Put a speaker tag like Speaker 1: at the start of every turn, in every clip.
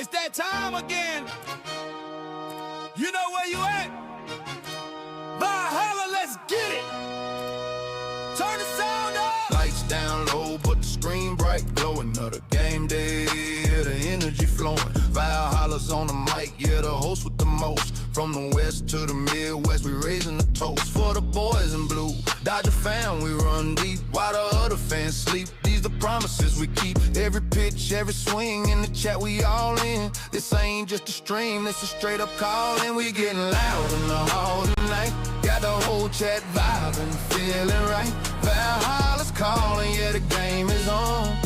Speaker 1: It's that time again. You know where you at? Valhalla, let's get it. Turn the sound up.
Speaker 2: Lights down low, but the screen bright, glowing. Another game day, yeah, the energy flowing. Valhalla's on the mic, yeah, the host with the most. From the west to the Midwest, we raising the toast for the boys in blue. Dodger fan, we run deep while the other fans sleep. These the promises we keep. Every pitch, every swing in the chat, we all in. This ain't just a stream, this a straight up call, and we getting loud in the hall tonight. Got the whole chat vibing, feeling right. Valhalla's calling, yeah, the game is on.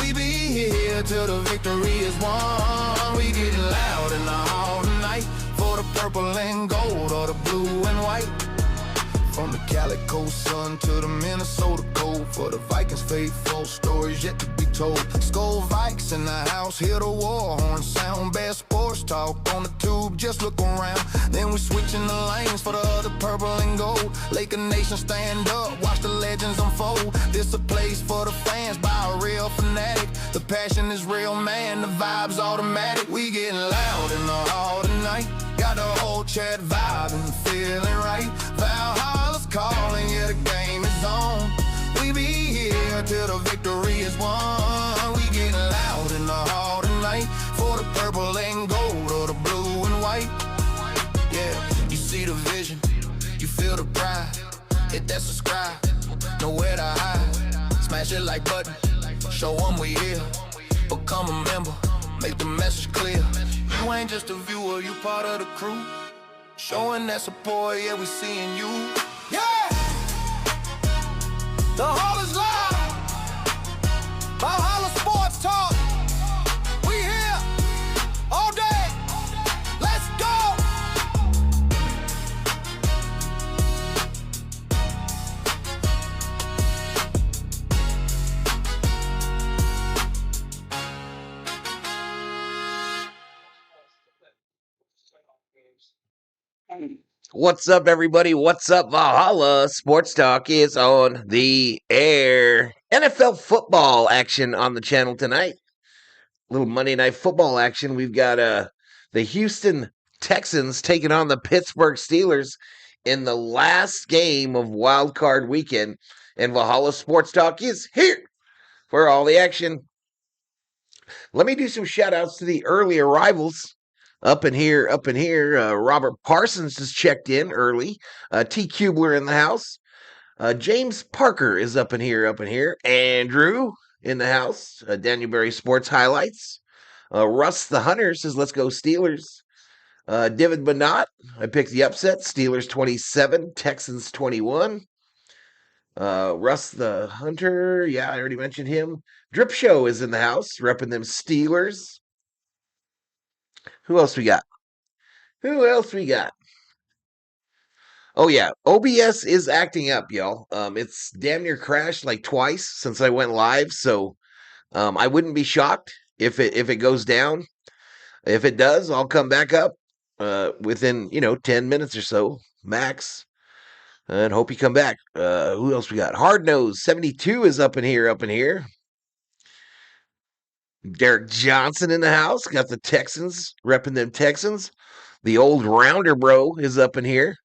Speaker 2: We be here till the victory is won. We getting loud in the hall tonight for the purple and gold or the blue and white. From the Calico Sun to the Minnesota Cold, for the Vikings faithful, stories yet to be told. Skull Vikes in the house, hear the war horn sound. Best sports talk on the tube, just look around. Then we switching the lanes for the other purple and gold. Laker Nation stand up, watch the legends unfold. This a place for the fans by a real fanatic. The passion is real, man, the vibe's automatic. We getting loud in the hall tonight. Got the whole chat vibing, feeling right. Valhalla's calling, yeah, the game is on. We be here till the victory is won. We getting loud in the hall tonight for the purple and gold or the blue and white. Yeah, you see the vision, you feel the pride. Hit that subscribe, nowhere to hide. Smash it like button, show them we here. Become a member, make the message clear. You ain't just a viewer, you part of the crew. Showing that support, yeah, we seeing you.
Speaker 1: Yeah! The hall is live. Valhalla Sports Talk. We here all day. Let's go!
Speaker 3: What's up, everybody? What's up? Valhalla Sports Talk is on the air. NFL football action on the channel tonight. Little Monday Night Football action. We've got the Houston Texans taking on the Pittsburgh Steelers in the last game of wildcard weekend. And Valhalla Sports Talk is here for all the action. Let me do some shout-outs to the early arrivals. Up in here, Robert Parsons has checked in early. T. Kubler in the house. James Parker is up in here. Andrew in the house. Danielberry Sports Highlights. Russ the Hunter says, let's go Steelers. David Bonat, I picked the upset. Steelers 27, Texans 21. Russ the Hunter, yeah, I already mentioned him. Drip Show is in the house, repping them Steelers. Who else we got? Oh, yeah. OBS is acting up, y'all. It's damn near crashed like twice since I went live, so I wouldn't be shocked if it goes down. If it does, I'll come back up within, 10 minutes or so, max. And hope you come back. Who else we got? Hard Nose 72 is up in here. Derek Johnson in the house. Got the Texans, repping them Texans. The old rounder bro is up in here.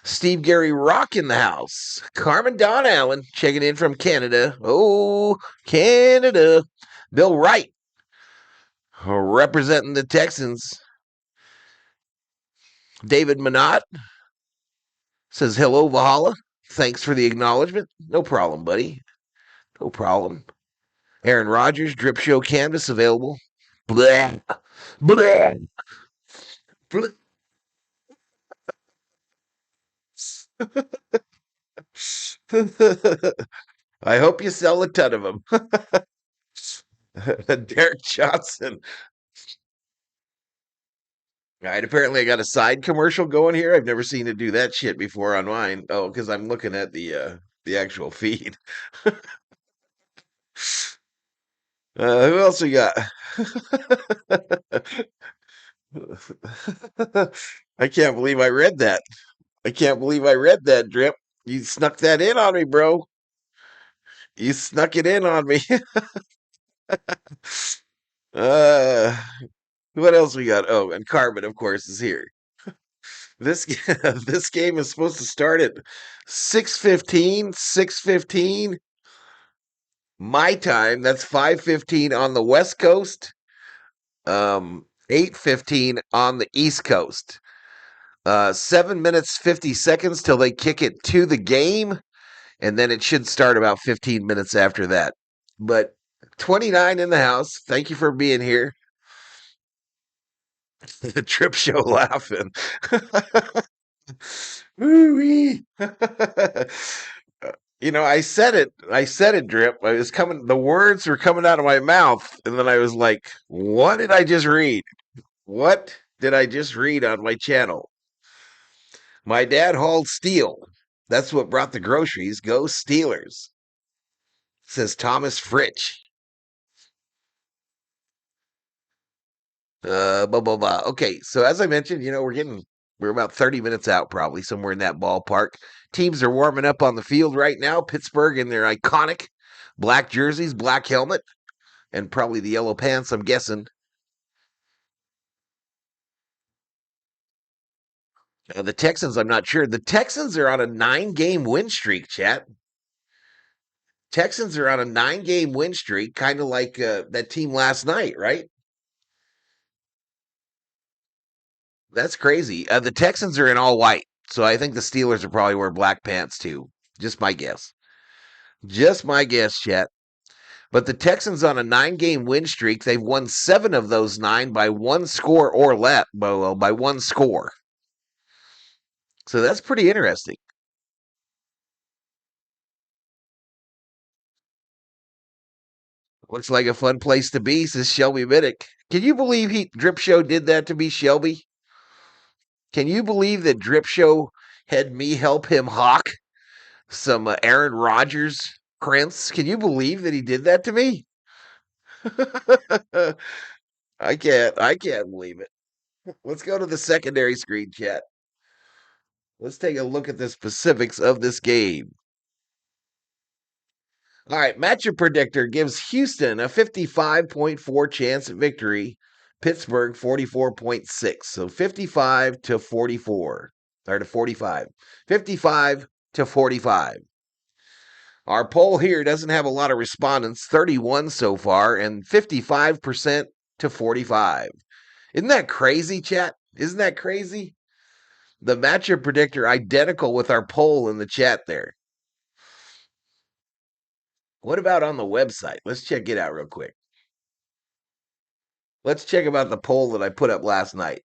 Speaker 3: Steve Gary Rock in the house. Carmen Don Allen checking in from Canada. Oh, Canada. Bill Wright representing the Texans. David Minot says, hello, Valhalla. Thanks for the acknowledgement. No problem, buddy. No problem. Aaron Rodgers, Drip Show Canvas available. Blah. Blah. Blah. I hope you sell a ton of them. Derek Johnson. All right, apparently I got a side commercial going here. I've never seen it do that shit before on mine. Oh, because I'm looking at the actual feed. Who else we got? I can't believe I read that. Drip. You snuck that in on me, bro. You snuck it in on me. What else we got? Oh, and Carmen, of course, is here. This this game is supposed to start at 6:15, 6:15 my time. That's 5:15 on the West Coast. 8:15 on the East Coast. 7 minutes 50 seconds till they kick it to the game, and then it should start about 15 minutes after that. But 29 in the house. Thank you for being here. The Trip Show laughing. Woo-wee. I said it. I said it, Drip. I was coming. The words were coming out of my mouth, and then I was like, "What did I just read? What did I just read on my channel?" My dad hauled steel. That's what brought the groceries. Go Steelers, says Thomas Fritch. Blah blah blah. Okay, so as I mentioned, we're about 30 minutes out, probably somewhere in that ballpark. Teams are warming up on the field right now. Pittsburgh in their iconic black jerseys, black helmet, and probably the yellow pants, I'm guessing. The Texans, I'm not sure. The Texans are on a 9-game win streak, chat. Texans are on a 9-game win streak, kind of like that team last night, right? That's crazy. The Texans are in all white, so I think the Steelers are probably wear black pants too. Just my guess. Just my guess, chat. But the Texans on a 9-game win streak. They've won 7 of those 9 by one score or less. Well, by one score. So that's pretty interesting. Looks like a fun place to be, says Shelby Middick. Can you believe Drip Show did that to me, Shelby? Can you believe that Drip Show had me help him hawk some Aaron Rodgers prints? Can you believe that he did that to me? I can't believe it. Let's go to the secondary screen, chat. Let's take a look at the specifics of this game. All right, matchup predictor gives Houston a 55.4 chance at victory. Pittsburgh 44.6. So 55 to 44. Or to 45. 55 to 45. Our poll here doesn't have a lot of respondents, 31 so far, and 55% to 45. Isn't that crazy, chat? Isn't that crazy? The matchup predictor identical with our poll in the chat there. What about on the website? Let's check it out real quick. Let's check about the poll that I put up last night.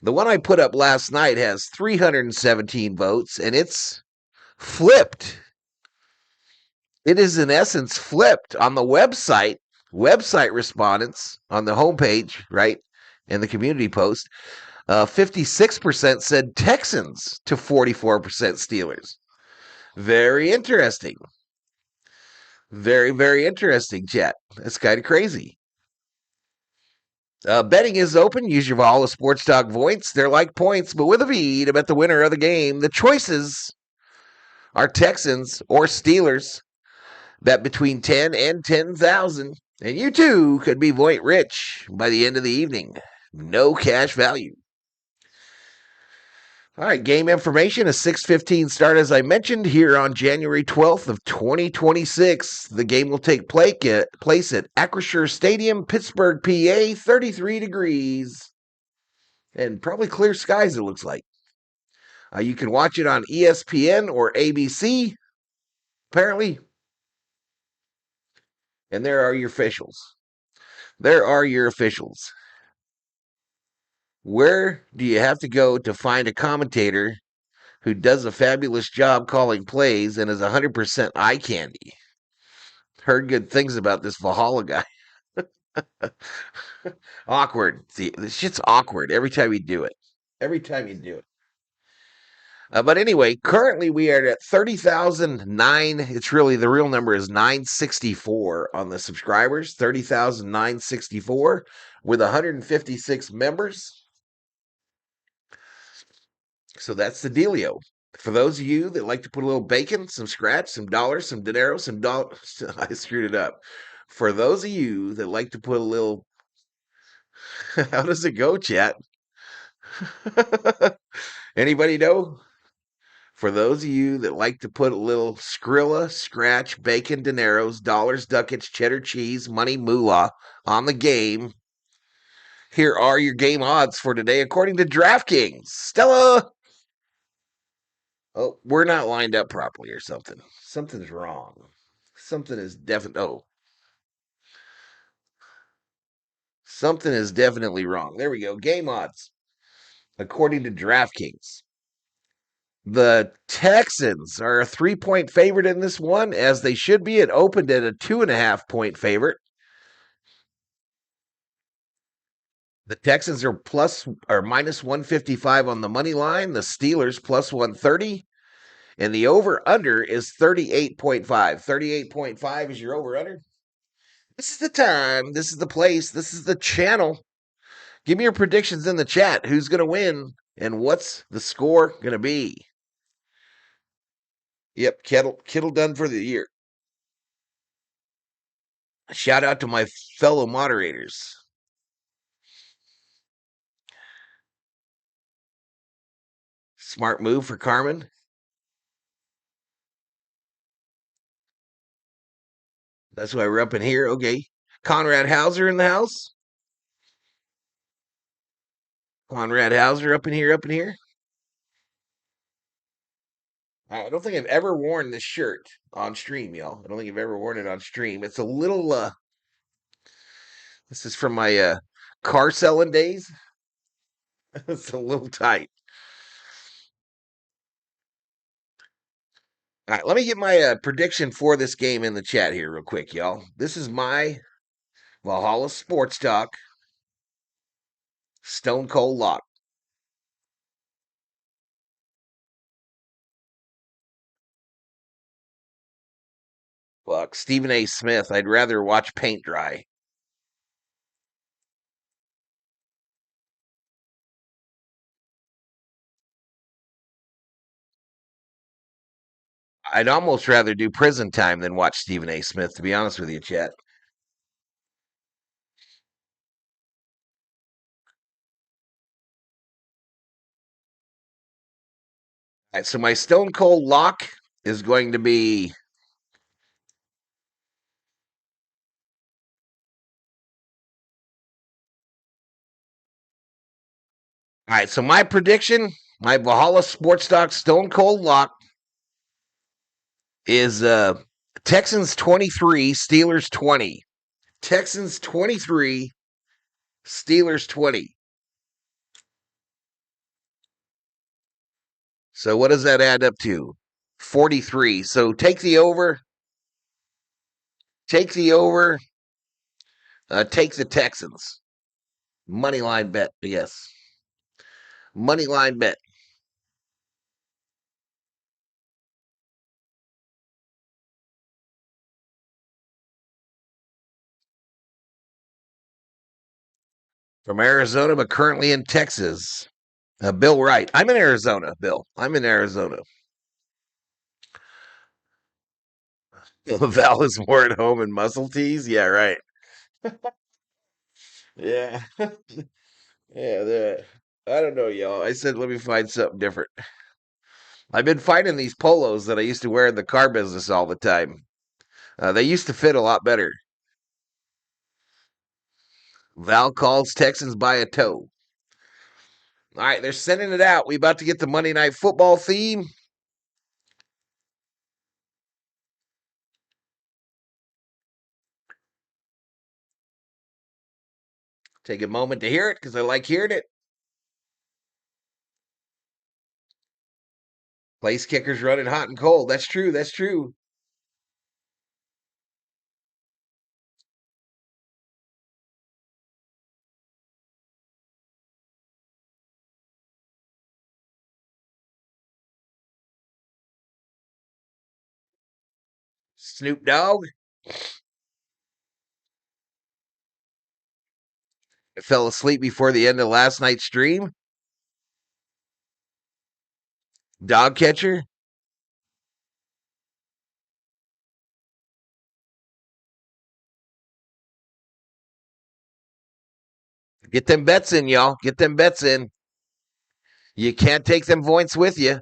Speaker 3: The one I put up last night has 317 votes, and it's flipped. It is, in essence, flipped on the website. Website respondents on the homepage, right, in the community post, 56% said Texans to 44% Steelers. Very interesting. Very, very interesting, chat. That's kind of crazy. Betting is open. Use your Valhalla Sports Talk points. They're like points, but with a V to bet the winner of the game. The choices are Texans or Steelers. Bet between 10 and 10,000. And you too could be point rich by the end of the evening. No cash value. All right, game information, a 6:15 start, as I mentioned, here on January 12th of 2026. The game will take place at Acrisure Stadium, Pittsburgh, PA, 33 degrees. And probably clear skies, it looks like. You can watch it on ESPN or ABC, apparently. And there are your officials. There are your officials. Where do you have to go to find a commentator who does a fabulous job calling plays and is 100% eye candy? Heard good things about this Valhalla guy. Awkward. See, this shit's awkward every time you do it. Every time you do it. But anyway, currently we are at 30,009. It's really, the real number is 964 on the subscribers. 30,964 with 156 members. So that's the dealio. For those of you that like to put a little bacon, some scratch, some dollars, some dinero, some dollars. I screwed it up. For those of you that like to put a little How does it go, chat? Anybody know? For those of you that like to put a little Skrilla, scratch, bacon, dineros, dollars, ducats, cheddar cheese, money, moolah on the game, here are your game odds for today according to DraftKings. Stella! Oh, we're not lined up properly or something. Something's wrong. Something is definitely. Oh, something is definitely wrong. There we go. Game odds according to DraftKings. The Texans are a 3-point favorite in this one, as they should be. It opened at a 2.5-point favorite. The Texans are plus or minus 155 on the money line. The Steelers plus 130. And the over under is 38.5. 38.5 is your over under. This is the time. This is the place. This is the channel. Give me your predictions in the chat. Who's going to win and what's the score going to be? Yep, Kittle done for the year. Shout out to my fellow moderators. Smart move for Carmen. That's why we're up in here. Okay. Conrad Hauser in the house. Conrad Hauser up in here, up in here. I don't think I've ever worn this shirt on stream, y'all. I don't think I've ever worn it on stream. It's a little this is from my car selling days. It's a little tight. All right, let me get my prediction for this game in the chat here real quick, y'all. This is my Valhalla Sports Talk Stone Cold Lock. Fuck, Stephen A. Smith. I'd rather watch paint dry. I'd almost rather do prison time than watch Stephen A. Smith, to be honest with you, chat. All right, so my Stone Cold Lock is going to be all right. So my prediction, my Valhalla Sports Talk Stone Cold Lock is Texans 23, Steelers 20. Texans 23, Steelers 20. So what does that add up to? 43. So take the over. Take the over. Take the Texans. Money line bet. Yes. Money line bet. From Arizona, but currently in Texas. Bill Wright. I'm in Arizona, Bill. I'm in Arizona. Val is more at home in muscle tees. Yeah, right. Yeah. Yeah, I don't know, y'all. I said, let me find something different. I've been finding these polos that I used to wear in the car business all the time. They used to fit a lot better. Val calls Texans by a toe. All right, they're sending it out. We about to get the Monday Night Football theme. Take a moment to hear it because I like hearing it. Place kickers running hot and cold. That's true. That's true. Snoop Dogg. I fell asleep before the end of last night's stream. Dog catcher. Get them bets in, y'all. Get them bets in. You can't take them points with you.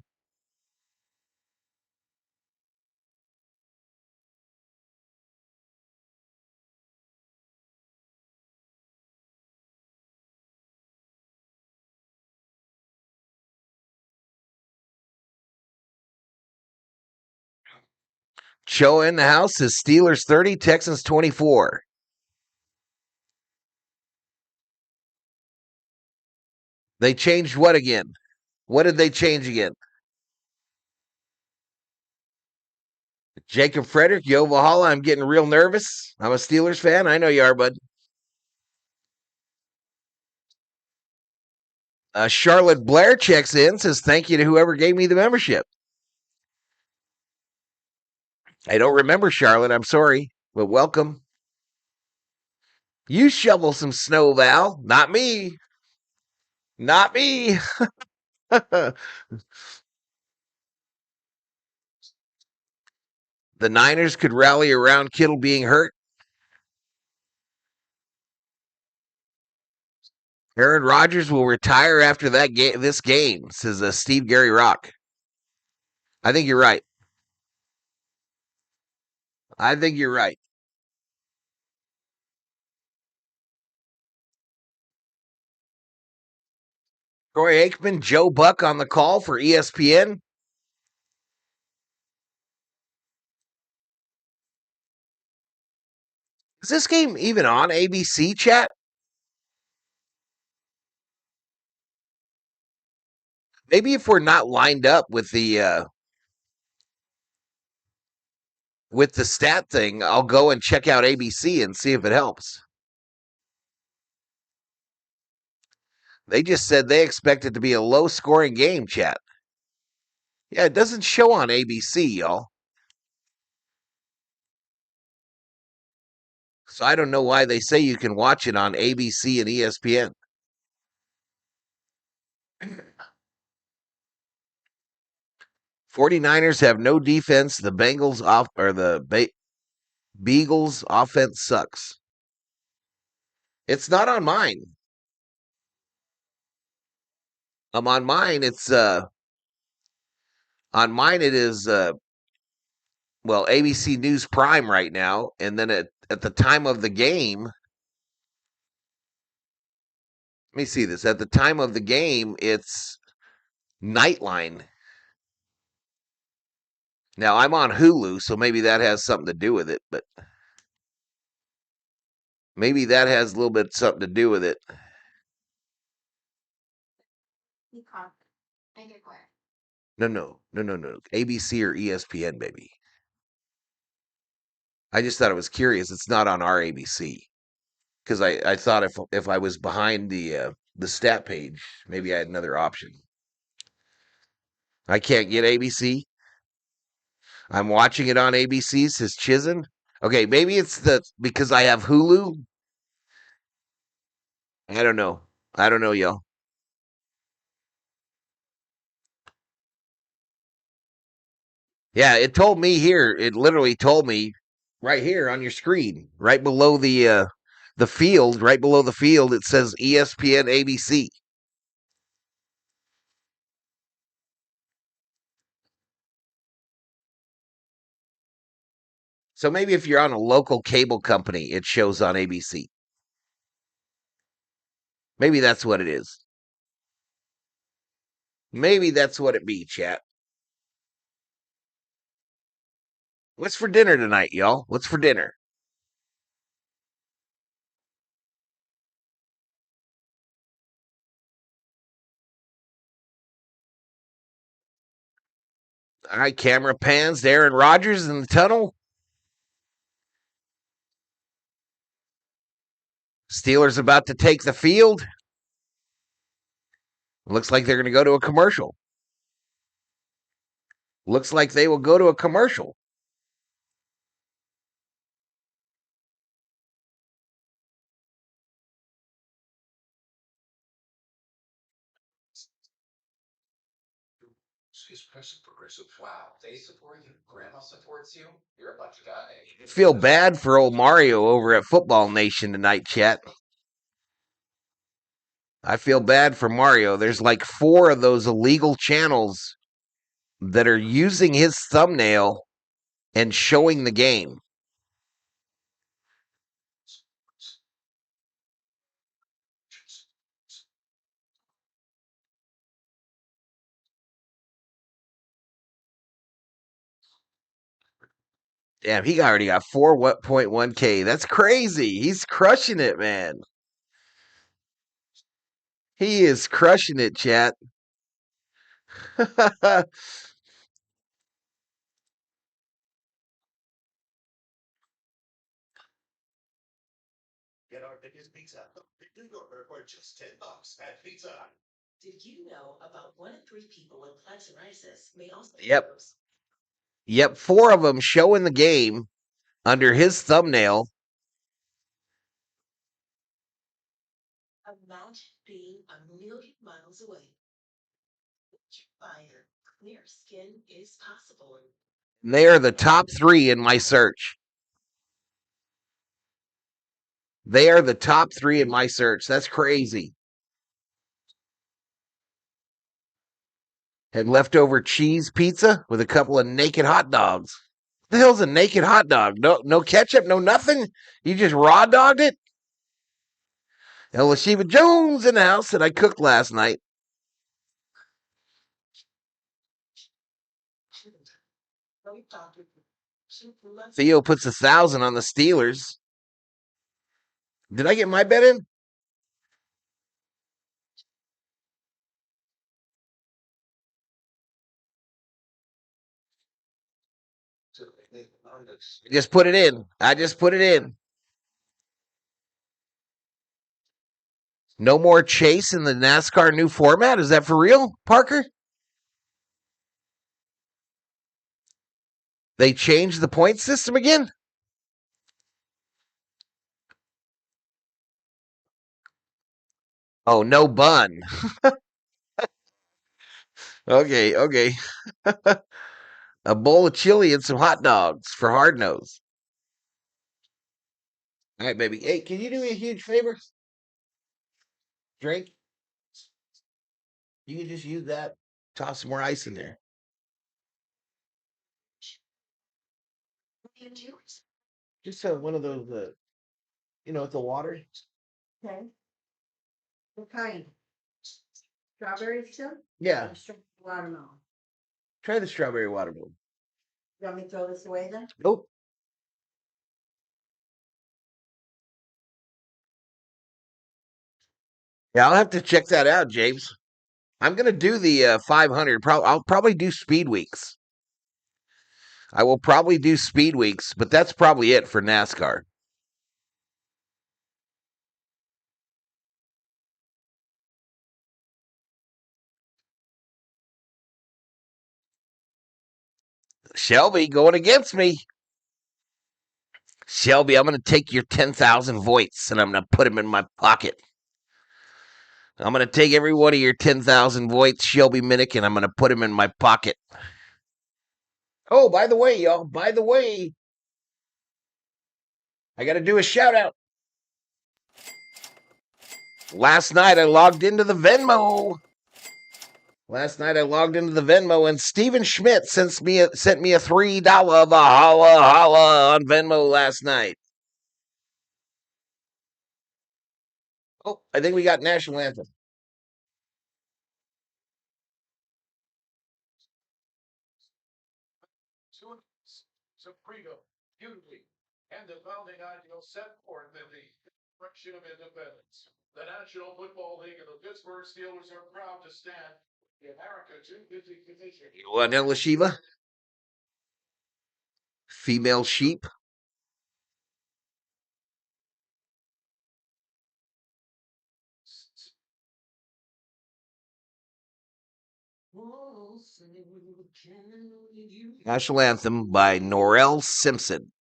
Speaker 3: Show in the house is Steelers 30, Texans 24. They changed what again? What did they change again? Jacob Frederick, Yo Valhalla, I'm getting real nervous. I'm a Steelers fan. I know you are, bud. Charlotte Blair checks in, says thank you to whoever gave me the membership. I don't remember Charlotte. I'm sorry, but welcome. You shovel some snow, Val. Not me. Not me. The Niners could rally around Kittle being hurt. Aaron Rodgers will retire after that this game, says Steve Gary Rock. I think you're right. I think you're right. Troy Aikman, Joe Buck on the call for ESPN. Is this game even on ABC, chat? Maybe if we're not lined up with the stat thing, I'll go and check out ABC and see if it helps. They just said they expect it to be a low-scoring game, chat. Yeah, it doesn't show on ABC, y'all. So I don't know why they say you can watch it on ABC and ESPN. '49ers have no defense. The Bengals Beagles offense sucks. It's not on mine. On mine. It's on mine. It is ABC News Prime right now, and then at the time of the game. Let me see this. At the time of the game, it's Nightline. Now I'm on Hulu, so maybe that has something to do with it, but maybe that has a little bit something to do with it. No. ABC or ESPN, baby. I just thought it was curious. It's not on our ABC because I thought if I was behind the stat page, maybe I had another option. I can't get ABC. I'm watching it on ABC, says Chizen. Okay, maybe it's because I have Hulu. I don't know. Y'all. Yeah, it told me here. It literally told me right here on your screen, right below the field, right below the field. It says ESPN ABC. So maybe if you're on a local cable company, it shows on ABC. Maybe that's what it is. Maybe that's what it be, chat. What's for dinner tonight, y'all? What's for dinner? All right, camera pans to Aaron Rodgers in the tunnel. Steelers about to take the field. Looks like they're going to go to a commercial. Looks like they will go to a commercial.
Speaker 1: She's pressing progressive. Wow, they support you. Grandma supports you. You're a bunch of guys.
Speaker 3: Feel bad for old Mario over at Football Nation tonight, chat. I feel bad for Mario. There's like 4 of those illegal channels that are using his thumbnail and showing the game. Damn, he already got 4.1K. That's crazy. He's crushing it, man. He is crushing it, chat.
Speaker 2: Get our biggest pizza. New Yorker for just $10 at Pizza Hut.
Speaker 4: Did you know about 1 in 3 people with psoriasis may also
Speaker 3: Yep. Yep, 4 of them showing the game under his thumbnail.
Speaker 4: imagine being a million miles away? Fire, clear skin is possible.
Speaker 3: They are the top 3 in my search. They are the top 3 in my search. That's crazy. Had leftover cheese pizza with a couple of naked hot dogs. What the hell's a naked hot dog? No ketchup, no nothing. You just raw dogged it. El Lashiva Jones in the house that I cooked last night. Theo puts 1,000 on the Steelers. Did I get my bet in? Just put it in. I just put it in. No more chase in the NASCAR new format? Is that for real, Parker? They changed the point system again? Oh, no bun. Okay. A bowl of chili and some hot dogs for hard nose. All right, baby. Hey, can you do me a huge favor? Drink. You can just use that. Toss some more ice in there. Just one of those, with the water.
Speaker 5: Okay. What kind? Strawberry still?
Speaker 3: Yeah.
Speaker 5: Watermelon.
Speaker 3: Try the strawberry watermelon.
Speaker 5: You want me to throw this away then?
Speaker 3: Nope. Yeah, I'll have to check that out, James. I'm gonna do the 500. I'll probably do speed weeks. I will probably do speed weeks, but that's probably it for NASCAR. Shelby going against me. Shelby, I'm going to take your 10,000 voits and I'm going to put them in my pocket. I'm going to take every one of your 10,000 voits, Shelby Minnick, and I'm going to put them in my pocket. Oh, by the way, y'all, I got to do a shout out. Last night I logged into the Venmo. And Steven Schmidt sent me a $3 Valhalla on Venmo last night. Oh, I think we got national anthem.
Speaker 2: Some freedom, unity, and the founding ideals set forth in the Declaration of Independence. The National Football League and the Pittsburgh Steelers are proud to stand in America 250 Commission.
Speaker 3: You want Ella Shiva? Female sheep? National Anthem by Norell Simpson.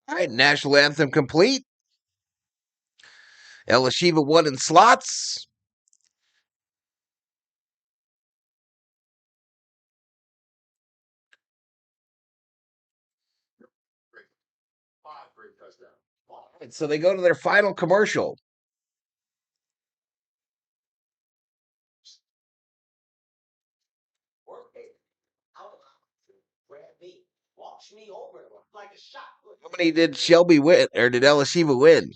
Speaker 3: All right, national anthem complete. El Shiva won in slots. All right, so they go to their final commercial. How many did Shelby win, or did El Shiva win?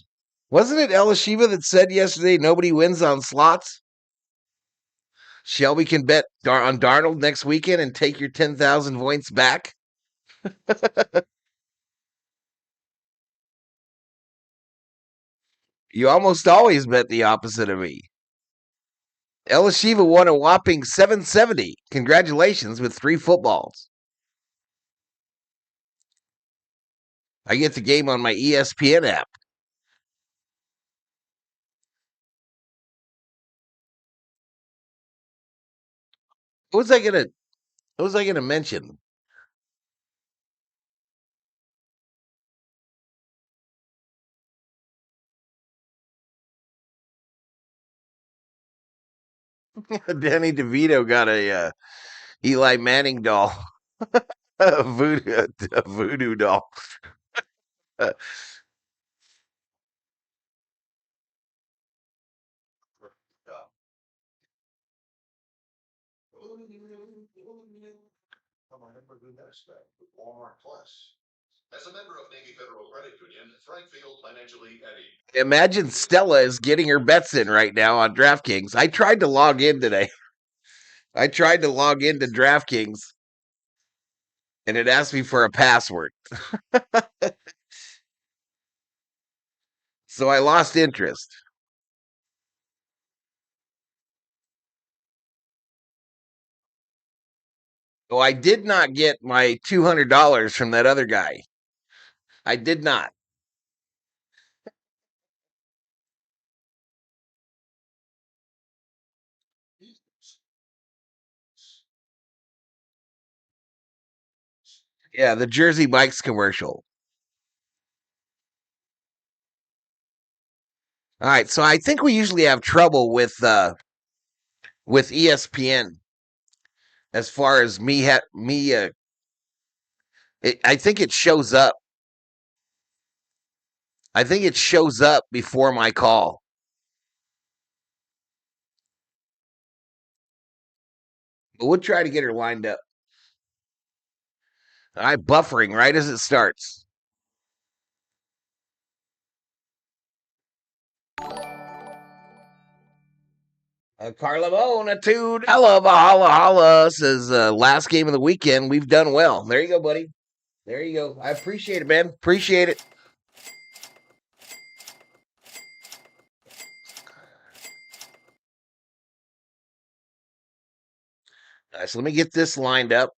Speaker 3: Wasn't it El Shiva that said yesterday nobody wins on slots? Shelby can bet on Darnold next weekend and take your 10,000 points back. You almost always bet the opposite of me. El Shiva won a whopping 770. Congratulations with 3 footballs. I get the game on my ESPN app. What was I gonna mention? Danny DeVito got a Eli Manning doll, a voodoo doll.
Speaker 2: As a member of Navy Federal Credit Union, Frank Field Financially Eddie.
Speaker 3: Imagine Stella is getting her bets in right now on DraftKings. I tried to log in today. I tried to log into DraftKings, and it asked me for a password. So I lost interest. Oh, I did not get my $200 from that other guy. I did not. Yeah, the Jersey Mike's commercial. All right, so I think we usually have trouble with ESPN as far as I think it shows up. I think it shows up before my call. But we'll try to get her lined up. All right, buffering right as it starts. Carlamone, $2 Valhalla says last game of the weekend. We've done well. There you go, buddy. There you go. I appreciate it, man. Appreciate it. All right, so let me get this lined up.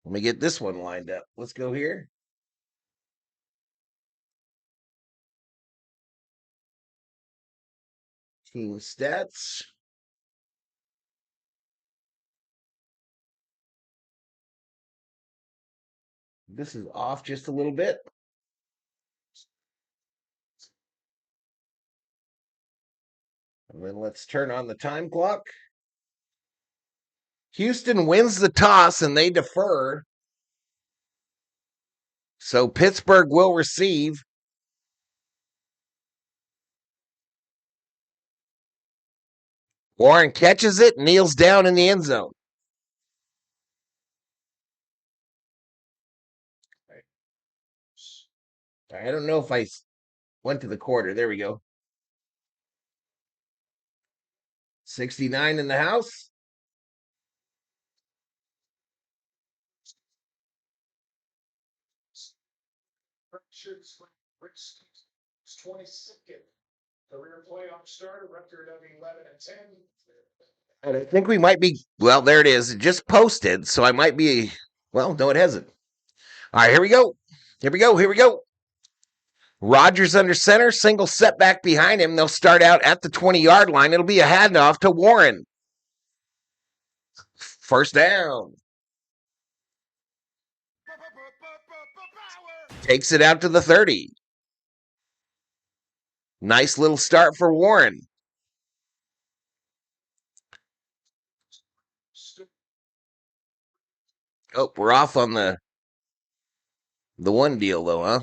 Speaker 3: Let me get this one lined up. Let's go here. Team stats. This is off just a little bit. And then let's turn on the time clock. Houston wins the toss and they defer. So Pittsburgh will receive. Warren catches it, kneels down in the end zone. I don't know if I went to the quarter. There we go. 69 in the house.
Speaker 6: Richards, 22nd career playoff starter, record of 11-10.
Speaker 3: And I think we might be, well, there it is. It just posted, so I might be, well, no, it hasn't. All right, here we go. Here we go. Here we go. Rodgers under center, single setback behind him. They'll start out at the 20-yard line. It'll be a handoff to Warren. First down. Takes it out to the 30. Nice little start for Warren. Oh, we're off on the one deal, though, huh?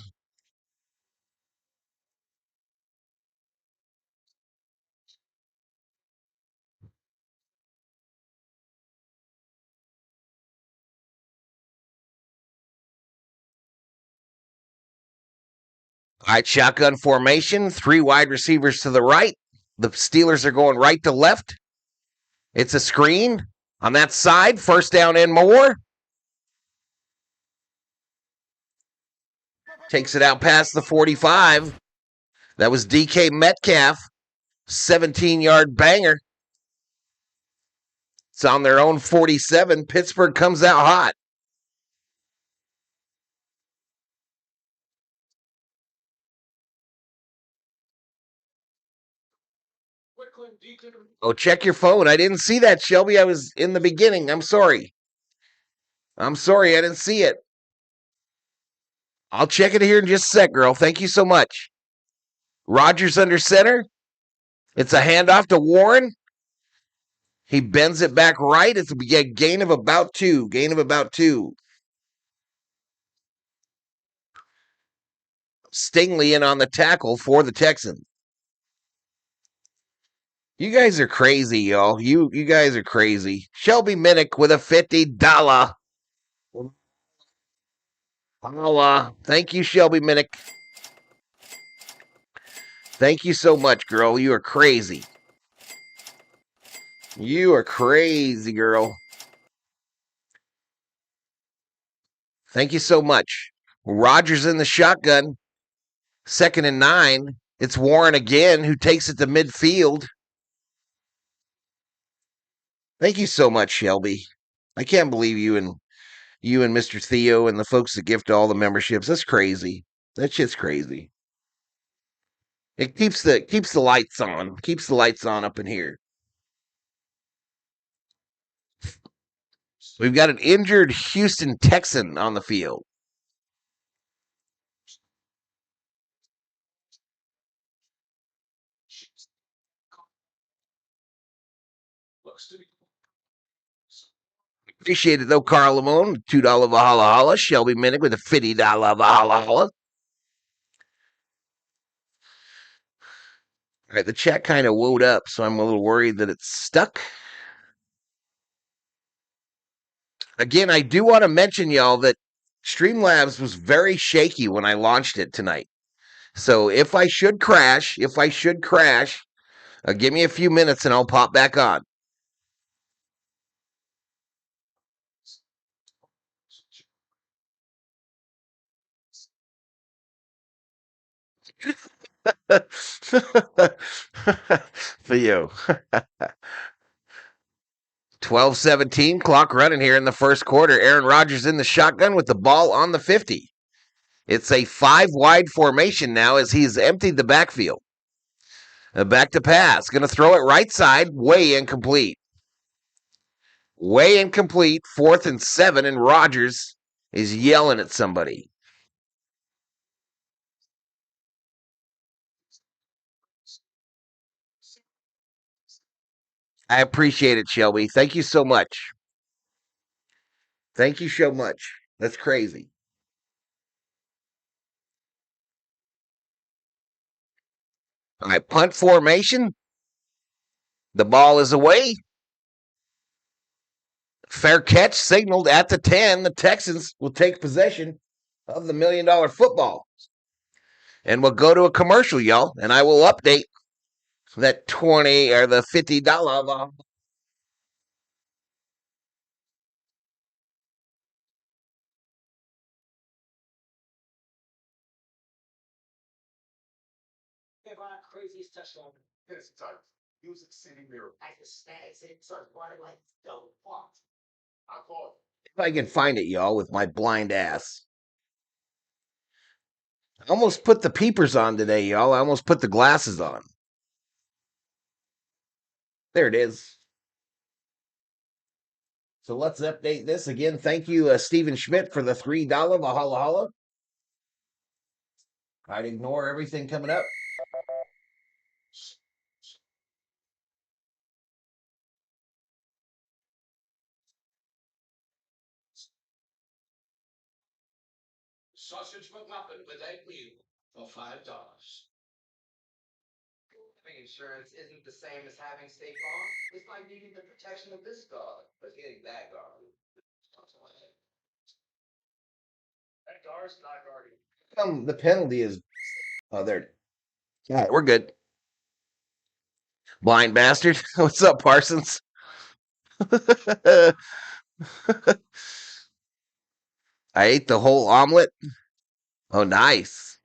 Speaker 3: All right, shotgun formation, 3 wide receivers to the right. The Steelers are going right to left. It's a screen on that side, first down and more. Takes it out past the 45. That was DK Metcalf, 17-yard banger. It's on their own 47. Pittsburgh comes out hot. Oh, check your phone. I didn't see that, Shelby. I was in the beginning. I'm sorry. I didn't see it. I'll check it here in just a sec, girl. Thank you so much. Rodgers under center. It's a handoff to Warren. He bends it back right. It's a gain of about 2. Stingley in on the tackle for the Texans. You guys are crazy, y'all. You guys are crazy. Shelby Minnick with a $50. Holla. Thank you, Shelby Minnick. Thank you so much, girl. You are crazy. You are crazy, girl. Thank you so much. Rodgers in the shotgun. 2nd and 9. It's Warren again who takes it to midfield. Thank you so much, Shelby. I can't believe you and Mr. Theo and the folks that gift all the memberships. That's crazy. That shit's crazy. It keeps the lights on. Keeps the lights on up in here. We've got an injured Houston Texan on the field. Appreciate it, though, Carl Lamone. $2 Valhalla. Shelby Minnick with a $50 Valhalla. All right, the chat kind of woke up, so I'm a little worried that it's stuck. Again, I do want to mention, y'all, that Streamlabs was very shaky when I launched it tonight. So if I should crash, give me a few minutes and I'll pop back on. Theo. 12:17, clock running here in the first quarter. Aaron Rodgers in the shotgun with the ball on the 50. It's a 5-wide formation now as he's emptied the backfield. Back to pass. Going to throw it right side. Way incomplete. 4th and 7, and Rodgers is yelling at somebody. I appreciate it, Shelby. Thank you so much. Thank you so much. That's crazy. All right, punt formation. The ball is away. Fair catch signaled at the 10. The Texans will take possession of the $1 million football. And we'll go to a commercial, y'all, and I will update that 20 or the $50.
Speaker 6: Craziest touchdown.
Speaker 1: Yes, it's time. Use it, city mirror.
Speaker 6: I just snags it, starts running like double fuck.
Speaker 1: I call
Speaker 3: If I can find it, y'all, with my blind ass. I almost put the peepers on today, y'all. I almost put the glasses on. There it is. So let's update this again. Thank you, Stephen Schmidt, for the $3 Valhalla. I'd ignore everything coming up.
Speaker 1: Sausage McMuffin with egg meal for $5. Having insurance isn't the same as having State Farm. It's like needing the protection of this guard, but getting that guard.
Speaker 6: That guard's not guarding.
Speaker 3: The penalty is. Oh, there. All right, we're good. Blind bastard. What's up, Parsons? I ate the whole omelet. Oh, nice.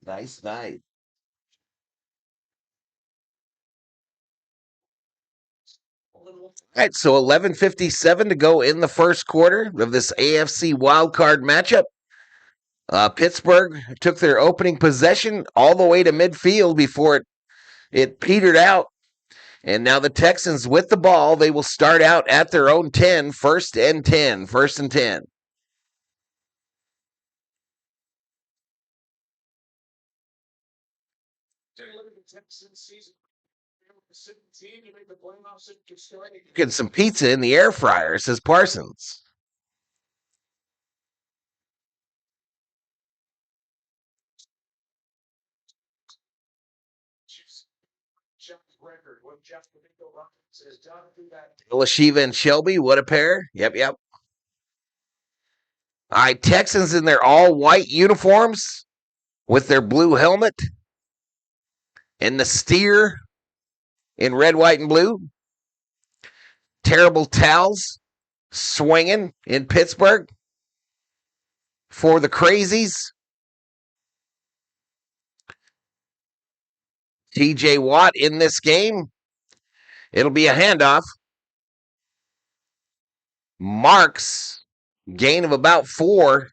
Speaker 3: Nice. All right, so 11:57 to go in the first quarter of this AFC wildcard matchup. Pittsburgh took their opening possession all the way to midfield before it petered out. And now the Texans with the ball, they will start out at their own 10, first and 10.
Speaker 6: Look at the Texans season. 17, you make the playoffs.
Speaker 3: Get some pizza in the air fryer, says Parsons.
Speaker 6: Record. What Jeff has done through that.
Speaker 3: Lashiva and Shelby, what a pair. Yep. All right, Texans in their all-white uniforms with their blue helmet and the steer in red, white, and blue. Terrible towels swinging in Pittsburgh for the Crazies. TJ Watt in this game. It'll be a handoff. Marks, gain of about 4.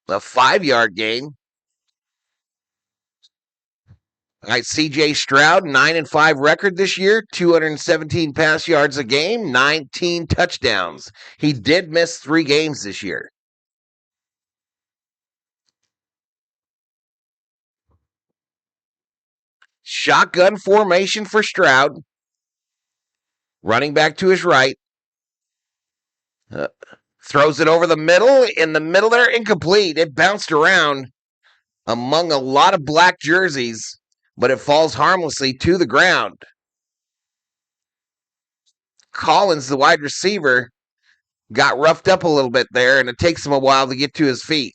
Speaker 3: A 5-yard gain. All right, CJ Stroud, 9-5 record this year, 217 pass yards a game, 19 touchdowns. He did miss 3 games this year. Shotgun formation for Stroud. Running back to his right. Throws it over the middle. In the middle there, incomplete. It bounced around among a lot of black jerseys, but it falls harmlessly to the ground. Collins, the wide receiver, got roughed up a little bit there, and it takes him a while to get to his feet.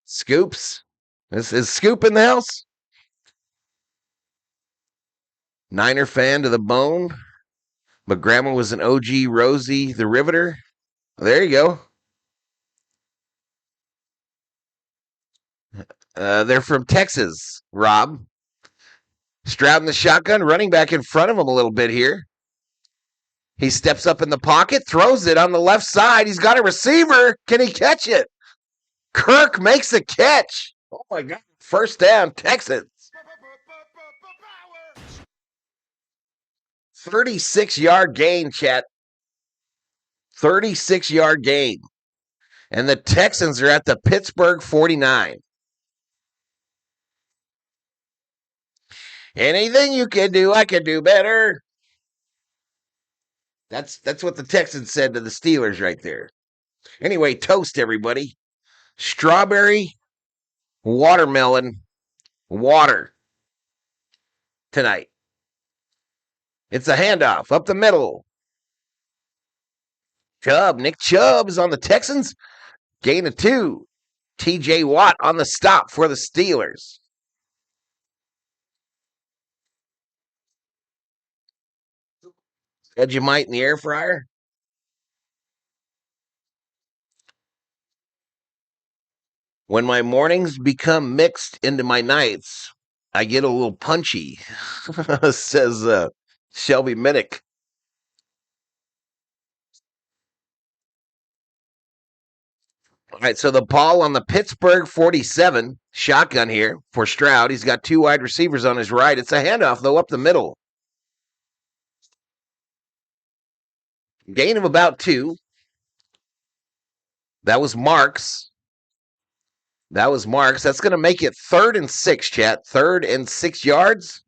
Speaker 3: Scoops. Is Scoop in the house? Niner fan to the bone. But grandma was an OG Rosie the Riveter. There you go. They're from Texas, Rob. Stroud in the shotgun, running back in front of him a little bit here. He steps up in the pocket, throws it on the left side. He's got a receiver. Can he catch it? Kirk makes the catch. Oh, my God. First down, Texans. 36-yard gain, chat. 36-yard gain. And the Texans are at the Pittsburgh 49. Anything you can do, I can do better. That's what the Texans said to the Steelers right there. Anyway, toast, everybody. Strawberry, watermelon, water tonight. It's a handoff up the middle. Nick Chubb is on the Texans. Gain of 2. TJ Watt on the stop for the Steelers. Vegemite in the air fryer. When my mornings become mixed into my nights, I get a little punchy, says Shelby Minnick. All right, so the ball on the Pittsburgh 47, shotgun here for Stroud. He's got 2 wide receivers on his right. It's a handoff, though, up the middle. Gain of about 2. That was Marks. That's going to make it 3rd and 6, chat. 3rd and 6 yards.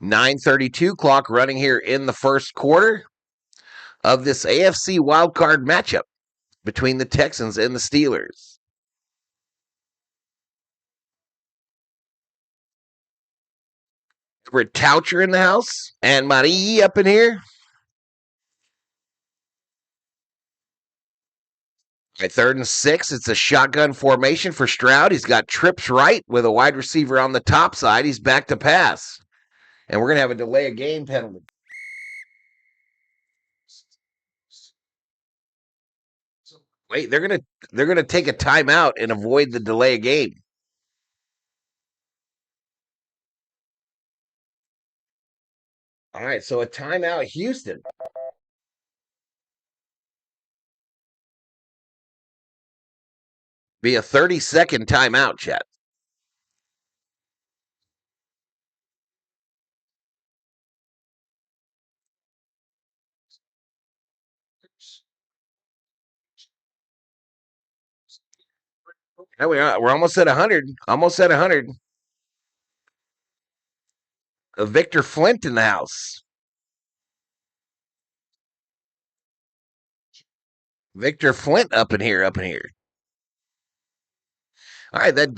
Speaker 3: 9:32 clock running here in the first quarter of this AFC wildcard matchup between the Texans and the Steelers. Everett Toucher in the house. And Marie up in here. At 3rd and 6, it's a shotgun formation for Stroud. He's got trips right with a wide receiver on the top side. He's back to pass. And we're going to have a delay of game penalty. Wait, they're going to take a timeout and avoid the delay of game. All right, so a timeout, Houston. Be a 30-second timeout, chat. There we are. We're almost at 100. Almost at 100. Victor Flint in the house. Victor Flint up in here. All right, that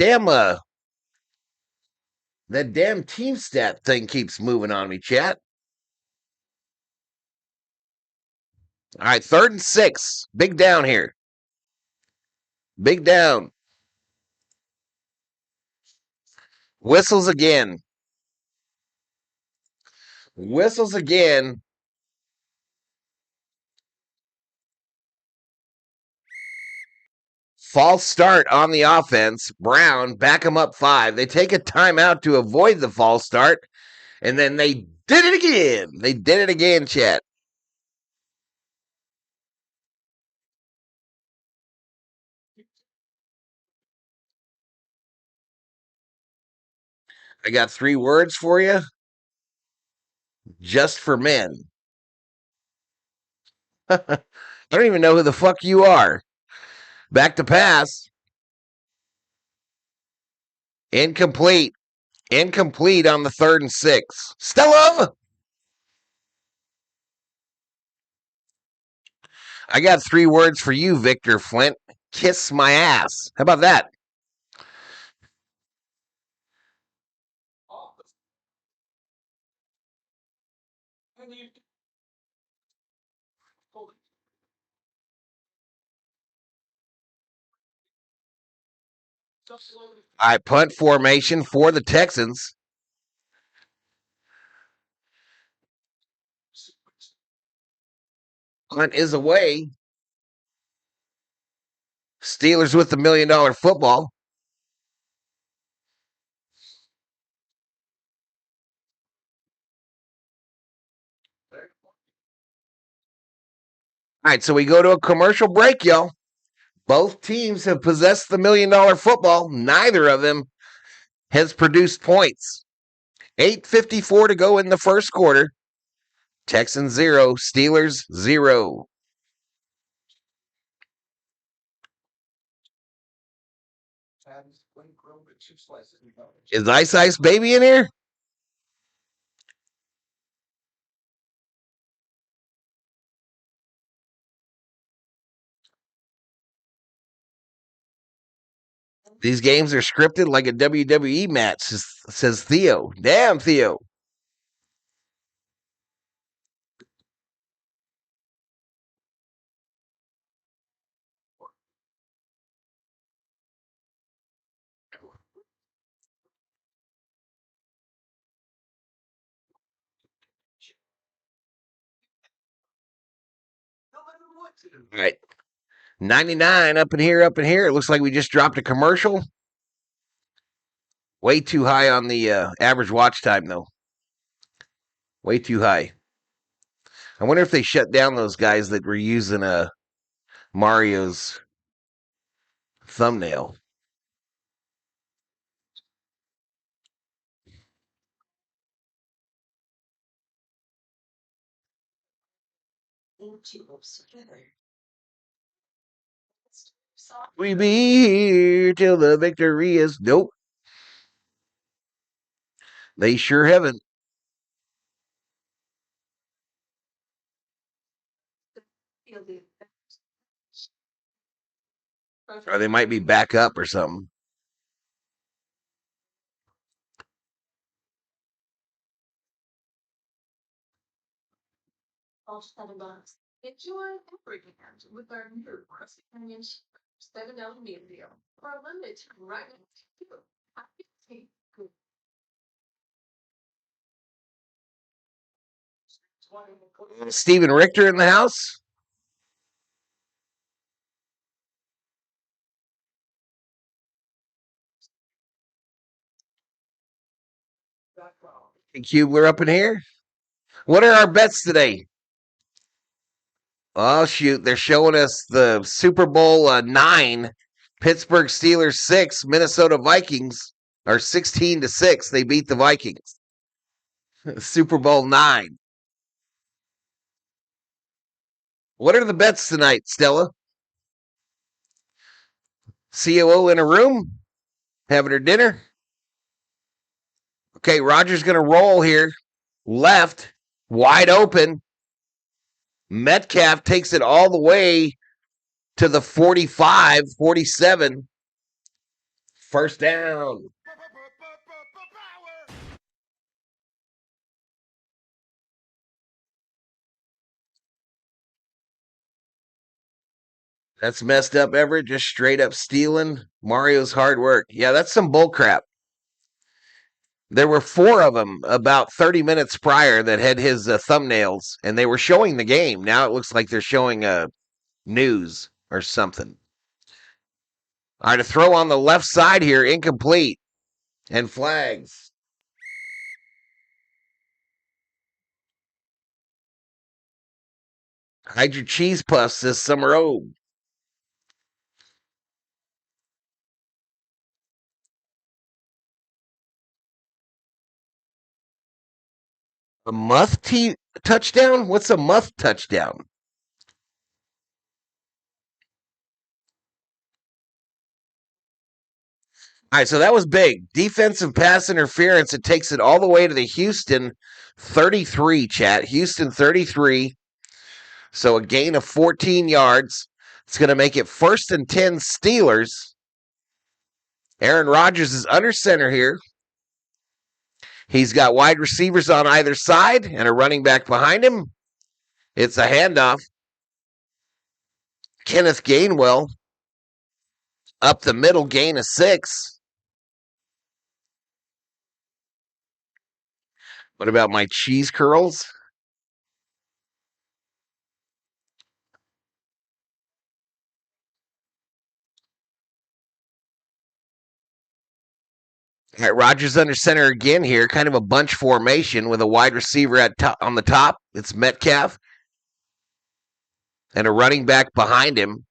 Speaker 3: damn team stat thing keeps moving on me, chat. All right, 3rd and 6. Big down here. Big down. Whistles again. False start on the offense. Brown, back him up 5. They take a timeout to avoid the false start, and then they did it again. They did it again, chat. I got 3 words for you. Just for men. I don't even know who the fuck you are. Back to pass. Incomplete on the 3rd and 6. Stella! I got 3 words for you, Victor Flint. Kiss my ass. How about that? All right, punt formation for the Texans. Punt is away. Steelers with the $1 million football. All right, so we go to a commercial break, y'all. Both teams have possessed the $1 million football. Neither of them has produced points. 8:54 to go in the first quarter. Texans 0, Steelers 0. Is Ice Baby in here? These games are scripted like a WWE match, says Theo. Damn, Theo. All right. 99 up in here, up in here. It looks like we just dropped a commercial. Way too high on the average watch time, though. Way too high. I wonder if they shut down those guys that were using Mario's thumbnail. We be here till the victory is. Nope. They sure haven't. Or they might be back up or something.
Speaker 4: Enjoy every weekend with our new grossi $7 meal deal for a limited time right now.
Speaker 3: Steven Richter in the house. Hey, Kubler up in here. What are our bets today? Oh, shoot. They're showing us the Super Bowl 9, Pittsburgh Steelers 6, Minnesota Vikings are 16-6. They beat the Vikings. Super Bowl 9. What are the bets tonight, Stella? COO in a room? Having her dinner? Okay, Roger's going to roll here. Left, wide open. Metcalf takes it all the way to the 45, 47. First down. That's messed up, Everett. Just straight up stealing Mario's hard work. Yeah, that's some bull crap. There were 4 of them about 30 minutes prior that had his thumbnails, and they were showing the game. Now it looks like they're showing news or something. All right, a throw on the left side here, incomplete, and flags. Hide your cheese puffs this summer. Oh. A muff touchdown? What's a muff touchdown? All right, so that was big. Defensive pass interference. It takes it all the way to the Houston 33, chat. Houston 33. So a gain of 14 yards. It's going to make it 1st and 10 Steelers. Aaron Rodgers is under center here. He's got wide receivers on either side and a running back behind him. It's a handoff. Kenneth Gainwell up the middle, gain of 6. What about my cheese curls? All right, Rodgers under center again here, kind of a bunch formation with a wide receiver on the top. It's Metcalf and a running back behind him.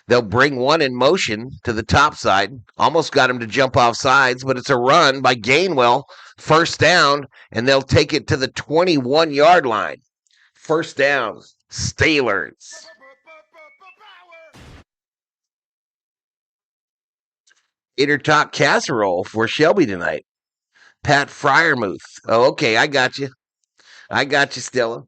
Speaker 3: They'll bring one in motion to the top side. Almost got him to jump off sides, but it's a run by Gainwell. First down, and they'll take it to the 21-yard line. First down, Steelers. Tater tot casserole for Shelby tonight. Pat Fryermuth. Oh, okay. I got you. I got you, Stella.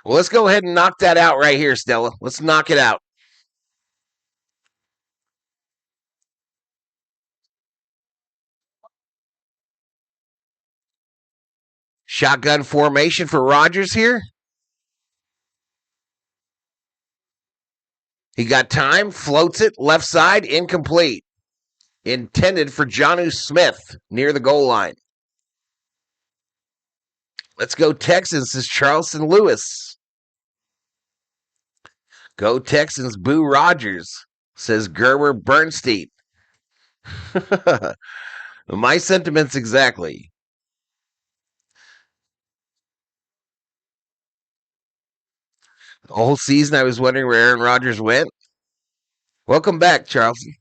Speaker 3: Well, let's go ahead and knock that out right here, Stella. Let's knock it out. Shotgun formation for Rodgers here. He got time, floats it, left side, incomplete. Intended for Jonnu Smith near the goal line. Let's go Texans, says Charleston Lewis. Go Texans, boo Rodgers, says Gerber Bernstein. My sentiments exactly. The whole season I was wondering where Aaron Rodgers went. Welcome back, Charleston.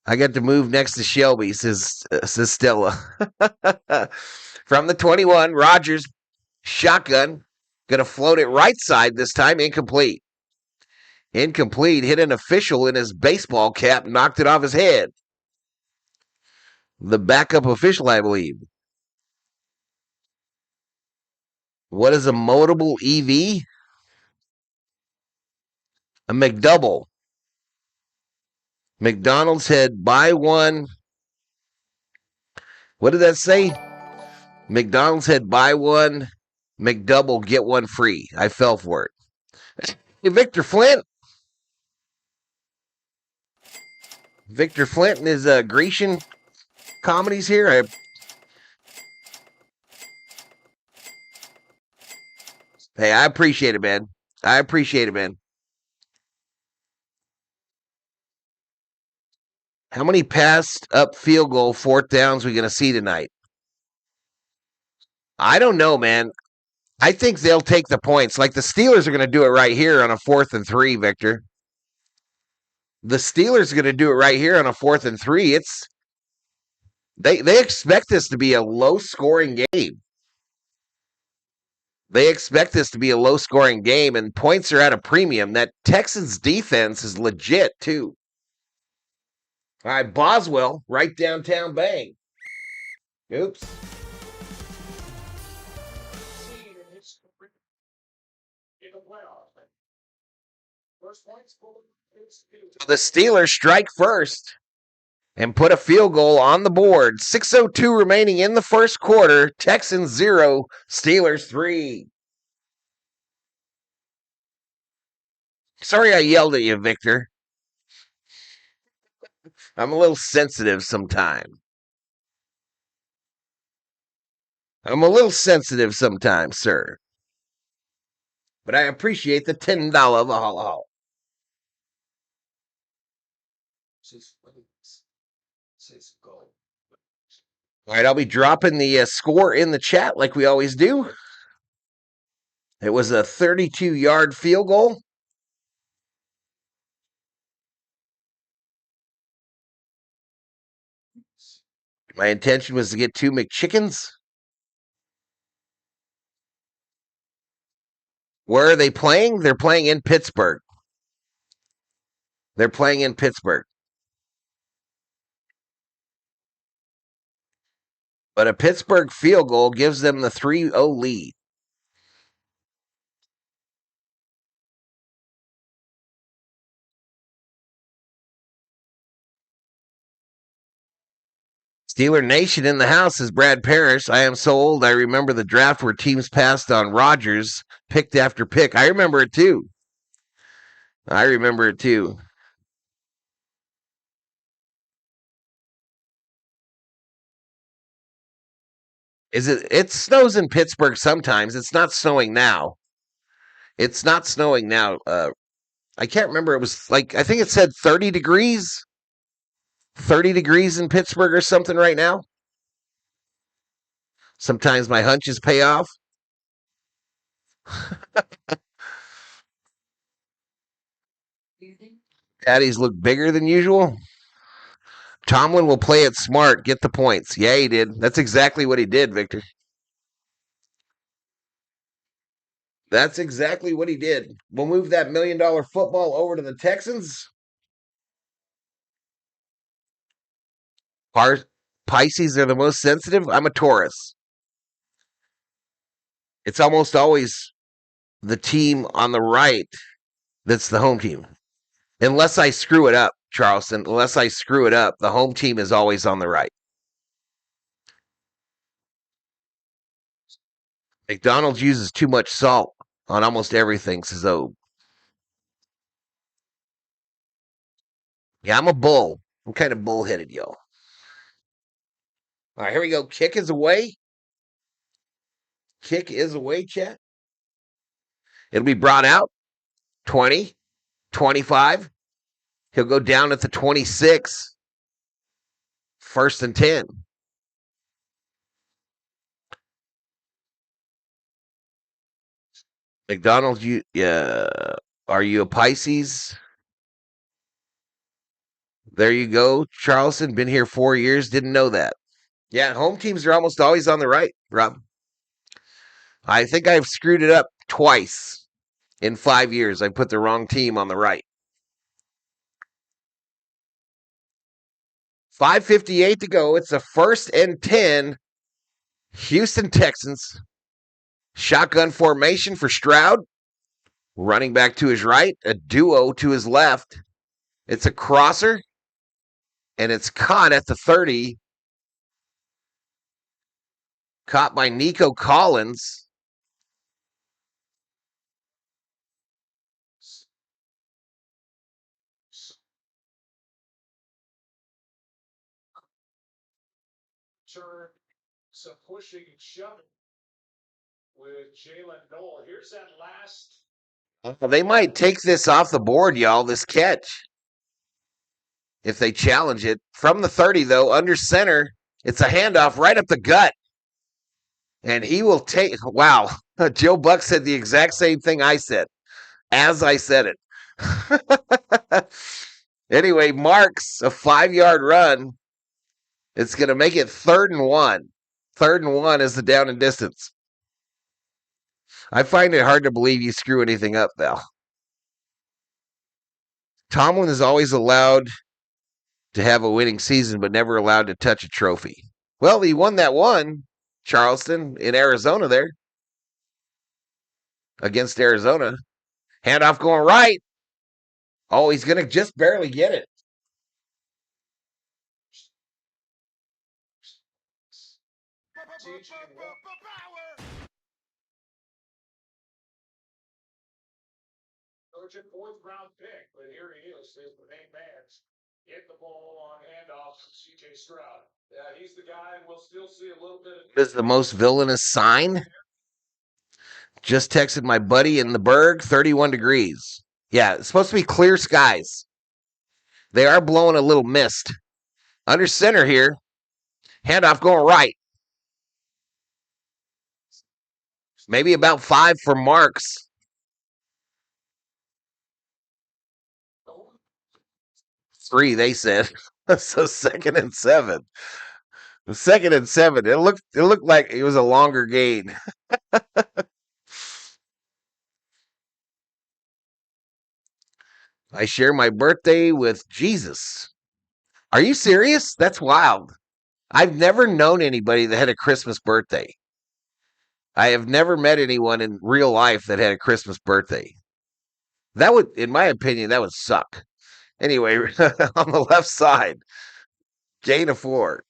Speaker 3: I got to move next to Shelby, says Stella. From the 21, Rodgers, shotgun. Going to float it right side this time, incomplete. Incomplete, hit an official in his baseball cap, knocked it off his head. The backup official, I believe. What is a modable EV? A McDouble. McDonald's had buy one. What did that say? McDonald's had buy one, McDouble, get one free. I fell for it. Hey, Victor Flint. Victor Flint and his Grecian comedies here. Hey, I appreciate it, man. I appreciate it, man. How many passed up field goal fourth downs we going to see tonight? I don't know, man. I think they'll take the points. Like the Steelers are going to do it right here on a 4th and 3, Victor. The Steelers are going to do it right here on a 4th and 3. It's they expect this to be a low-scoring game. They expect this to be a low-scoring game, and points are at a premium. That Texans defense is legit, too. All right, Boswell, right downtown bang. Oops. The Steelers strike first and put a field goal on the board. 6:02 remaining in the first quarter. Texans 0, Steelers 3. Sorry I yelled at you, Victor. I'm a little sensitive sometimes. Sir. But I appreciate the $10 Valhalla. All right, I'll be dropping the score in the chat like we always do. It was a 32-yard field goal. My intention was to get 2 McChickens. Where are they playing? They're playing in Pittsburgh. But a Pittsburgh field goal gives them the 3-0 lead. Steeler Nation in the house is Brad Parrish. I am so old, I remember the draft where teams passed on Rodgers, picked after pick. I remember it too. It snows in Pittsburgh sometimes. It's not snowing now. I can't remember. It was like, I think it said 30 degrees. 30 degrees in Pittsburgh or something right now. Sometimes my hunches pay off. Patties look bigger than usual. Tomlin will play it smart, get the points. Yeah, he did. That's exactly what he did, Victor. That's exactly what he did. We'll move that $1 million football over to the Texans. Pisces are the most sensitive. I'm a Taurus. It's almost always the team on the right that's the home team. Unless I screw it up, Charleston. Unless I screw it up, the home team is always on the right. McDonald's uses too much salt on almost everything, says Obe. Yeah, I'm a bull. I'm kind of bullheaded, y'all. All right, here we go. Kick is away. Kick is away, chat. It'll be brought out. 20, 25. He'll go down at the 26. 1st and 10. McDonald's, are you a Pisces? There you go, Charleston. Been here 4 years. Didn't know that. Yeah, home teams are almost always on the right, Rob. I think I've screwed it up twice in 5 years. I put the wrong team on the right. 5:58 to go. It's a 1st and 10. Houston Texans. Shotgun formation for Stroud. Running back to his right. A duo to his left. It's a crosser. And it's caught at the 30. Caught by Nico Collins.
Speaker 6: Turn some pushing and shoving with Jalen Noel. Here's that last.
Speaker 3: They might take this off the board, y'all, this catch. If they challenge it. From the 30, though, under center, it's a handoff right up the gut. And he will take, wow, Joe Buck said the exact same thing I said, as I said it. Anyway, Marks, a 5-yard run. It's going to make it 3rd and 1. 3rd and 1 is the down and distance. I find it hard to believe you screw anything up, Val. Tomlin is always allowed to have a winning season, but never allowed to touch a trophy. Well, he won that one, Charleston, in Arizona there. Against Arizona. Handoff going right. Oh, he's going to just barely get it.
Speaker 6: Urgent 4th round pick, but here he is the main man. Get the ball on handoff from CJ Stroud. Yeah, he's the guy, and we'll still see a little bit of.
Speaker 3: This is the most villainous sign. Just texted my buddy in the Berg, 31 degrees. Yeah, it's supposed to be clear skies. They are blowing a little mist. Under center here. Handoff going right. Maybe about 5 for Marks. 3, they said. So 2nd and 7. 2nd and 7. It looked like it was a longer gain. I share my birthday with Jesus. Are you serious? That's wild. I've never known anybody that had a Christmas birthday. I have never met anyone in real life that had a Christmas birthday. That would, in my opinion, that would suck. Anyway, on the left side, gain of 4.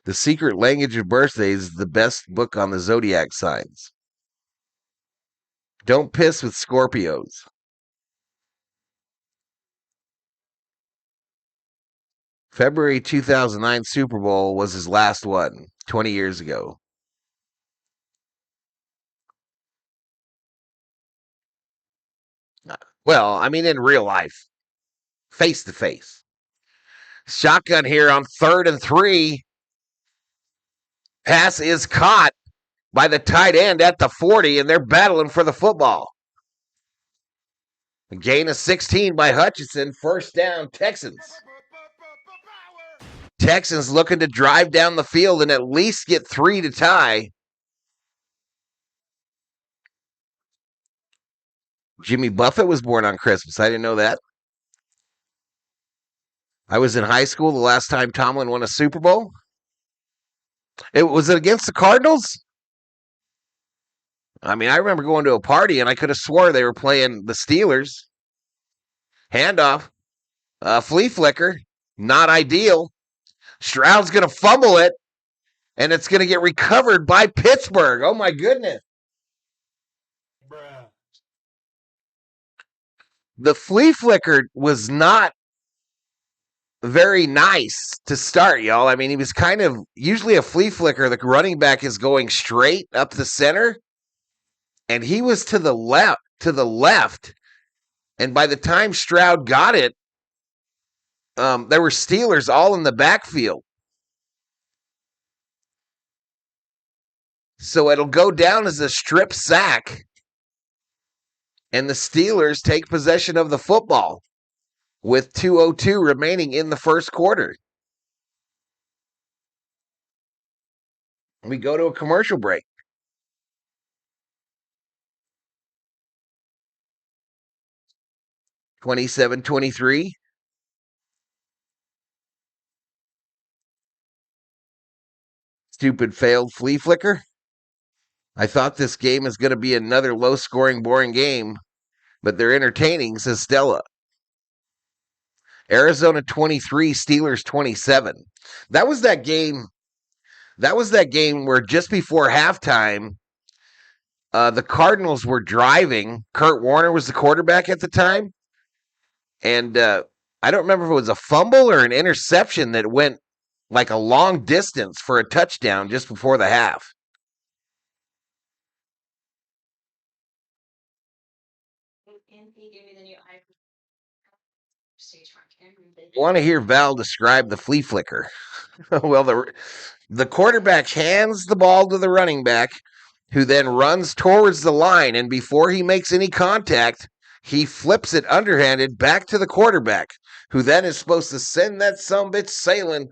Speaker 3: The Secret Language of Birthdays is the best book on the zodiac signs. Don't piss with Scorpios. February 2009 Super Bowl was his last one, 20 years ago. Well, I mean, in real life, face to face. Shotgun here on 3rd and 3. Pass is caught by the tight end at the 40, and they're battling for the football. A gain of 16 by Hutchinson. 1st down, Texans. Texans looking to drive down the field and at least get 3 to tie. Jimmy Buffett was born on Christmas. I didn't know that. I was in high school the last time Tomlin won a Super Bowl. Was it against the Cardinals? I mean, I remember going to a party and I could have swore they were playing the Steelers. Handoff. Flea flicker. Not ideal. Stroud's going to fumble it, and it's going to get recovered by Pittsburgh. Oh, my goodness.
Speaker 6: Bruh.
Speaker 3: The flea flicker was not very nice to start, y'all. I mean, he was kind of usually a flea flicker. The running back is going straight up the center, and he was to the left. And by the time Stroud got it, there were Steelers all in the backfield. So it'll go down as a strip sack, and the Steelers take possession of the football with 2:02 remaining in the first quarter. We go to a commercial break. (27-23). Stupid failed flea flicker. I thought this game is going to be another low-scoring, boring game, but they're entertaining, says Stella. Arizona 23, Steelers 27. That was that game. That was that game where just before halftime, the Cardinals were driving. Kurt Warner was the quarterback at the time. And I don't remember if it was a fumble or an interception that went like a long distance for a touchdown just before the half. I want to hear Val describe the flea flicker. Well, the quarterback hands the ball to the running back, who then runs towards the line, and before he makes any contact, he flips it underhanded back to the quarterback, who then is supposed to send that sumbitch sailing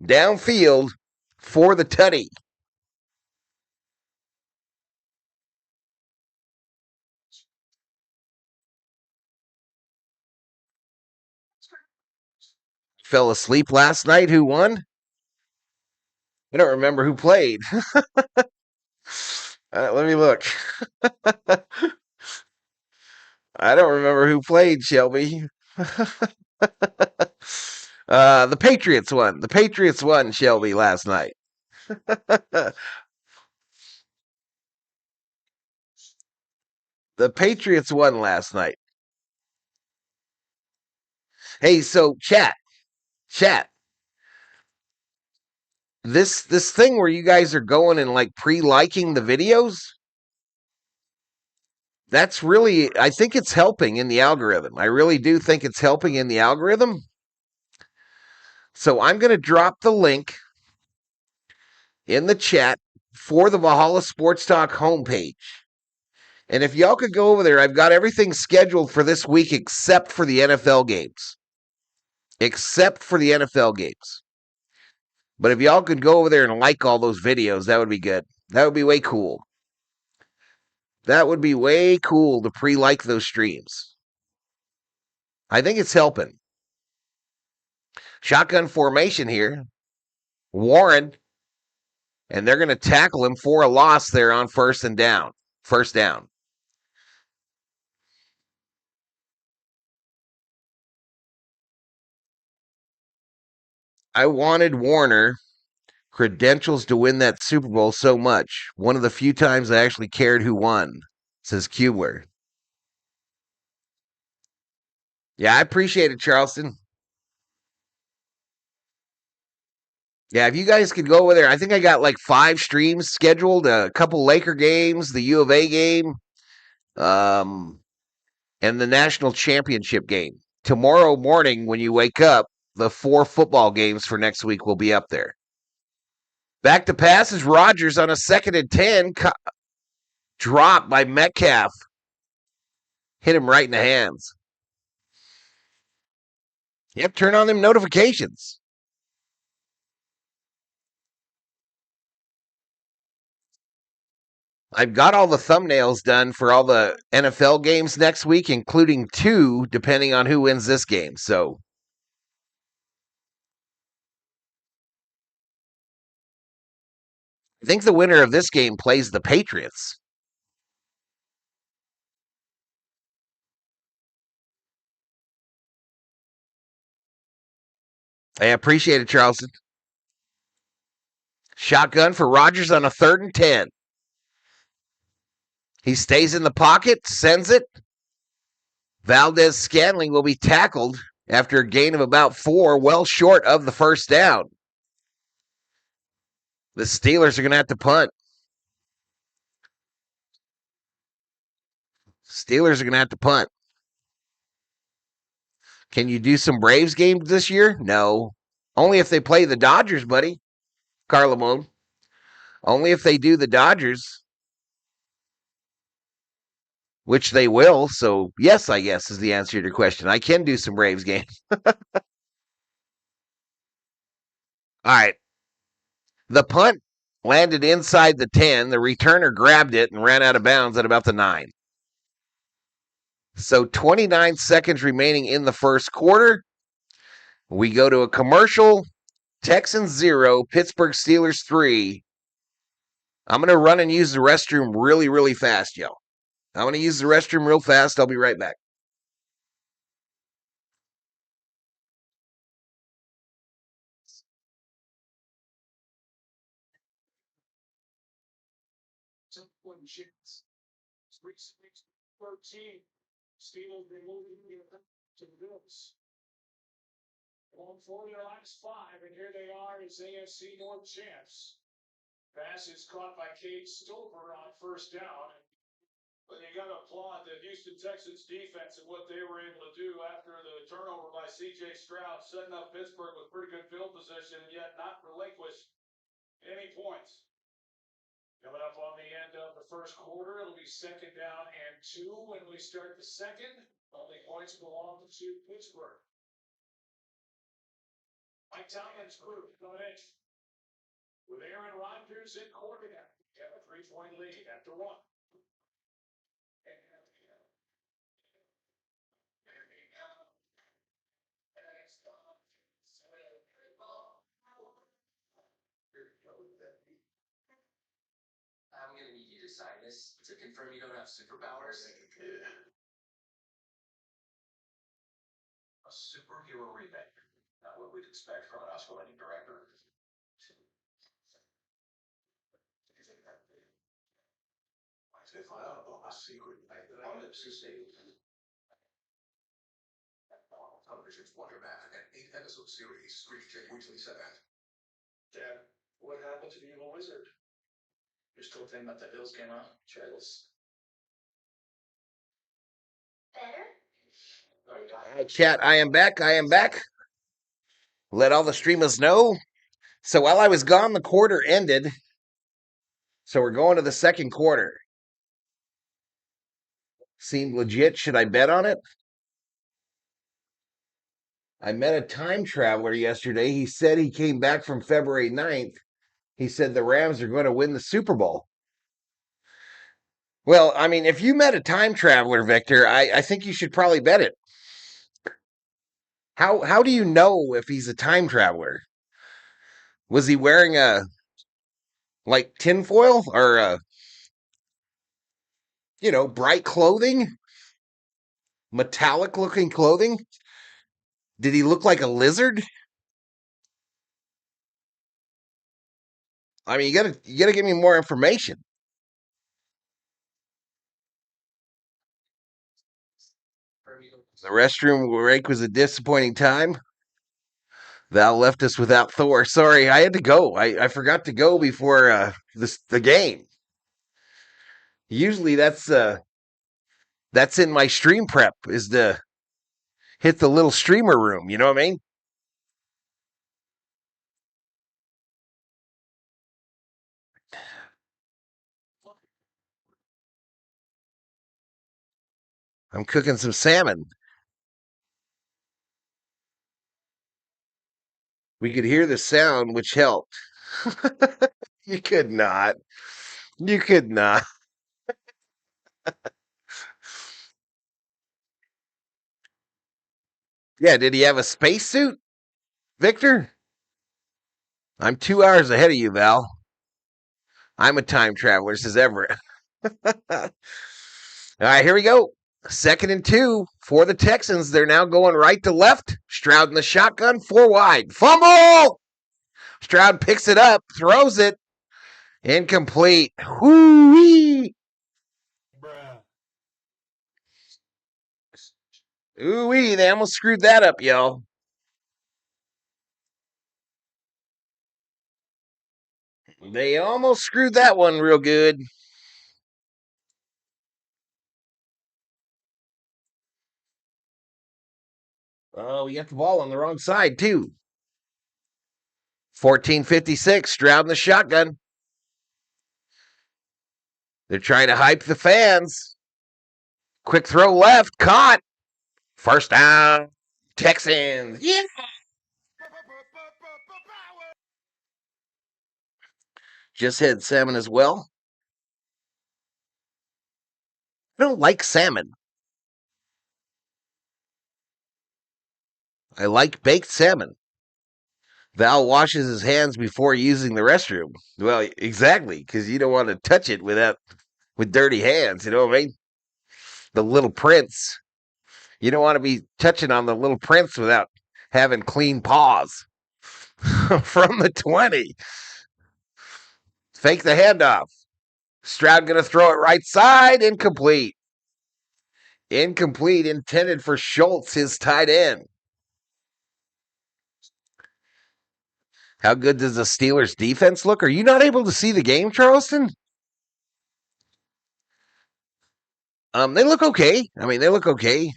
Speaker 3: downfield for the tutty. Fell asleep last night. Who won? I don't remember who played. Let me look. I don't remember who played, Shelby. The Patriots won. The Patriots won, Shelby, last night. The Patriots won last night. Hey, so chat. This thing where you guys are going and like pre-liking the videos, that's really, I think it's helping in the algorithm. I really do think it's helping in the algorithm. So I'm going to drop the link in the chat for the Valhalla Sports Talk homepage. And if y'all could go over there, I've got everything scheduled for this week except for the NFL games. But if y'all could go over there and like all those videos, that would be good. That would be way cool. That would be way cool to pre-like those streams. I think it's helping. Shotgun formation here. Warren. And they're going to tackle him for a loss there on first down. I wanted Warner credentials to win that Super Bowl so much. One of the few times I actually cared who won, says Kubler. Yeah, I appreciate it, Charleston. Yeah, if you guys could go over there, I think I got like 5 streams scheduled, a couple Laker games, the U of A game, and the national championship game. Tomorrow morning when you wake up, the 4 football games for next week will be up there. Back to pass is Rodgers on a 2nd and 10. Dropped by Metcalf. Hit him right in the hands. Yep, turn on them notifications. I've got all the thumbnails done for all the NFL games next week, including 2, depending on who wins this game. So I think the winner of this game plays the Patriots. I appreciate it, Charleston. Shotgun for Rodgers on a 3rd and 10. He stays in the pocket, sends it. Valdez-Scantling will be tackled after a gain of about 4, well short of the first down. The Steelers are going to have to punt. Steelers are going to have to punt. Can you do some Braves games this year? No. Only if they play the Dodgers, buddy. Carlamone. Only if they do the Dodgers. Which they will. So, yes, I guess is the answer to your question. I can do some Braves games. All right. The punt landed inside the 10. The returner grabbed it and ran out of bounds at about the 9. So 29 seconds remaining in the first quarter. We go to a commercial. Texans 0, Pittsburgh Steelers 3. I'm going to run and use the restroom really, really fast, yo. I'm going to use the restroom real fast. I'll be right back.
Speaker 6: Chance. 13. Steelers removing to the Bills. On for their last 5, and here they are as AFC North champs. Pass is caught by Cade Stover on first down. But you got to applaud the Houston Texans defense and what they were able to do after the turnover by C.J. Stroud, setting up Pittsburgh with pretty good field position, and yet not relinquish any points. Coming up on the end of the first quarter, it'll be 2nd down and 2 when we start the second. Only points belong to Pittsburgh. Mike Tomlin's crew coming in with Aaron Rodgers in quarterback. They have a 3-point lead after 1.
Speaker 1: I'm gonna need you to sign this to confirm you don't have superpowers. A superhero remake. Not what we'd expect from an Oscar-winning director. They find out about my secret. I'm the television's Wonder Man, an 8-episode series, streaming weekly 7. Dad, what happened to the evil wizard? You're still thinking about the Bills game, huh? Try this.
Speaker 3: All right, chat, I am back. I am back. Let all the streamers know. So while I was gone, the quarter ended. So we're going to the second quarter. Seemed legit. Should I bet on it? I met a time traveler yesterday. He said he came back from February 9th. He said the Rams are going to win the Super Bowl. Well, I mean, if you met a time traveler, Victor, I think you should probably bet it. How do you know if he's a time traveler? Was he wearing a like tinfoil or bright clothing? Metallic looking clothing? Did he look like a lizard? I mean, you gotta give me more information. The restroom break was a disappointing time. Val left us without Thor. Sorry, I had to go. I forgot to go before the game. Usually that's in my stream prep is to hit the little streamer room. You know what I mean? I'm cooking some salmon. We could hear the sound, which helped. You could not. You could not. Yeah, did he have a spacesuit, Victor? I'm 2 hours ahead of you, Val. I'm a time traveler, says Everett. All right, here we go. 2nd and 2 for the Texans. They're now going right to left. Stroud in the shotgun, 4 wide. Fumble! Stroud picks it up, throws it. Incomplete. Whoo-wee! Ooh-wee, they almost screwed that up, y'all. They almost screwed that one real good. Oh, we got the ball on the wrong side, too. 14:56, Stroud in the shotgun. They're trying to hype the fans. Quick throw left, caught. First down, Texans. Yeah. Just had salmon as well. I don't like salmon. I like baked salmon. Val washes his hands before using the restroom. Well, exactly, because you don't want to touch it with dirty hands. You know what I mean? The Little Prince. You don't want to be touching on the Little Prince without having clean paws. From the 20. Fake the handoff. Stroud going to throw it right side. Incomplete. Incomplete, intended for Schultz, his tight end. How good does the Steelers defense look? Are you not able to see the game, Charleston? They look okay. I mean, they look okay.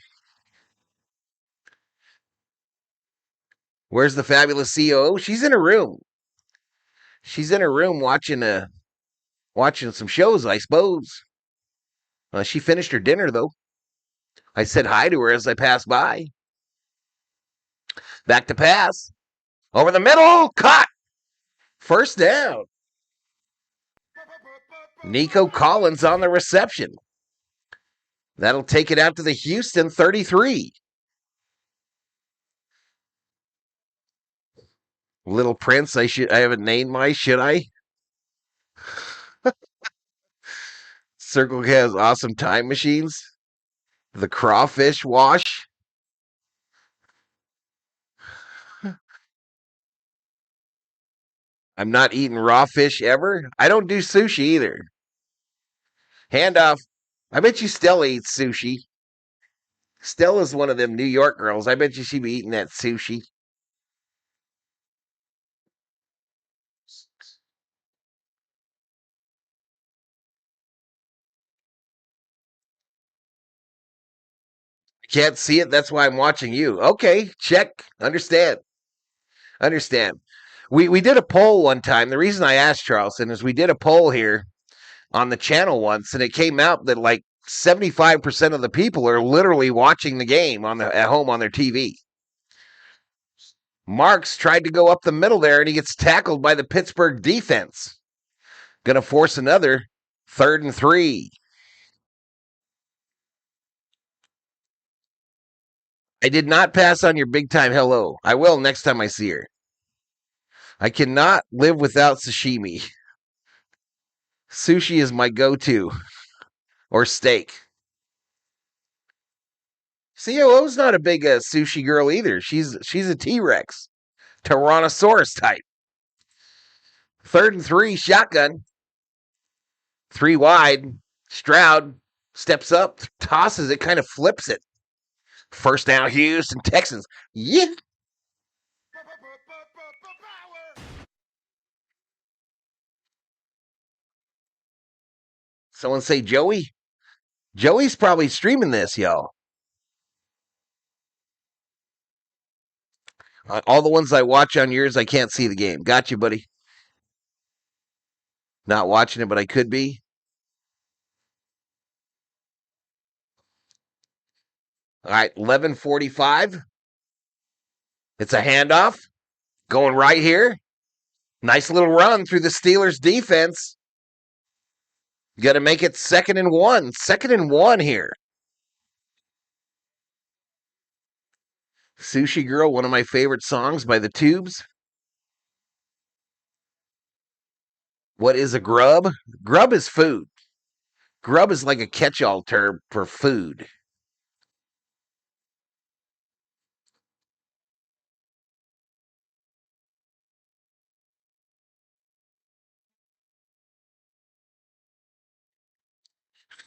Speaker 3: Where's the fabulous COO? She's in her room. She's in her room watching some shows, I suppose. She finished her dinner, though. I said hi to her as I passed by. Back to pass. Over the middle. Caught. First down. Nico Collins on the reception. That'll take it out to the Houston 33. Little Prince, I haven't named my, should I? Circle K has awesome time machines. The crawfish wash. I'm not eating raw fish ever. I don't do sushi either. Handoff. I bet you Stella eats sushi. Stella's one of them New York girls. I bet you she'd be eating that sushi. Can't see it. That's why I'm watching you. Okay, check. Understand. We did a poll one time. The reason I asked Charleston is we did a poll here on the channel once, and it came out that like 75% of the people are literally watching the game at home on their TV. Marks tried to go up the middle there, and he gets tackled by the Pittsburgh defense. Going to force another 3rd and 3. I did not pass on your big time hello. I will next time I see her. I cannot live without sashimi. Sushi is my go-to. Or steak. COO's not a big sushi girl either. She's a T-Rex. Tyrannosaurus type. 3rd and 3, shotgun. 3 wide. Stroud steps up, tosses it, kind of flips it. First down, Houston Texans. Yeah. Someone say Joey? Joey's probably streaming this, y'all. All the ones I watch on yours, I can't see the game. Got you, buddy. Not watching it, but I could be. All right, 11:45. It's a handoff. Going right here. Nice little run through the Steelers defense. You got to make it 2nd and 1. 2nd and 1 here. Sushi Girl, one of my favorite songs by the Tubes. What is a grub? Grub is food. Grub is like a catch-all term for food.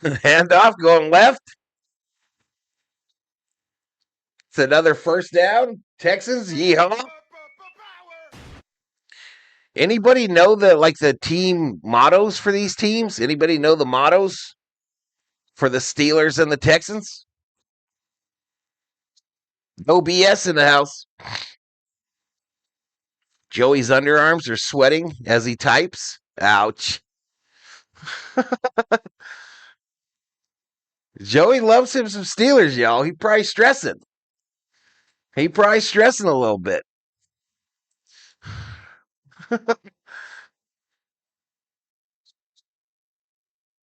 Speaker 3: Handoff going left. It's another first down. Texans, yeehaw. Anybody know the team mottos for these teams? Anybody know the mottos for the Steelers and the Texans? No BS in the house. Joey's underarms are sweating as he types. Ouch. Joey loves him some Steelers, y'all. He probably stressing. A little bit.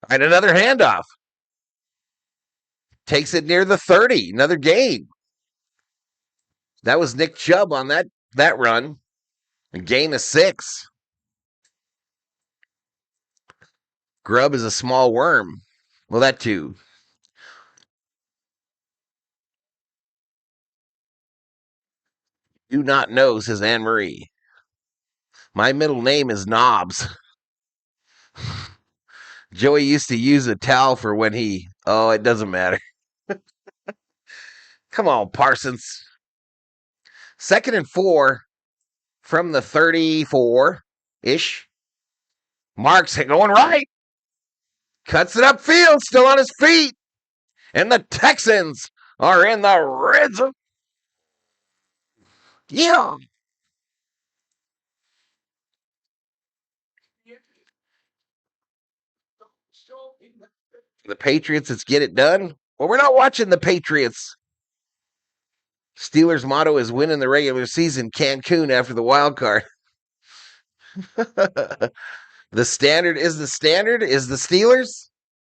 Speaker 3: And another handoff. Takes it near the 30. Another gain. That was Nick Chubb on that run. A gain of 6. Grub is a small worm. Well, that too. Do not know, says Anne Marie. My middle name is Knobs. Joey used to use a towel for when he... Oh, it doesn't matter. Come on, Parsons. 2nd and 4 from the 34-ish. Marks going right. Cuts it upfield, still on his feet. And the Texans are in the red zone. Yeah. The Patriots, let's get it done. Well, we're not watching the Patriots. Steelers' motto is win in the regular season, Cancun after the wild card. The standard is the Steelers.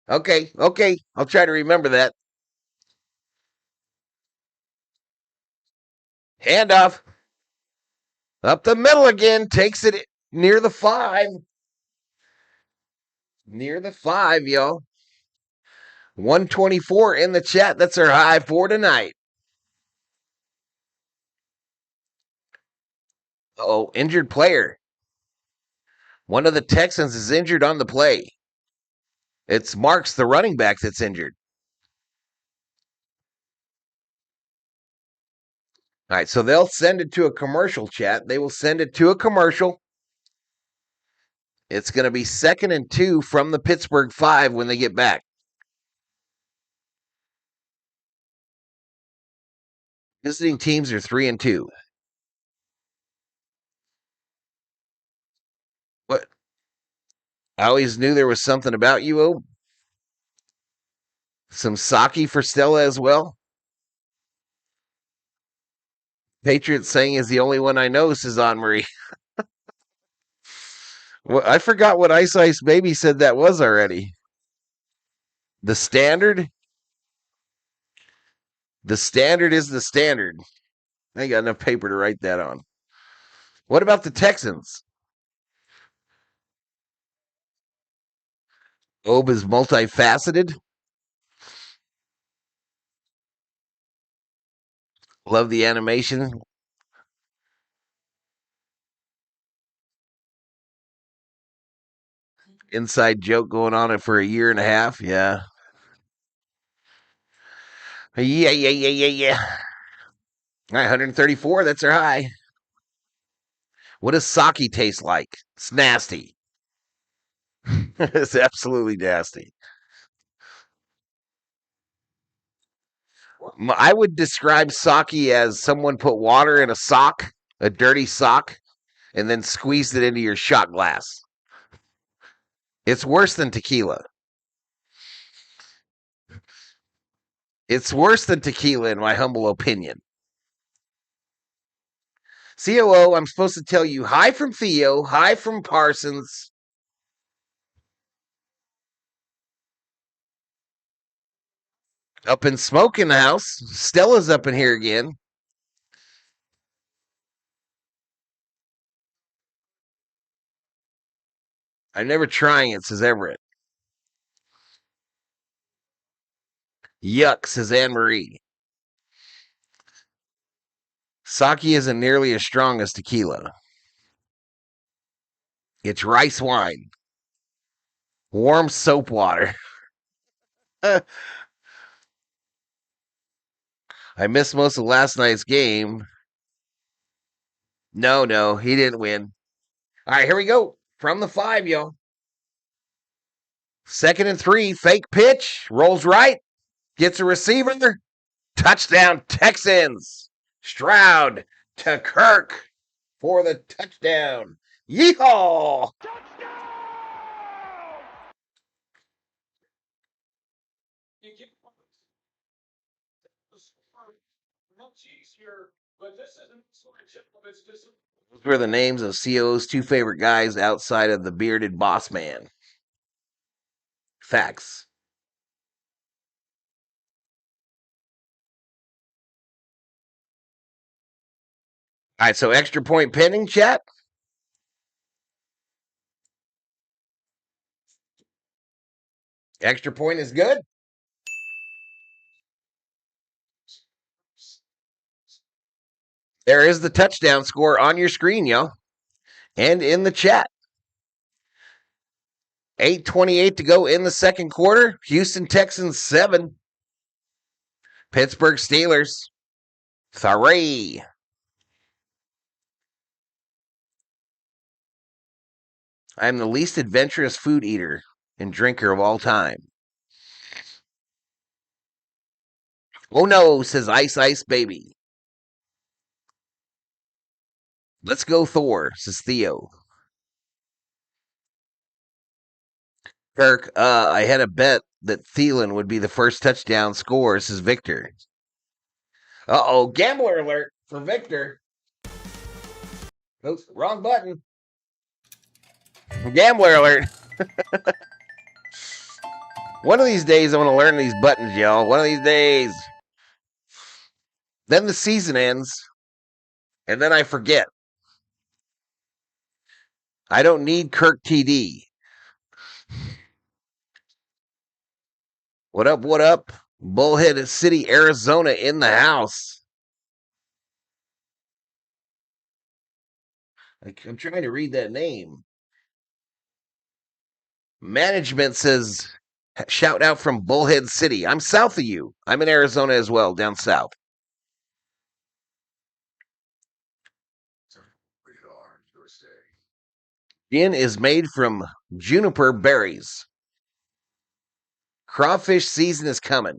Speaker 3: Okay. I'll try to remember that. Handoff. Up the middle again. Takes it near the 5. Near the 5, y'all. 124 in the chat. That's our high for tonight. Oh, injured player. One of the Texans is injured on the play. It's Marks, the running back, that's injured. All right, so they'll send it to a commercial, chat. They will send it to a commercial. It's going to be 2nd and 2 from the Pittsburgh 5 when they get back. Visiting teams are 3 and 2. What? I always knew there was something about you, O. Some sake for Stella as well. Patriots saying is the only one I know, says Anne Marie. Well, I forgot what Ice Ice Baby said that was already. The standard? The standard is the standard. I ain't got enough paper to write that on. What about the Texans? Obe is multifaceted. Love the animation. Inside joke going on it for a year and a half. Yeah. Yeah. All right, 134. That's our high. What does sake taste like? It's nasty. It's absolutely nasty. I would describe sake as someone put water in a sock, a dirty sock, and then squeezed it into your shot glass. It's worse than tequila. It's worse than tequila, in my humble opinion. COO, I'm supposed to tell you hi from Theo, hi from Parsons. Up in smoke in the house. Stella's up in here again. I'm never trying it, says Everett. Yuck, says Anne Marie. Sake isn't nearly as strong as tequila. It's rice wine. Warm soap water. I missed most of last night's game. No, he didn't win. All right, here we go. From the 5, y'all. 2nd and 3, fake pitch. Rolls right. Gets a receiver. Touchdown, Texans. Stroud to Kirk for the touchdown. Yeehaw!
Speaker 6: You get much easier, but this isn't selection of its discipline.
Speaker 3: Those were the names of CO's 2 favorite guys outside of the bearded boss man. Facts. All right, so extra point pending, chat. Extra point is good. There is the touchdown score on your screen, y'all, and in the chat. 8:28 to go in the second quarter. Houston Texans 7. Pittsburgh Steelers 3. I am the least adventurous food eater and drinker of all time. Oh no, says Ice Baby. Let's go Thor, says Theo. Kirk, I had a bet that Thielen would be the first touchdown scorer, says Victor. Uh-oh, gambler alert for Victor. Oops, wrong button. Gambler alert. One of these days, I'm going to learn these buttons, y'all. One of these days. Then the season ends, and then I forget. I don't need Kirk TD. What up, what up? Bullhead City, Arizona in the house. I'm trying to read that name. Management says, shout out from Bullhead City. I'm south of you. I'm in Arizona as well, down south. Gin is made from juniper berries. Crawfish season is coming.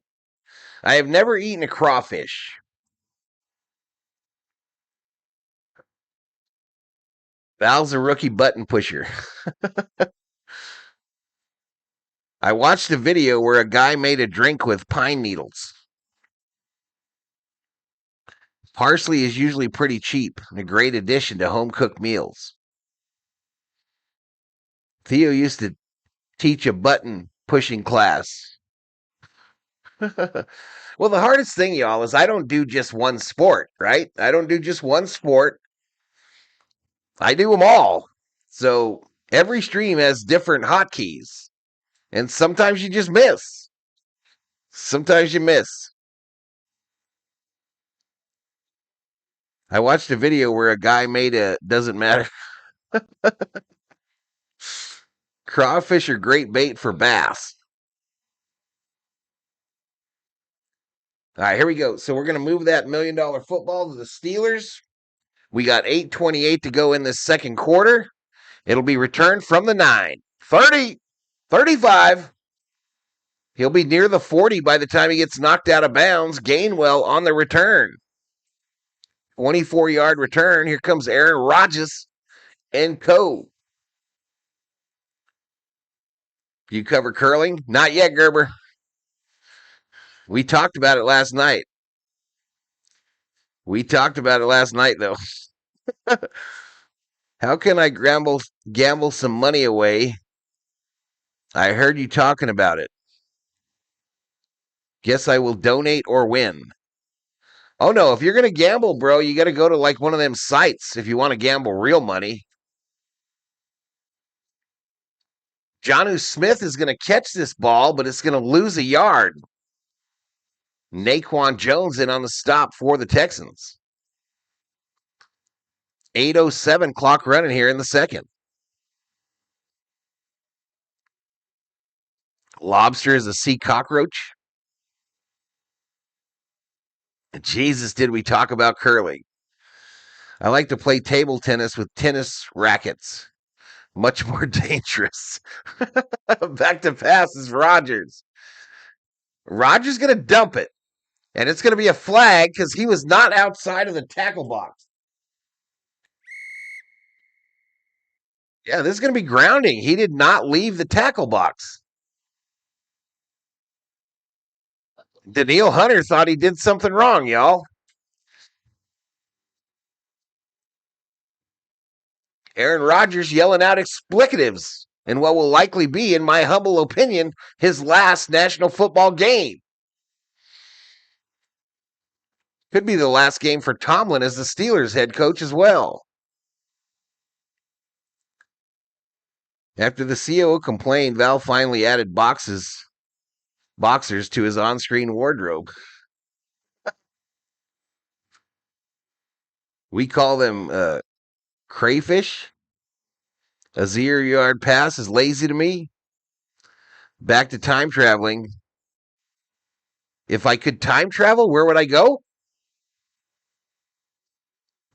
Speaker 3: I have never eaten a crawfish. Val's a rookie button pusher. I watched a video where a guy made a drink with pine needles. Parsley is usually pretty cheap and a great addition to home-cooked meals. Theo used to teach a button pushing class. Well, the hardest thing, y'all, is I don't do just one sport, right? I don't do just one sport. I do them all. So every stream has different hotkeys. And sometimes you just miss. Sometimes you miss. I watched a video where a guy made a doesn't matter. Crawfish are great bait for bass. All right, here we go. So we're going to move that $1 million football to the Steelers. We got 8:28 to go in this second quarter. It'll be returned from the 9. 30, 35. He'll be near the 40 by the time he gets knocked out of bounds. Gainwell on the return. 24-yard return. Here comes Aaron Rodgers and co. You cover curling? Not yet, Gerber. We talked about it last night. Though. How can I gamble some money away? I heard you talking about it. Guess I will donate or win. Oh, no. If you're going to gamble, bro, you got to go to like one of them sites if you want to gamble real money. Jonnu Smith is going to catch this ball, but it's going to lose a yard. Naquan Jones in on the stop for the Texans. 8:07 clock running here in the second. Lobster is a sea cockroach. Jesus, did we talk about curling? I like to play table tennis with tennis rackets. Much more dangerous. Back to pass is Rodgers. Rodgers going to dump it. And it's going to be a flag because he was not outside of the tackle box. Yeah, this is going to be grounding. He did not leave the tackle box. Daniil Hunter thought he did something wrong, y'all. Aaron Rodgers yelling out explicatives in what will likely be, in my humble opinion, his last National Football game. Could be the last game for Tomlin as the Steelers head coach as well. After the COO complained, Val finally added boxers to his on-screen wardrobe. We call them crayfish. A 0-yard pass is lazy to me. Back to time traveling. If I could time travel, where would I go?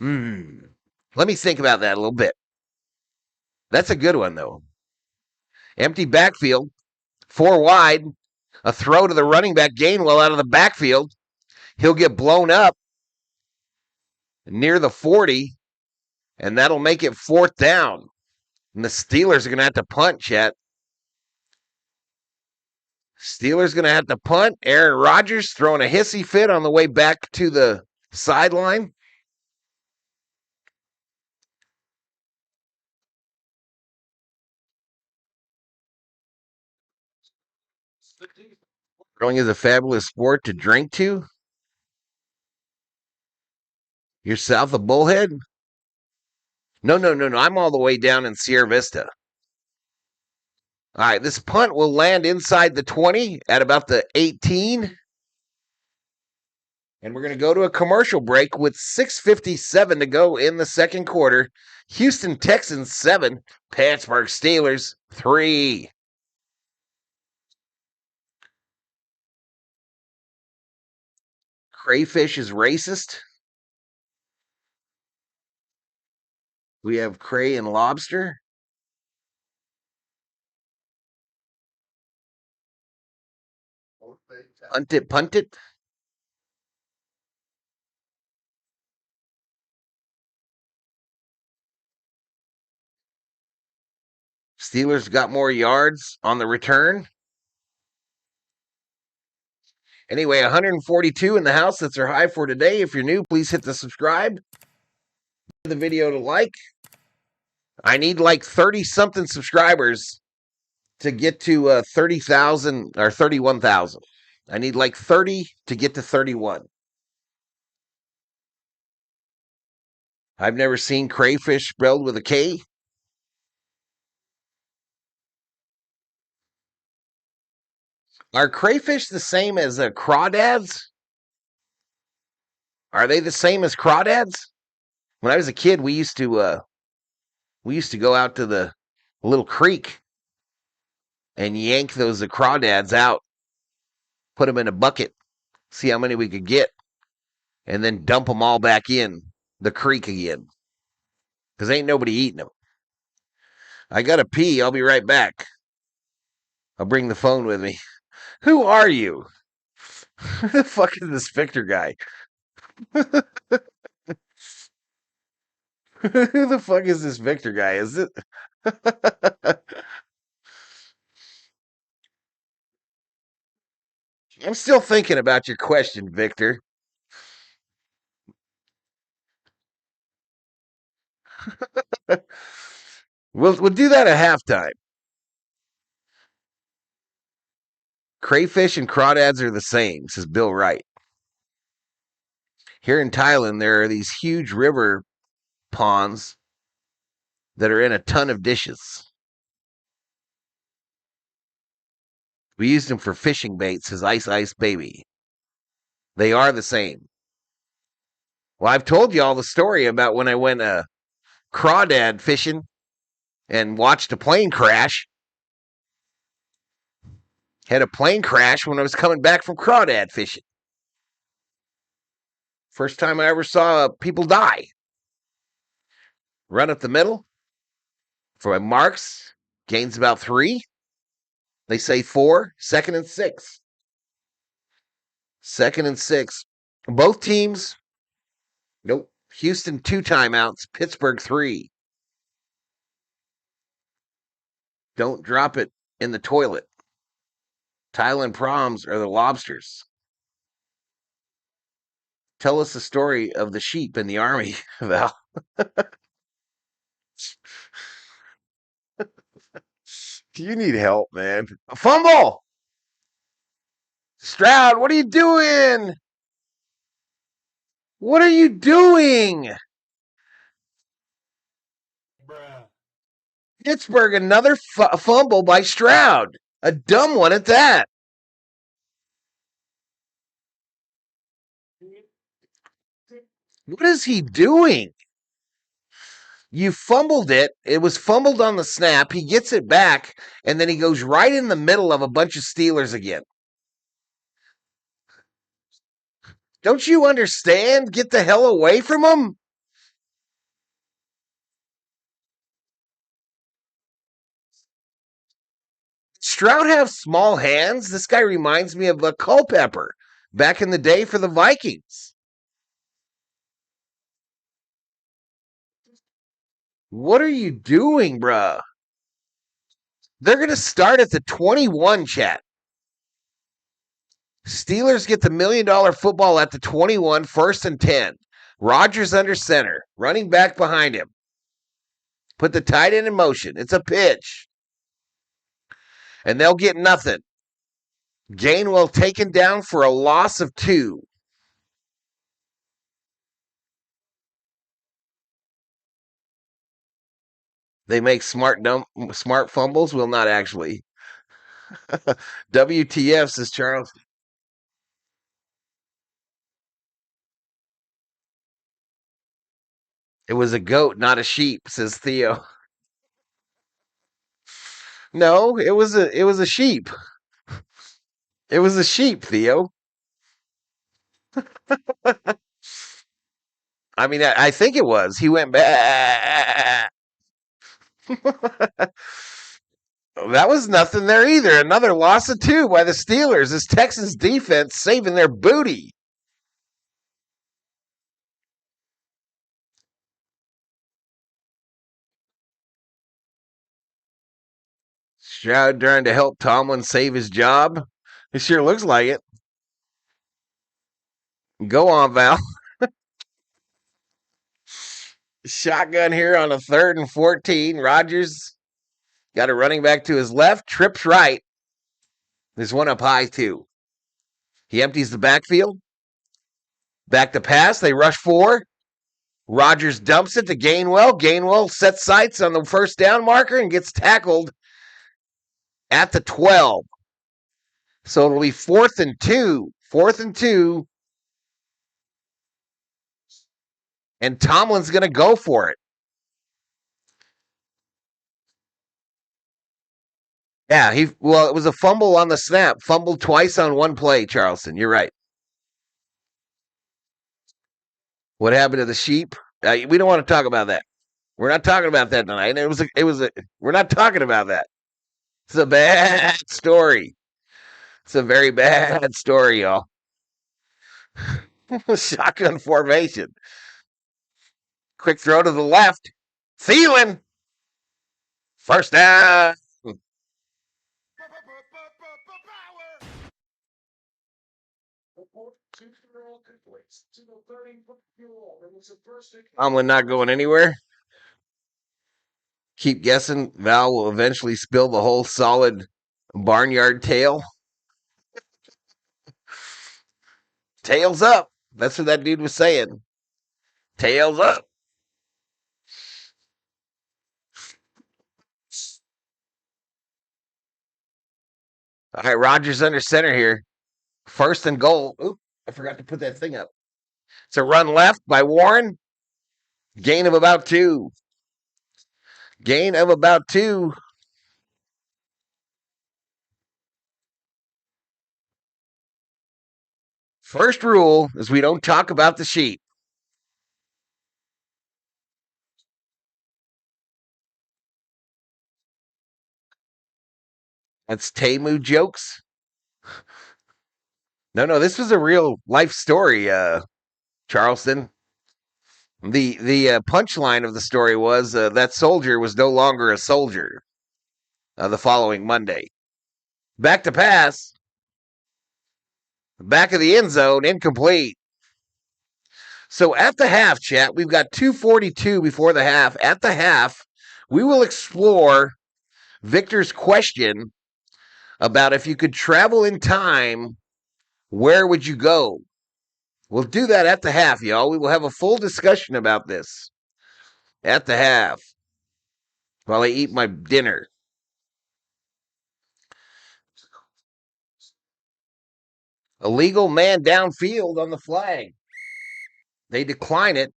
Speaker 3: Let me think about that a little bit. That's a good one, though. Empty backfield, 4 wide, a throw to the running back, Gainwell out of the backfield. He'll get blown up near the 40, and that'll make it 4th down. And the Steelers are going to have to punt, chat. Steelers going to have to punt. Aaron Rodgers throwing a hissy fit on the way back to the sideline. Growing is a fabulous sport to drink to. You're south of Bullhead? No. I'm all the way down in Sierra Vista. All right, this punt will land inside the 20 at about the 18. And we're going to go to a commercial break with 6:57 to go in the second quarter. Houston Texans 7, Pittsburgh Steelers 3. Crayfish is racist. We have cray and lobster. Punt it. Steelers got more yards on the return. Anyway, 142 in the house. That's our high for today. If you're new, please hit the subscribe. The video to like. I need like 30-something subscribers to get to 30,000 or 31,000. I need like 30 to get to 31. I've never seen crayfish spelled with a K. Are crayfish the same as crawdads? Are they the same as crawdads? When I was a kid, we used to go out to the little creek and yank those crawdads out, put them in a bucket, see how many we could get, and then dump them all back in the creek again. Because ain't nobody eating them. I gotta pee. I'll be right back. I'll bring the phone with me. Who are you? Who the fuck is this Victor guy? Who the fuck is this Victor guy? Is it? I'm still thinking about your question, Victor. We'll do that at halftime. Crayfish and crawdads are the same, says Bill Wright. Here in Thailand, there are these huge river ponds that are in a ton of dishes. We used them for fishing baits as Ice Baby. They are the same. Well, I've told you all the story about when I went crawdad fishing and watched a plane crash. Had a plane crash when I was coming back from crawdad fishing. First time I ever saw people die. Run up the middle for marks. Gains about 3. They say 4. 2nd and 6. 2nd and 6. Both teams. Nope. Houston 2 timeouts. Pittsburgh 3. Don't drop it in the toilet. Thailand proms are the lobsters. Tell us the story of the sheep in the army, Val. You need help, man. A fumble! Stroud, what are you doing? What are you doing?
Speaker 6: Bruh.
Speaker 3: Pittsburgh, another fumble by Stroud. A dumb one at that. What is he doing? You fumbled it. It was fumbled on the snap. He gets it back, and then he goes right in the middle of a bunch of Steelers again. Don't you understand? Get the hell away from him. Stroud have small hands. This guy reminds me of a Culpepper back in the day for the Vikings. What are you doing, bruh? They're going to start at the 21, chat. Steelers get the $1 million football at the 21, 1st and 10. Rodgers under center, running back behind him. Put the tight end in motion. It's a pitch. And they'll get nothing. Gainwell taken down for a loss of 2. They make smart fumbles? Will not actually. WTF, says Charles. It was a goat, not a sheep, says Theo. No, it was a sheep. It was a sheep, Theo. I mean, I think it was. He went back. That was nothing there either. Another loss of 2 by the Steelers. This Texans defense saving their booty. Stroud trying to help Tomlin save his job. It sure looks like it. Go on, Val. Shotgun here on a 3rd and 14. Rodgers got a running back to his left. Trips right. There's one up high, too. He empties the backfield. Back to pass. They rush 4. Rodgers dumps it to Gainwell. Gainwell sets sights on the first down marker and gets tackled at the 12. So it'll be 4th and 2. 4th and 2. And Tomlin's going to go for it. Yeah, it was a fumble on the snap. Fumbled twice on one play, Charleston. You're right. What happened to the sheep? We don't want to talk about that. We're not talking about that tonight. We're not talking about that. It's a bad story. It's a very bad story, y'all. Shotgun formation. Quick throw to the left. Thielen. First down. Tomlin not going anywhere. Keep guessing. Val will eventually spill the whole solid barnyard tale. Tails up. That's what that dude was saying. Tails up. All right, Rodgers under center here. First and goal. Oop, I forgot to put that thing up. It's a run left by Warren. Gain of about 2. Gain of about 2. First rule is we don't talk about the sheep. That's Temu jokes. No, this was a real life story, Charleston. The punchline of the story was that soldier was no longer a soldier the following Monday. Back to pass. Back of the end zone, incomplete. So at the half, chat, we've got 2:42 before the half. At the half, we will explore Victor's question about if you could travel in time, where would you go? We'll do that at the half, y'all. We will have a full discussion about this at the half while I eat my dinner. Illegal man downfield on the flag. They decline it,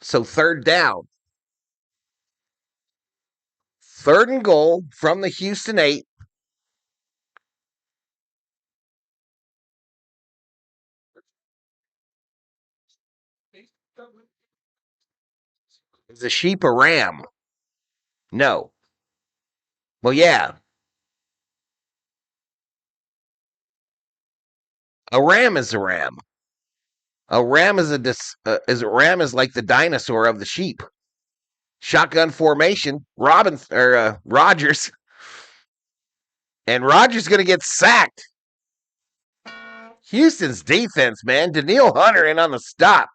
Speaker 3: so third down. Third and goal from the Houston 8. Is a sheep a ram? No. Well, yeah. A ram is a ram. A ram is is like the dinosaur of the sheep. Shotgun formation. Rodgers, and Rodgers going to get sacked. Houston's defense, man. Daniil Hunter in on the stop.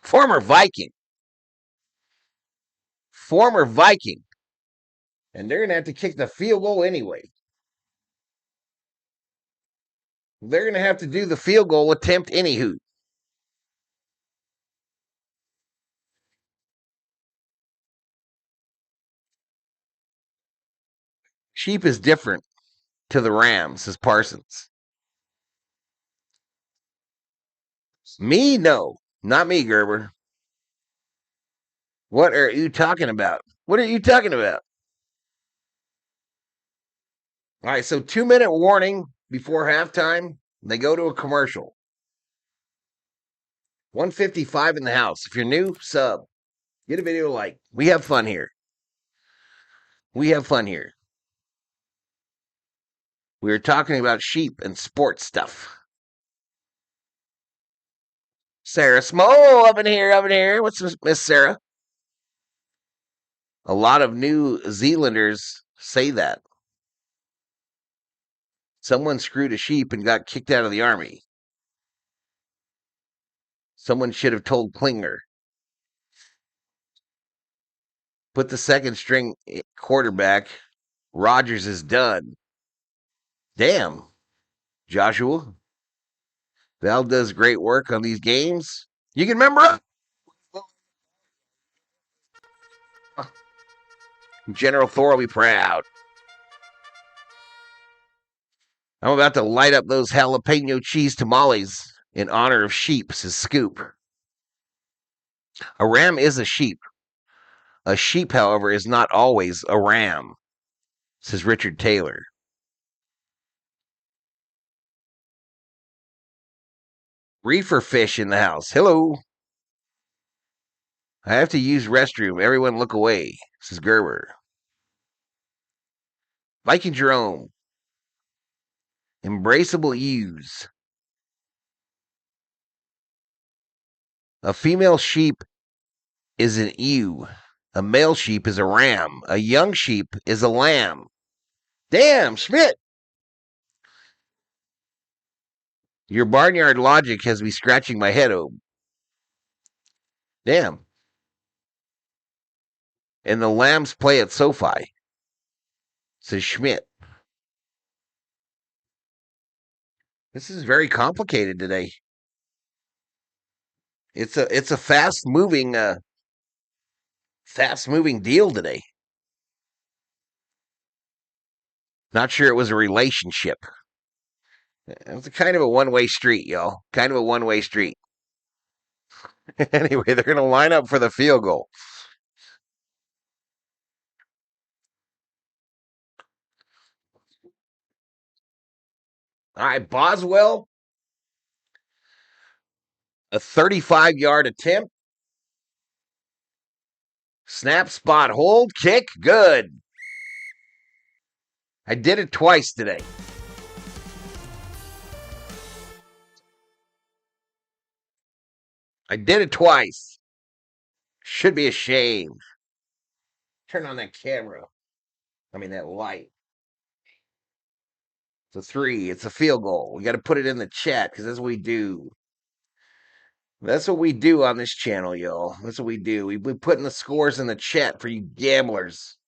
Speaker 3: Former Viking. And they're going to have to kick the field goal anyway. They're going to have to do the field goal attempt anywho. Sheep is different to the Rams, says Parsons. Me? No. Not me, Gerber. What are you talking about? What are you talking about? All right, so 2-minute warning before halftime. They go to a commercial. 155 in the house. If you're new, sub. Get a video like. We have fun here. We were talking about sheep and sports stuff. Sarah Smo up in here. What's Miss Sarah? A lot of New Zealanders say that. Someone screwed a sheep and got kicked out of the army. Someone should have told Klinger. Put the second string quarterback. Rodgers is done. Damn. Joshua. Val does great work on these games. You can remember General Thor will be proud. I'm about to light up those jalapeno cheese tamales in honor of sheep, says Scoop. A ram is a sheep. A sheep, however, is not always a ram, says Richard Taylor. Reefer fish in the house. Hello. I have to use restroom. Everyone look away, says Gerber. Viking Jerome. Embraceable ewes. A female sheep is an ewe. A male sheep is a ram. A young sheep is a lamb. Damn, Schmidt. Your barnyard logic has me scratching my head open. Damn. And the lambs play at SoFi, says Schmidt. This is very complicated today. It's a fast moving deal today. Not sure it was a relationship. It was kind of a one-way street, y'all. Kind of a one-way street. Anyway, they're going to line up for the field goal. All right, Boswell. A 35-yard attempt. Snap, spot, hold, kick. Good. I did it twice today. I did it twice. Should be ashamed. Turn on that camera. I mean, that light. It's a 3. It's a field goal. We got to put it in the chat because that's what we do. That's what we do on this channel, y'all. That's what we do. We putting the scores in the chat for you gamblers.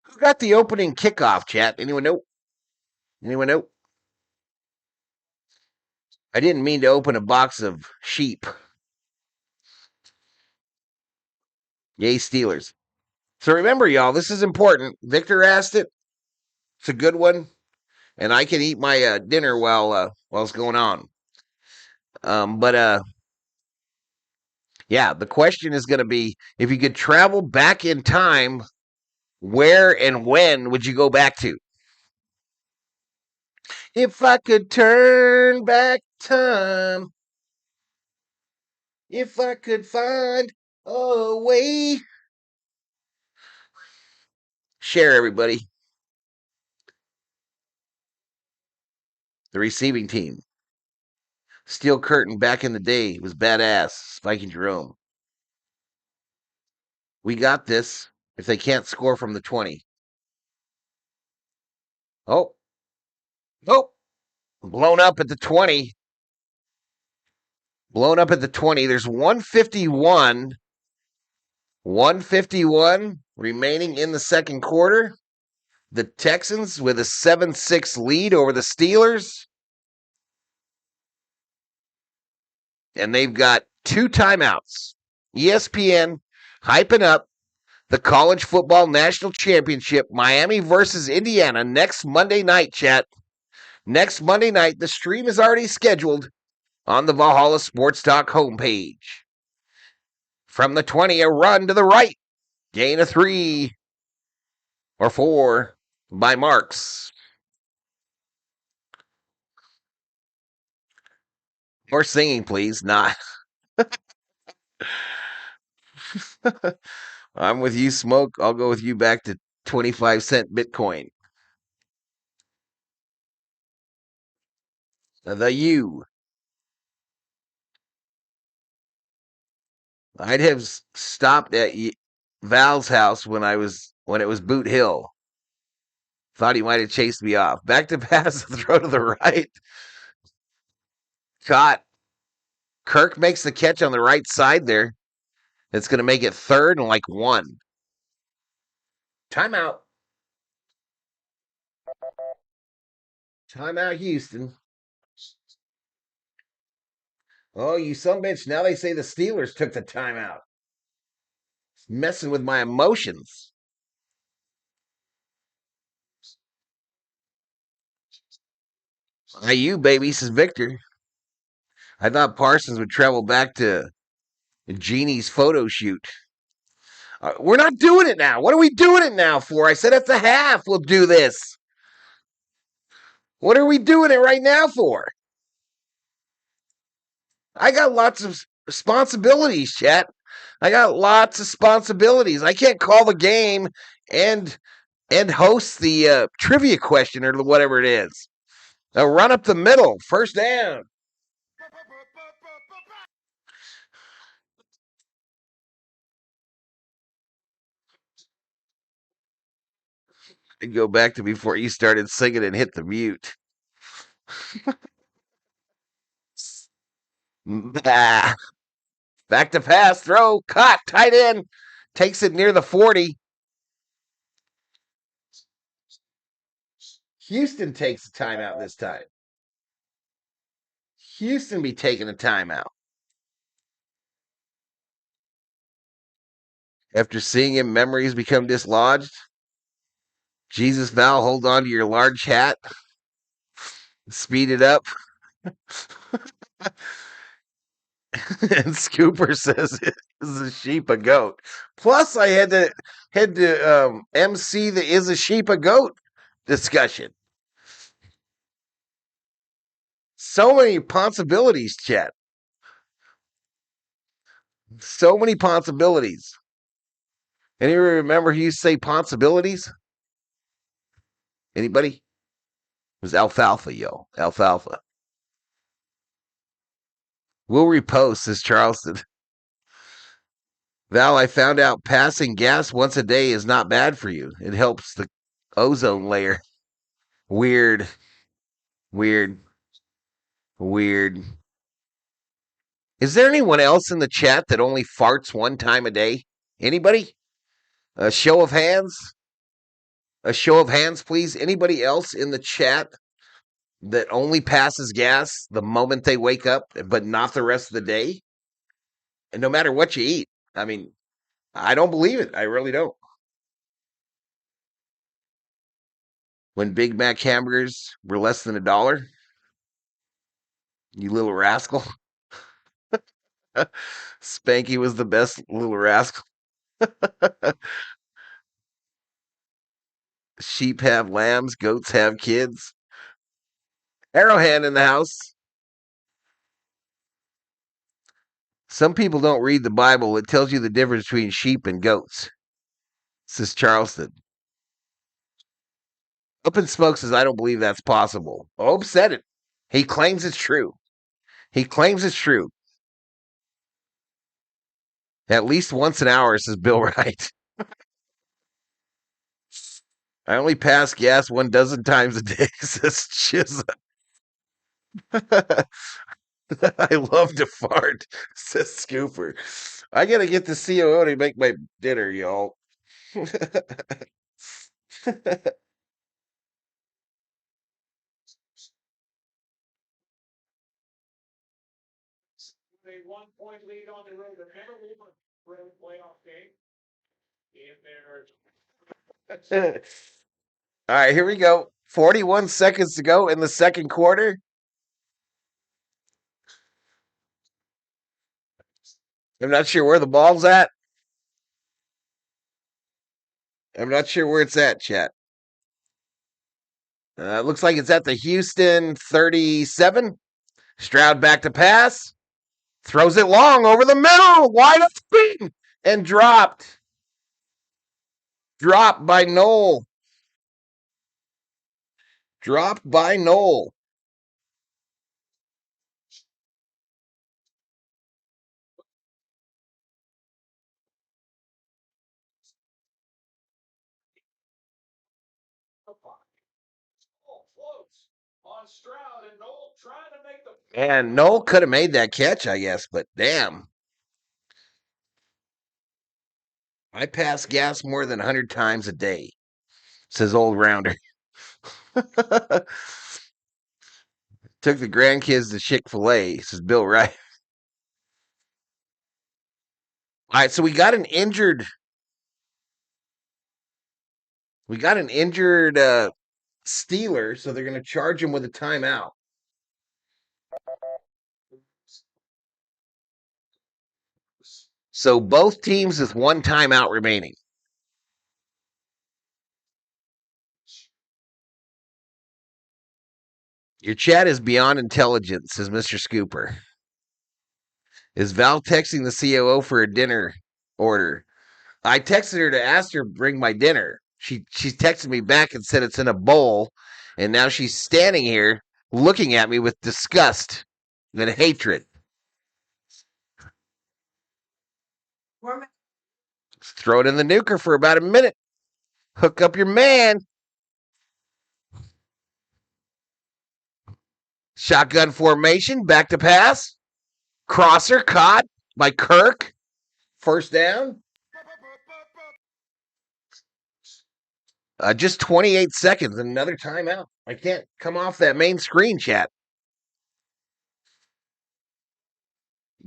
Speaker 3: Who got the opening kickoff, chat? Anyone know? Anyone know? I didn't mean to open a box of sheep. Yay, Steelers. So remember, y'all, this is important. Victor asked it. It's a good one. And I can eat my dinner while it's going on. Yeah, the question is going to be, if you could travel back in time, where and when would you go back to? If I could turn back time, if I could find a way. Share, everybody. The receiving team. Steel Curtain back in the day was badass. Spike and Jerome. We got this if they can't score from the 20. Oh. Blown up at the 20. Blown up at the 20. There's 151 remaining in the second quarter. The Texans with a 7-6 lead over the Steelers. And they've got 2 timeouts. ESPN hyping up the College Football National Championship, Miami versus Indiana, next Monday night, chat. Next Monday night. The stream is already scheduled on the Valhalla Sports Talk homepage. From the 20, a run to the right. Gain of 3 or 4 by Marks. More singing, please. Not. I'm with you, Smoke. I'll go with you back to 25-cent Bitcoin. The U. I'd have stopped at Val's house when it was Boot Hill. Thought he might have chased me off. Back to pass, throw to the right. Caught. Kirk makes the catch on the right side there. It's going to make it 3rd and 1. Timeout. Timeout, Houston. Oh, you sumbitch. Now they say the Steelers took the timeout. It's messing with my emotions. You baby, says Victor. I thought Parsons would travel back to Jeannie's photo shoot. We're not doing it now. What are we doing it now for? I said at the half we'll do this. What are we doing it right now for? I got lots of responsibilities, chat. I got lots of responsibilities. I can't call the game and host the trivia question or whatever it is. A run up the middle, 1st down. I'd go back to before you started singing and hit the mute. Back to pass, throw, caught, tight end. Takes it near the 40. Houston takes the timeout this time. Houston be taking a timeout. After seeing him, memories become dislodged. Jesus, Val, hold on to your large hat. Speed it up. And Scooper says, "Is a sheep a goat?" Plus, I had to MC the "is a sheep a goat" discussion. So many possibilities, chat. So many possibilities. Anybody remember he used to say possibilities? Anybody? It was alfalfa, yo. Alfalfa. We'll repost, says Charleston. Val, I found out passing gas once a day is not bad for you. It helps the ozone layer. Weird. Weird. Weird. Is there anyone else in the chat that only farts one time a day? Anybody? A show of hands? A show of hands, please. Anybody else in the chat that only passes gas the moment they wake up, but not the rest of the day? And no matter what you eat. I mean, I don't believe it. I really don't. When Big Mac hamburgers were less than $1, you little rascal. Spanky was the best little rascal. Sheep have lambs, goats have kids. Arrowhand in the house. Some people don't read the Bible. It tells you the difference between sheep and goats, says Charleston. Up in Smoke says, I don't believe that's possible. Obe said it. He claims it's true. He claims it's true. At least once an hour, says Bill Wright. I only pass gas 12 times a day, says Chisholm. I love to fart, says Scooper. I gotta get the COO to make my dinner, y'all.
Speaker 6: A 1-point lead on the road. Remember, we were in a playoff game. If they're
Speaker 3: All right, here we go. 41 seconds to go in the second quarter. I'm not sure where the ball's at. I'm not sure where it's at, chat. It looks like it's at the Houston 37. Stroud back to pass. Throws it long over the middle. Wide open. And dropped. Dropped by Noel. Dropped by Noel.
Speaker 6: on Stroud and Noel trying to make the.
Speaker 3: And Noel could have made that catch, I guess, but damn. I pass gas more than 100 times a day, says old rounder. Took the grandkids to Chick-fil-A, says Bill Wright. All right, so we got an injured Steeler, so they're going to charge him with a timeout. So both teams with one timeout remaining. Your chat is beyond intelligence, says Mr. Scooper. Is Val texting the COO for a dinner order? I texted her to ask her to bring my dinner. She texted me back and said it's in a bowl, and now she's standing here looking at me with disgust and hatred. Throw it in the nuker for about a minute. Hook up your man. Shotgun formation, back to pass. Crosser caught by Kirk. First down. Just 28 seconds, another timeout. I can't come off that main screen, chat.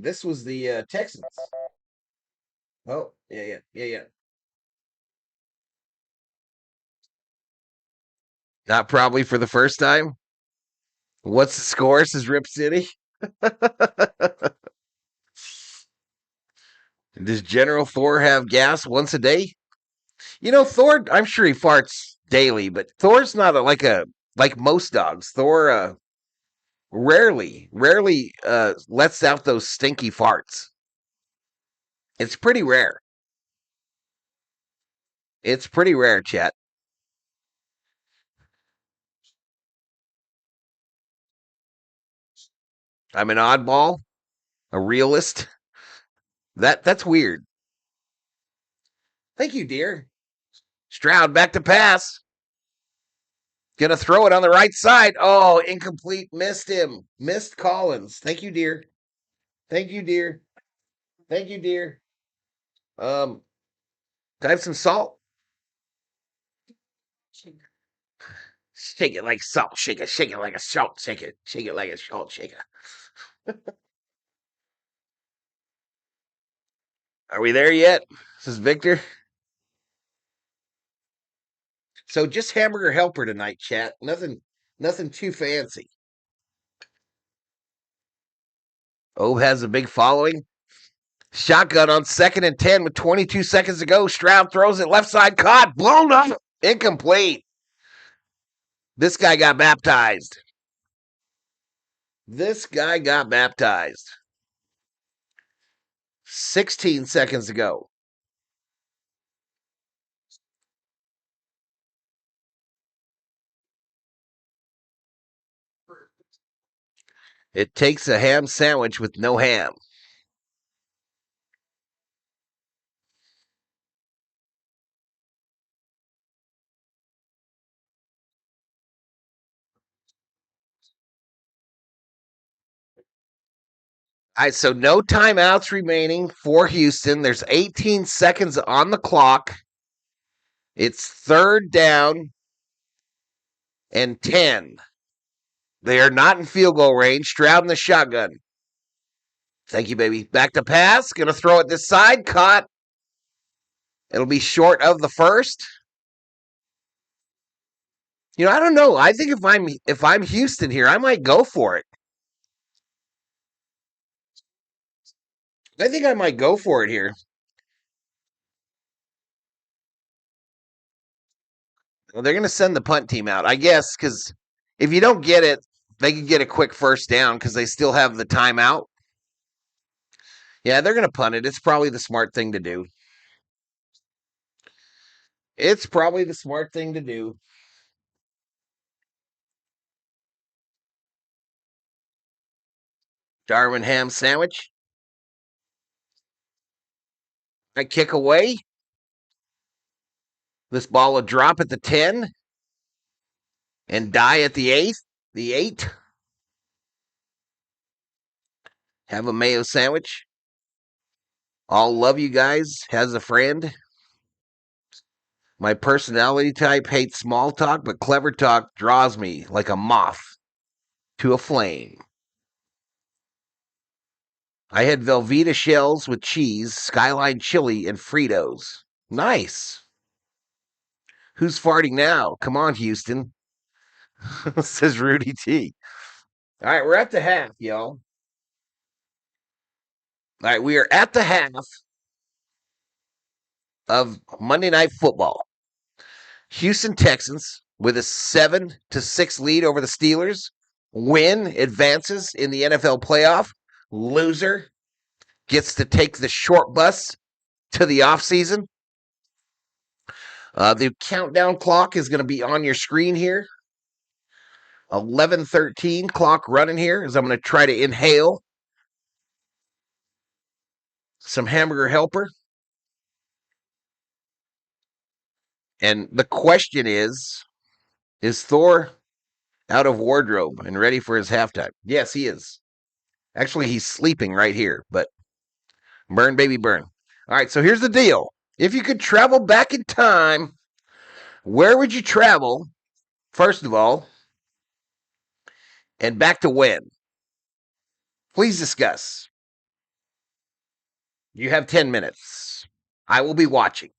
Speaker 3: This was the Texans. Oh, yeah. Not probably for the first time. What's the score? Says Rip City. Does General Thor have gas once a day? You know, Thor, I'm sure he farts daily, but Thor's not like most dogs. Thor rarely lets out those stinky farts. It's pretty rare. It's pretty rare, chat. I'm an oddball, a realist. That's weird. Thank you, dear. Stroud back to pass. Gonna throw it on the right side. Oh, incomplete. Missed him. Missed Collins. Thank you, dear. Thank you, dear. Thank you, dear. Can I have some salt? Shake it like salt shaker. Shake it like a salt shaker. Shake it like a salt shaker. Are we there yet? This is Victor. So just hamburger helper tonight, chat. Nothing too fancy. Ove has a big following. Shotgun on 2nd and 10 with 22 seconds to go. Stroud throws it left side, caught, blown up, incomplete. This guy got baptized. 16 seconds to go. It takes a ham sandwich with no ham. All right, so no timeouts remaining for Houston. There's 18 seconds on the clock. It's 3rd down and 10. They are not in field goal range. Stroud in the shotgun. Thank you, baby. Back to pass. Going to throw it this side. Caught. It'll be short of the first. You know, I don't know. I think if I'm Houston here, I might go for it. I think I might go for it here. Well, they're going to send the punt team out, I guess, because if you don't get it, they can get a quick first down because they still have the timeout. Yeah, they're going to punt it. It's probably the smart thing to do. It's probably the smart thing to do. Darwin ham sandwich. I kick away. This ball will drop at the 10 and die at the 8th. The 8. Have a mayo sandwich. I'll love you guys. Has a friend. My personality type hates small talk, but clever talk draws me like a moth to a flame. I had Velveeta shells with cheese, Skyline chili, and Fritos. Nice. Who's farting now? Come on, Houston. Says Rudy T. All right, we're at the half, y'all. All right, we are at the half of Monday Night Football. Houston Texans with a 7-6 lead over the Steelers. Win advances in the NFL playoff. Loser gets to take the short bus to the offseason. The countdown clock is going to be on your screen here. 11:13 clock running here as I'm going to try to inhale some hamburger helper. And the question is Thor out of wardrobe and ready for his halftime? Yes, he is. Actually, he's sleeping right here, but burn, baby, burn. All right, so here's the deal. If you could travel back in time, where would you travel, first of all, and back to when? Please discuss. You have 10 minutes. I will be watching.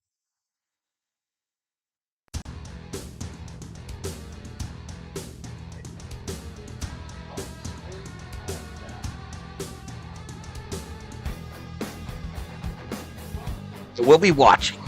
Speaker 3: We'll be watching.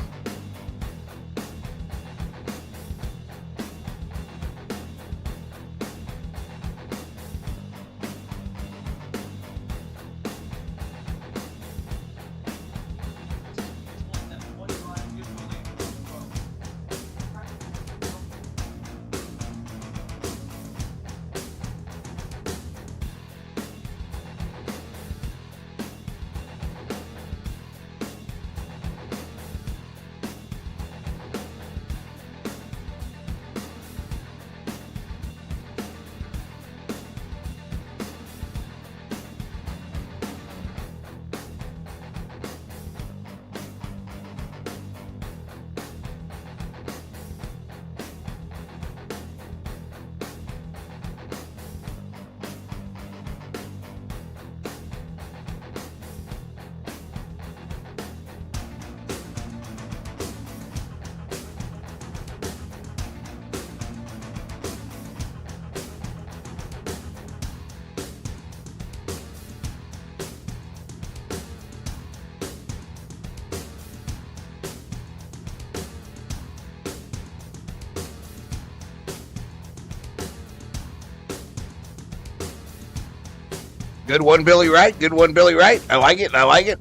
Speaker 3: Good one, Billy Wright. Good one, Billy Wright. I like it. I like it.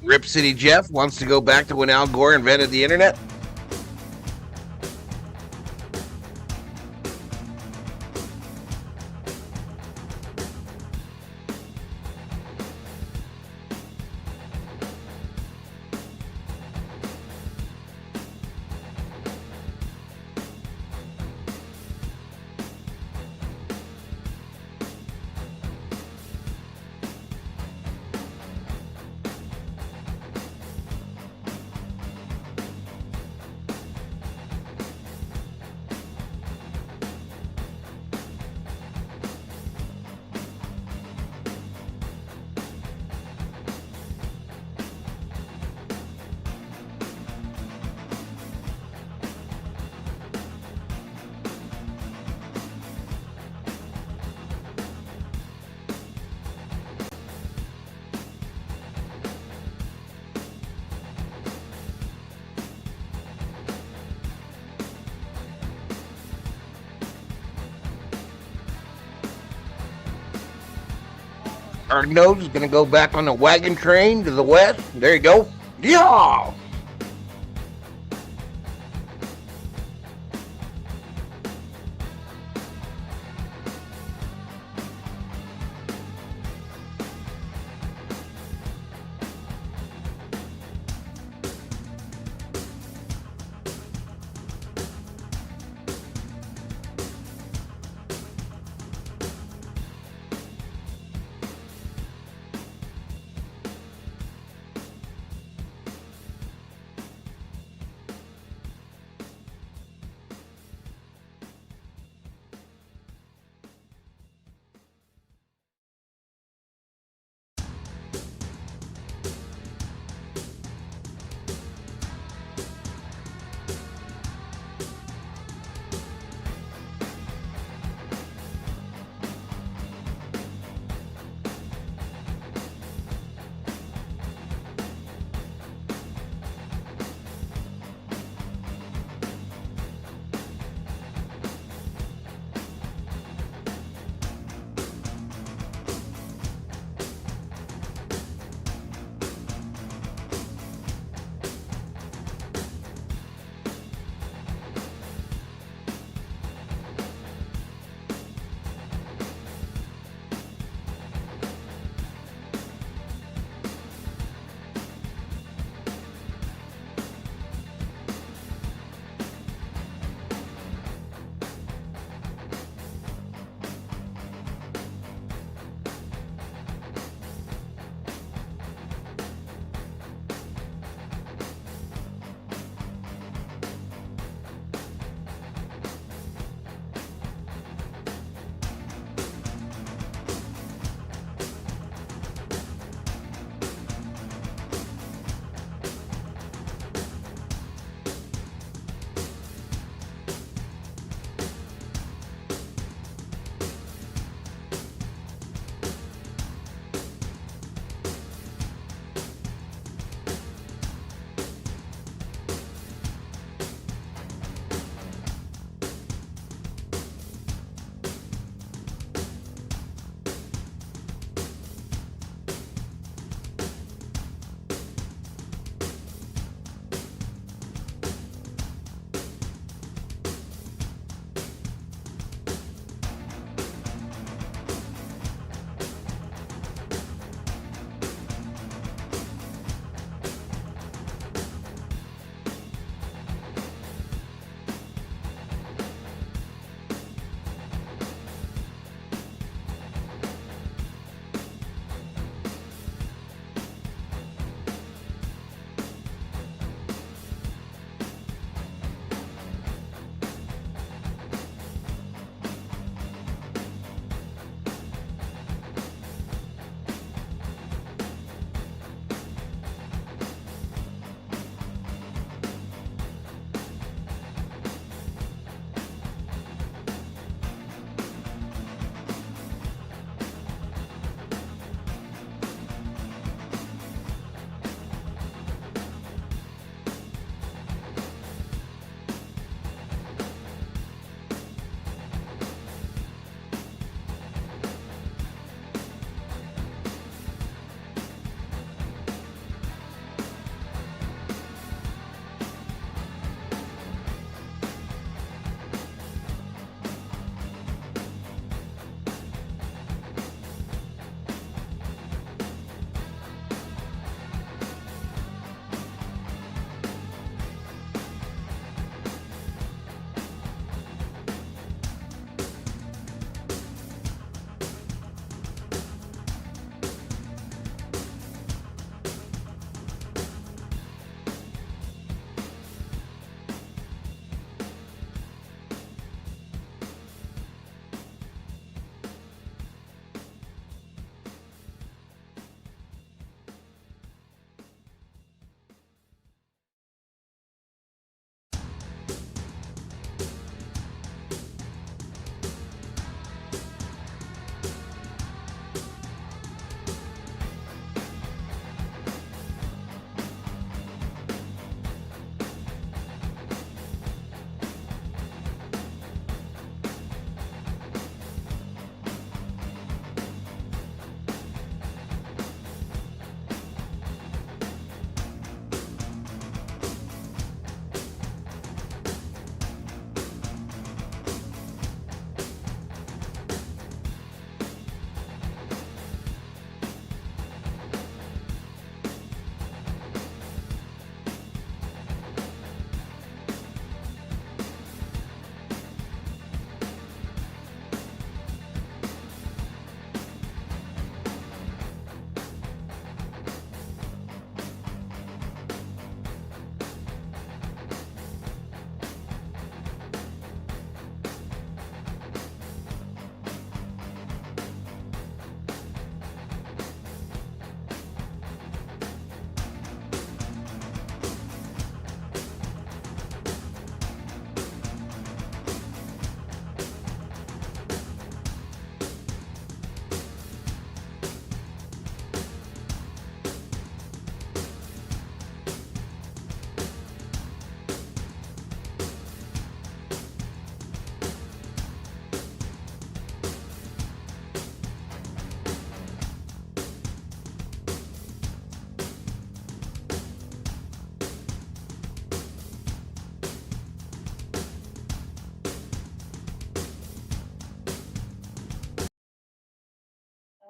Speaker 3: Rip City Jeff wants to go back to when Al Gore invented the internet. Our nose is going to go back on the wagon train to the west. There you go. Yeah.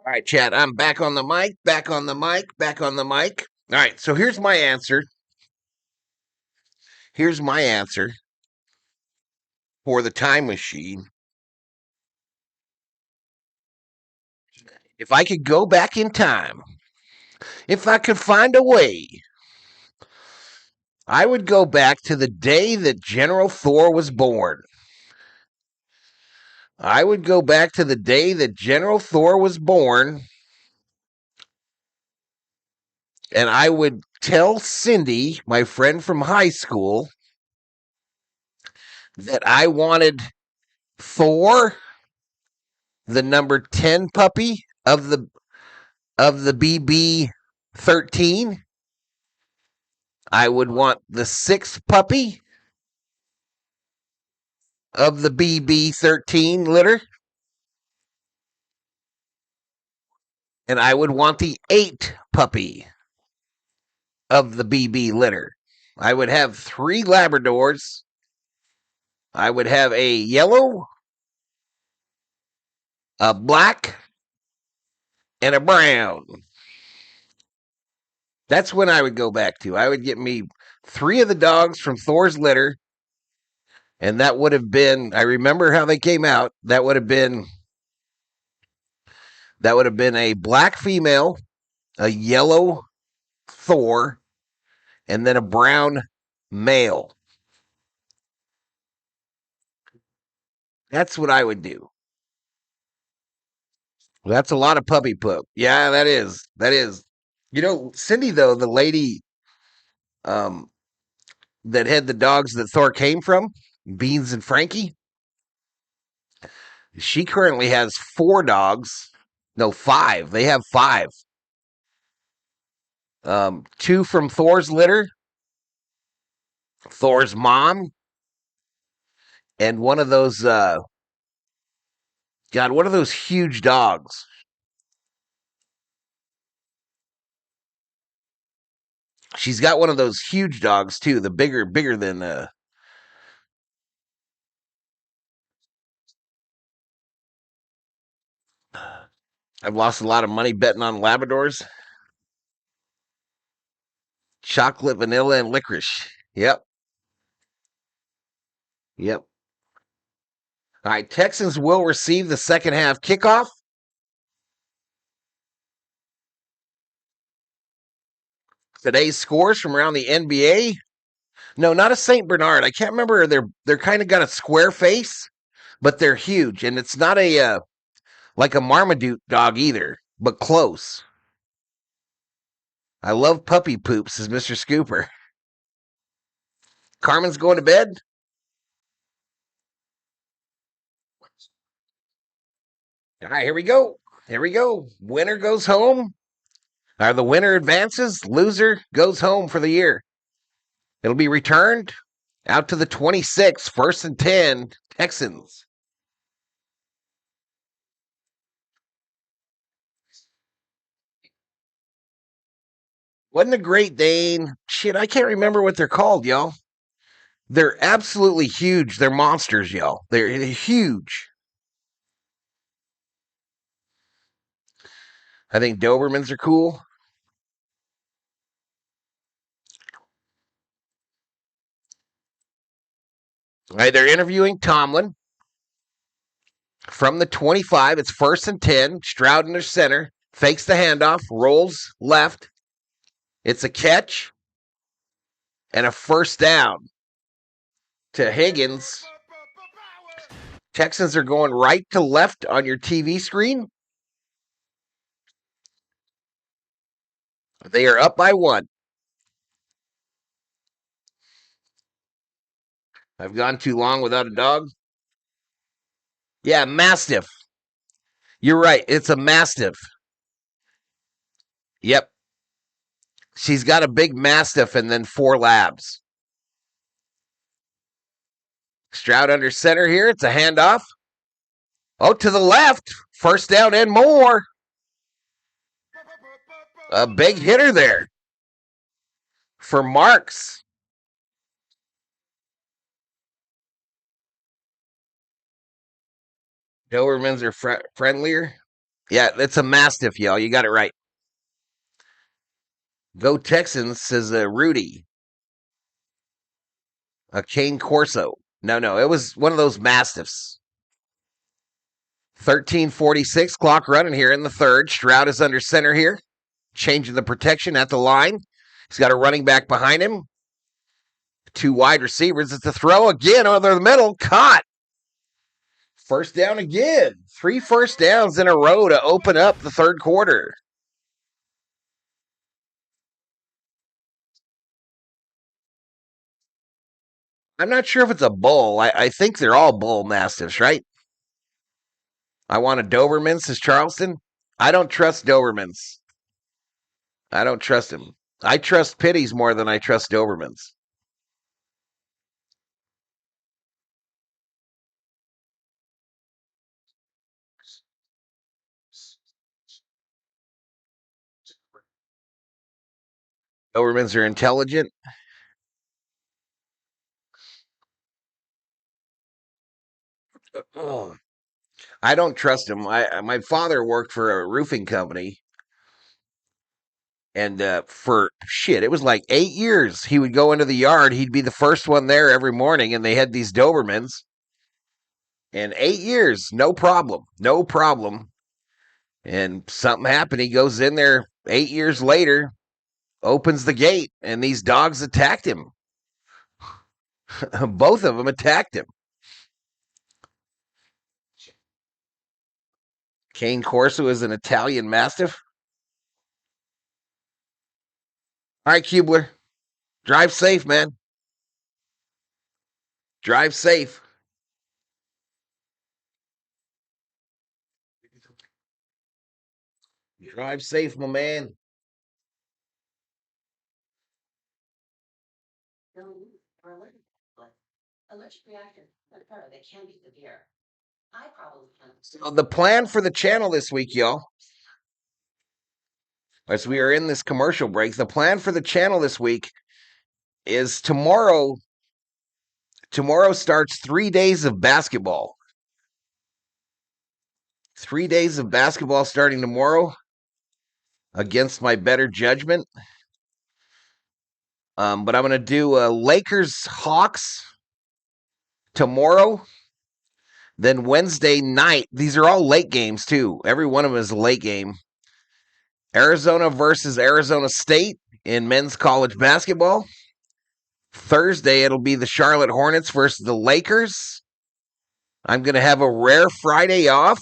Speaker 3: All right, Chad, I'm back on the mic, back on the mic, back on the mic. All right, so here's my answer. Here's my answer for the time machine. If I could go back in time, if I could find a way, I would go back to the day that General Thor was born. I would go back to the day that General Thor was born, and I would tell Cindy, my friend from high school, that I wanted Thor, the number 10 puppy of the BB 13. I would want the 6th puppy of the BB 13 litter. And I would want the 8th puppy of the BB litter. I would have 3 Labradors. I would have a yellow, a black, and a brown. That's when I would go back to. I would get me 3 of the dogs from Thor's litter, and that would have been, I remember how they came out. That would have been a black female, a yellow Thor, and then a brown male. That's what I would do. That's a lot of puppy poop. Yeah, that is. That is. You know, Cindy, though, the lady that had the dogs that Thor came from, Beans and Frankie, she currently has 4 dogs. No, 5. They have 5. 2 from Thor's litter, Thor's mom, and one of those, God, one of those huge dogs. She's got one of those huge dogs too, the bigger than I've lost a lot of money betting on Labradors. Chocolate, vanilla, and licorice. Yep. Yep. All right, Texans will receive the second half kickoff. Today's scores from around the NBA. No, not a St. Bernard. I can't remember. They're kind of got a square face, but they're huge, and it's not a like a Marmaduke dog either, but close. I love puppy poops, says Mr. Scooper. Carmen's going to bed. All right, here we go. Here we go. Winner goes home. The winner advances. Loser goes home for the year. It'll be returned out to the 26, 1st and 10, Texans. Wasn't a Great Dane. Shit, I can't remember what they're called, y'all. They're absolutely huge. They're monsters, y'all. They're huge. I think Dobermans are cool. All right, they're interviewing Tomlin. From the 25, it's 1st and 10. Stroud in their center. Fakes the handoff. Rolls left. It's a catch. And a first down to Higgins. Texans are going right to left on your TV screen. They are up by 1. I've gone too long without a dog. Yeah, Mastiff. You're right. It's a Mastiff. Yep. She's got a big Mastiff and then 4 Labs. Stroud under center here. It's a handoff. Oh, to the left. First down and more. A big hitter there for Marks. Dobermans are friendlier. Yeah, it's a Mastiff, y'all. You got it right. Go Texans, says Rudy. A Cane Corso. No, it was one of those Mastiffs. 13:46, clock running here in the third. Stroud is under center here, changing the protection at the line. He's got a running back behind him. 2 wide receivers. It's a throw again over the middle. Caught. First down again. 3 first downs in a row to open up the third quarter. I'm not sure if it's a bull. I think they're all bull mastiffs, right? I want a Doberman, says Charleston. I don't trust Dobermans. I don't trust him. I trust Pitties more than I trust Dobermans. Dobermans are intelligent. Oh, I don't trust him. My father worked for a roofing company, and for shit, it was like 8 years. He would go into the yard. He'd be the first one there every morning, and they had these Dobermans. And 8 years, no problem, no problem. And something happened. He goes in there 8 years later, opens the gate, and these dogs attacked him. Both of them attacked him. Cane Corso is an Italian Mastiff. All right, Kubler. Drive safe, man. Drive safe. Drive safe, my man.
Speaker 7: Allergic reaction. They can be severe. I probably can.
Speaker 3: So the plan for the channel this week, y'all, as we are in this commercial break, the plan for the channel this week is tomorrow. Tomorrow starts 3 days of basketball. 3 days of basketball starting tomorrow against my better judgment. But I'm going to do Lakers Hawks tomorrow. Then Wednesday night, these are all late games too. Every one of them is a late game. Arizona versus Arizona State in men's college basketball. Thursday, it'll be the Charlotte Hornets versus the Lakers. I'm going to have a rare Friday off.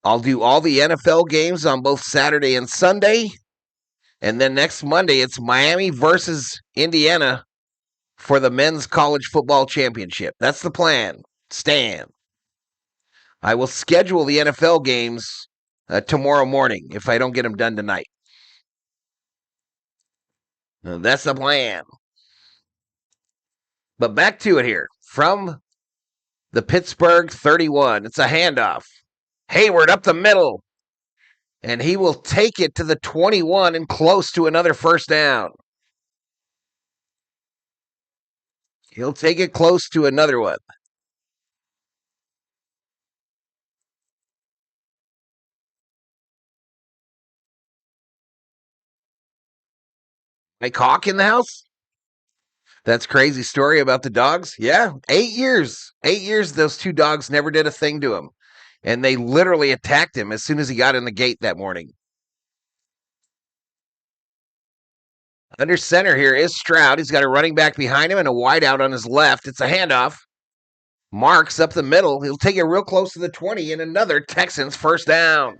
Speaker 3: I'll do all the NFL games on both Saturday and Sunday. And then next Monday, it's Miami versus Indiana for the men's college football championship. That's the plan. Stan. I will schedule the NFL games tomorrow morning if I don't get them done tonight. That's the plan. But back to it here. From the Pittsburgh 31, it's a handoff. Hayward up the middle. And he will take it to the 21 and close to another first down. He'll take it close to another one. Mike Hawk in the house? That's crazy story about the dogs? Yeah, 8 years. 8 years, those 2 dogs never did a thing to him. And they literally attacked him as soon as he got in the gate that morning. Under center here is Stroud. He's got a running back behind him and a wideout on his left. It's a handoff. Marks up the middle. He'll take it real close to the 20 and another Texans first down.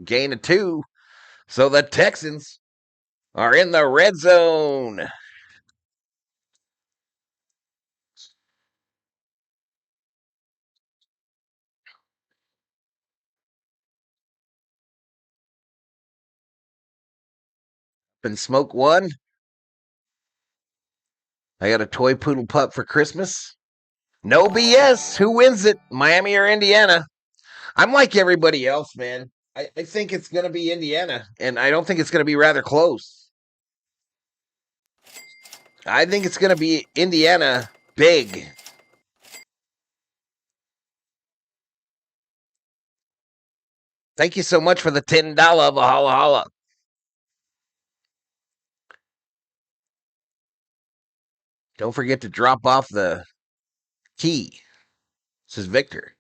Speaker 3: Gain of 2. So the Texans are in the red zone. And smoke 1. I got a toy poodle pup for Christmas. No BS. Who wins it? Miami or Indiana? I'm like everybody else, man. I think it's going to be Indiana, and I don't think it's going to be rather close. I think it's going to be Indiana big. Thank you so much for the $10 Valhalla. Don't forget to drop off the key, says Victor.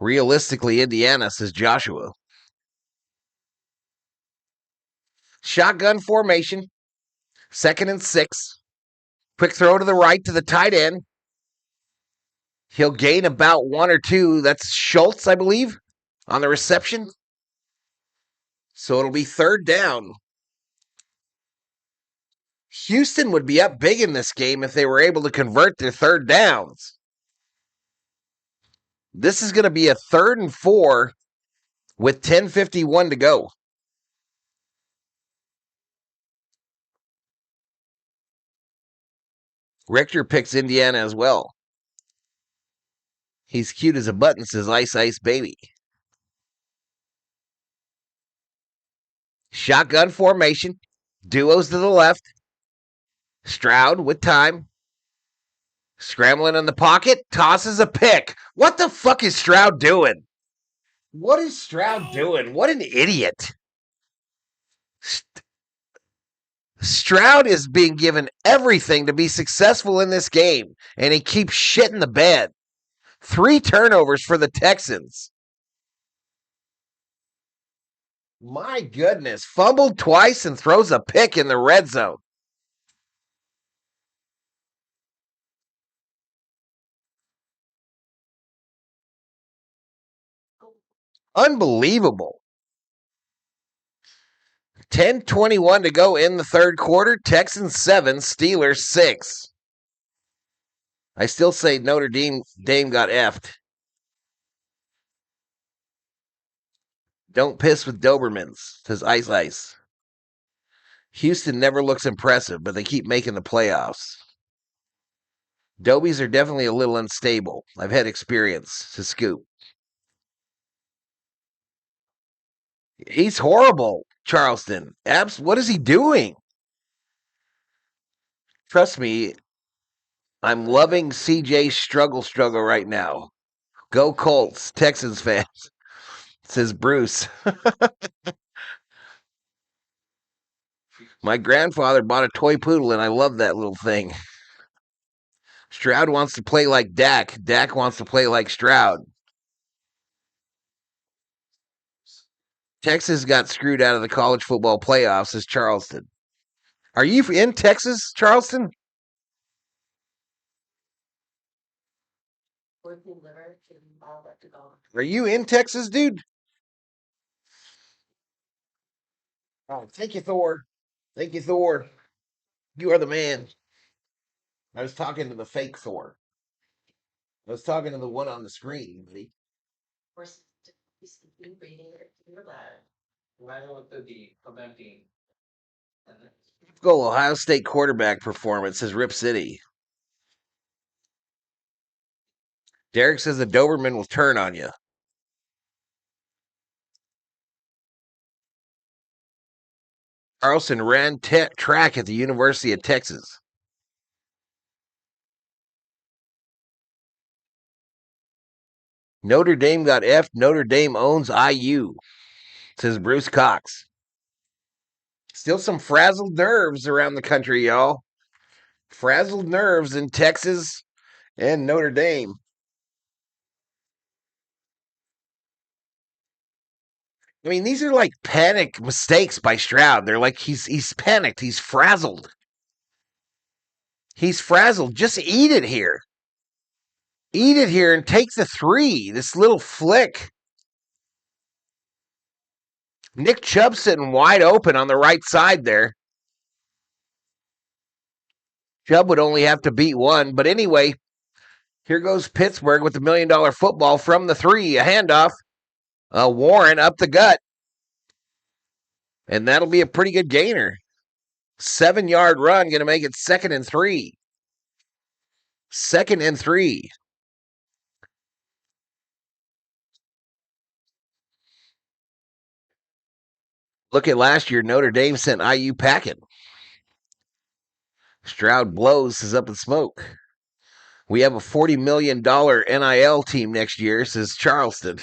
Speaker 3: Realistically, Indiana, says Joshua. Shotgun formation. 2nd and 6. Quick throw to the right to the tight end. He'll gain about 1 or 2. That's Schultz, I believe, on the reception. So it'll be 3rd down. Houston would be up big in this game if they were able to convert their 3rd downs. This is going to be a 3rd and 4 with 10:51 to go. Richter picks Indiana as well. He's cute as a button, says Ice Ice Baby. Shotgun formation. Duos to the left. Stroud with time. Scrambling in the pocket. Tosses a pick. What the fuck is Stroud doing? What is Stroud doing? What an idiot. Stroud is being given everything to be successful in this game, and he keeps shitting the bed. 3 turnovers for the Texans. My goodness. Fumbled twice and throws a pick in the red zone. Unbelievable. 10:21 to go in the 3rd quarter. Texans 7, Steelers 6. I still say Notre Dame got effed. Don't piss with Dobermans, says Ice Ice. Houston never looks impressive, but they keep making the playoffs. Dobies are definitely a little unstable. I've had experience, says Scoop. He's horrible, Charleston. What is he doing? Trust me, I'm loving CJ's struggle right now. Go Colts, Texans fans, says Bruce. My grandfather bought a toy poodle, and I love that little thing. Stroud wants to play like Dak. Dak wants to play like Stroud. Texas got screwed out of the college football playoffs, says Charleston. Are you in Texas, Charleston? Are you in Texas, dude? Oh, thank you, Thor. Thank you, Thor. You are the man. I was talking to the fake Thor. I was talking to the one on the screen, buddy. Go Ohio State quarterback performance, says Rip City. Derek says the Doberman will turn on you. Carlson ran track at the University of Texas. Notre Dame got effed. Notre Dame owns IU, says Bruce Cox. Still some frazzled nerves around the country, y'all. Frazzled nerves in Texas and Notre Dame. I mean, these are like panic mistakes by Stroud. They're like he's panicked. He's frazzled. He's frazzled. Just eat it here. Eat it here and take the 3. This little flick. Nick Chubb sitting wide open on the right side there. Chubb would only have to beat 1. But anyway, here goes Pittsburgh with the $1 million football from the 3. A handoff. Warren up the gut. And that'll be a pretty good gainer. 7-yard run, going to make it 2nd and 3. 2nd and 3. Look at last year, Notre Dame sent IU packing. Stroud blows, is up in smoke. We have a $40 million NIL team next year, says Charleston.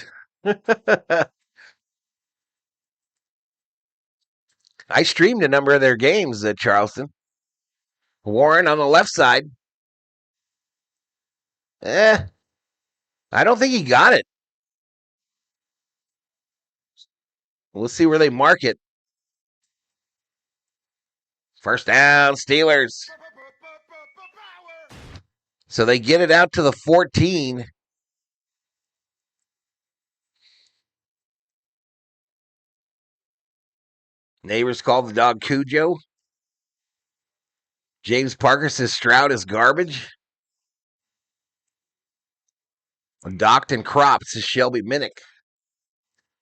Speaker 3: I streamed a number of their games at Charleston. Warren on the left side. I don't think he got it. We'll see where they mark it. First down, Steelers. So they get it out to the 14. Neighbors call the dog Cujo. James Parker says Stroud is garbage. Docked and cropped says Shelby Minnick.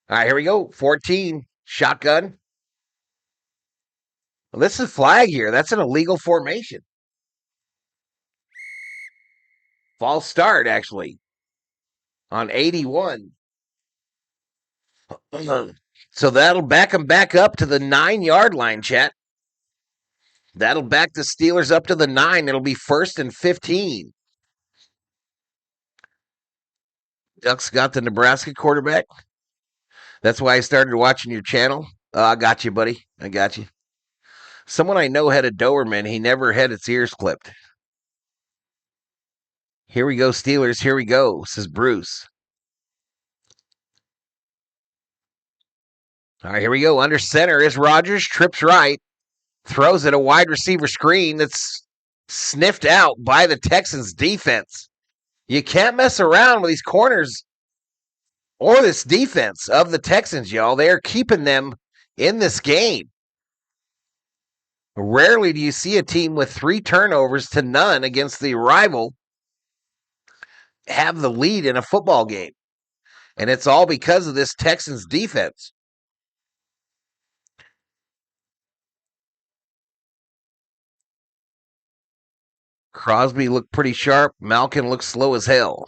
Speaker 3: All right, here we go. 14. Shotgun. Well, this is flag here. That's an illegal formation. False start, actually, on 81. So that'll back them back up to the 9-yard line, chat. That'll back the Steelers up to the 9. It'll be 1st and 15. Ducks got the Nebraska quarterback. That's why I started watching your channel. I got you, buddy. I got you. Someone I know had a Doberman. He never had its ears clipped. Here we go, Steelers. Here we go, says Bruce. All right, here we go. Under center is Rodgers. Trips right. Throws it a wide receiver screen that's sniffed out by the Texans defense. You can't mess around with these corners or this defense of the Texans, y'all. They are keeping them in this game. Rarely do you see a team with 3 turnovers to none against the rival have the lead in a football game. And it's all because of this Texans defense. Crosby looked pretty sharp. Malkin looked slow as hell.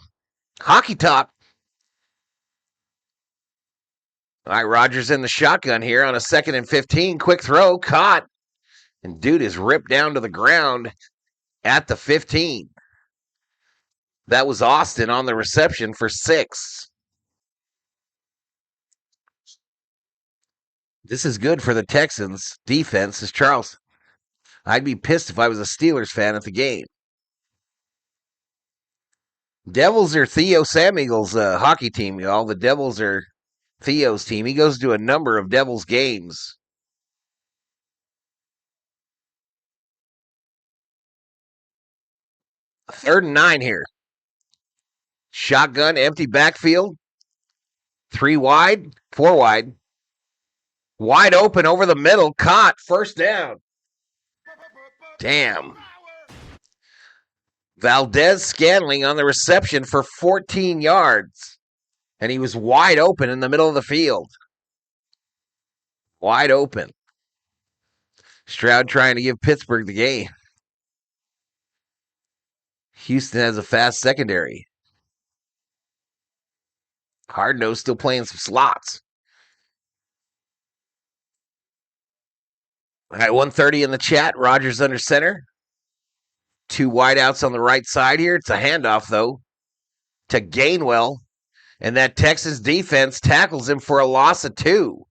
Speaker 3: Hockey talk. All right, Rodgers in the shotgun here on a 2nd and 15. Quick throw, caught. And dude is ripped down to the ground at the 15. That was Austin on the reception for 6. This is good for the Texans. Defense is Charleston. I'd be pissed if I was a Steelers fan at the game. Devils are Theo Samiegel's hockey team, y'all. The Devils are Theo's team. He goes to a number of Devils games. Third and 9 here. Shotgun, empty backfield. 3 wide, 4 wide. Wide open over the middle. Caught. First down. Damn. Valdez-Scantling on the reception for 14 yards. And he was wide open in the middle of the field. Wide open. Stroud trying to give Pittsburgh the game. Houston has a fast secondary. Hard-nosed still playing some slots. All right, 130 in the chat. Rodgers under center. 2 wideouts on the right side here. It's a handoff, though, to Gainwell. And that Texas defense tackles him for a loss of 2.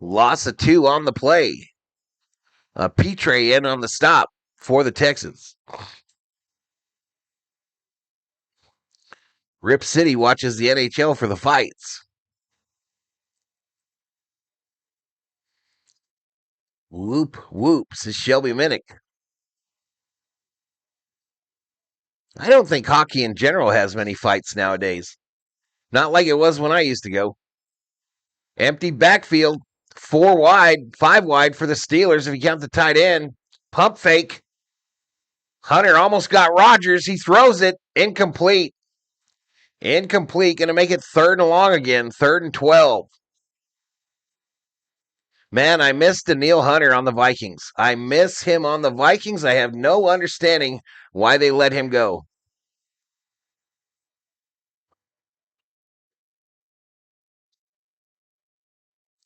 Speaker 3: Loss of 2 on the play. Petre in on the stop for the Texans. Rip City watches the NHL for the fights. Whoop, whoop, says Shelby Minnick. I don't think hockey in general has many fights nowadays. Not like it was when I used to go. Empty backfield. 4 wide, 5 wide for the Steelers if you count the tight end. Pump fake. Hunter almost got Rodgers. He throws it. Incomplete. Incomplete. Going to make it 3rd and long again. 3rd and 12. Man, I miss Daniil Hunter on the Vikings. I miss him on the Vikings. I have no understanding why they let him go.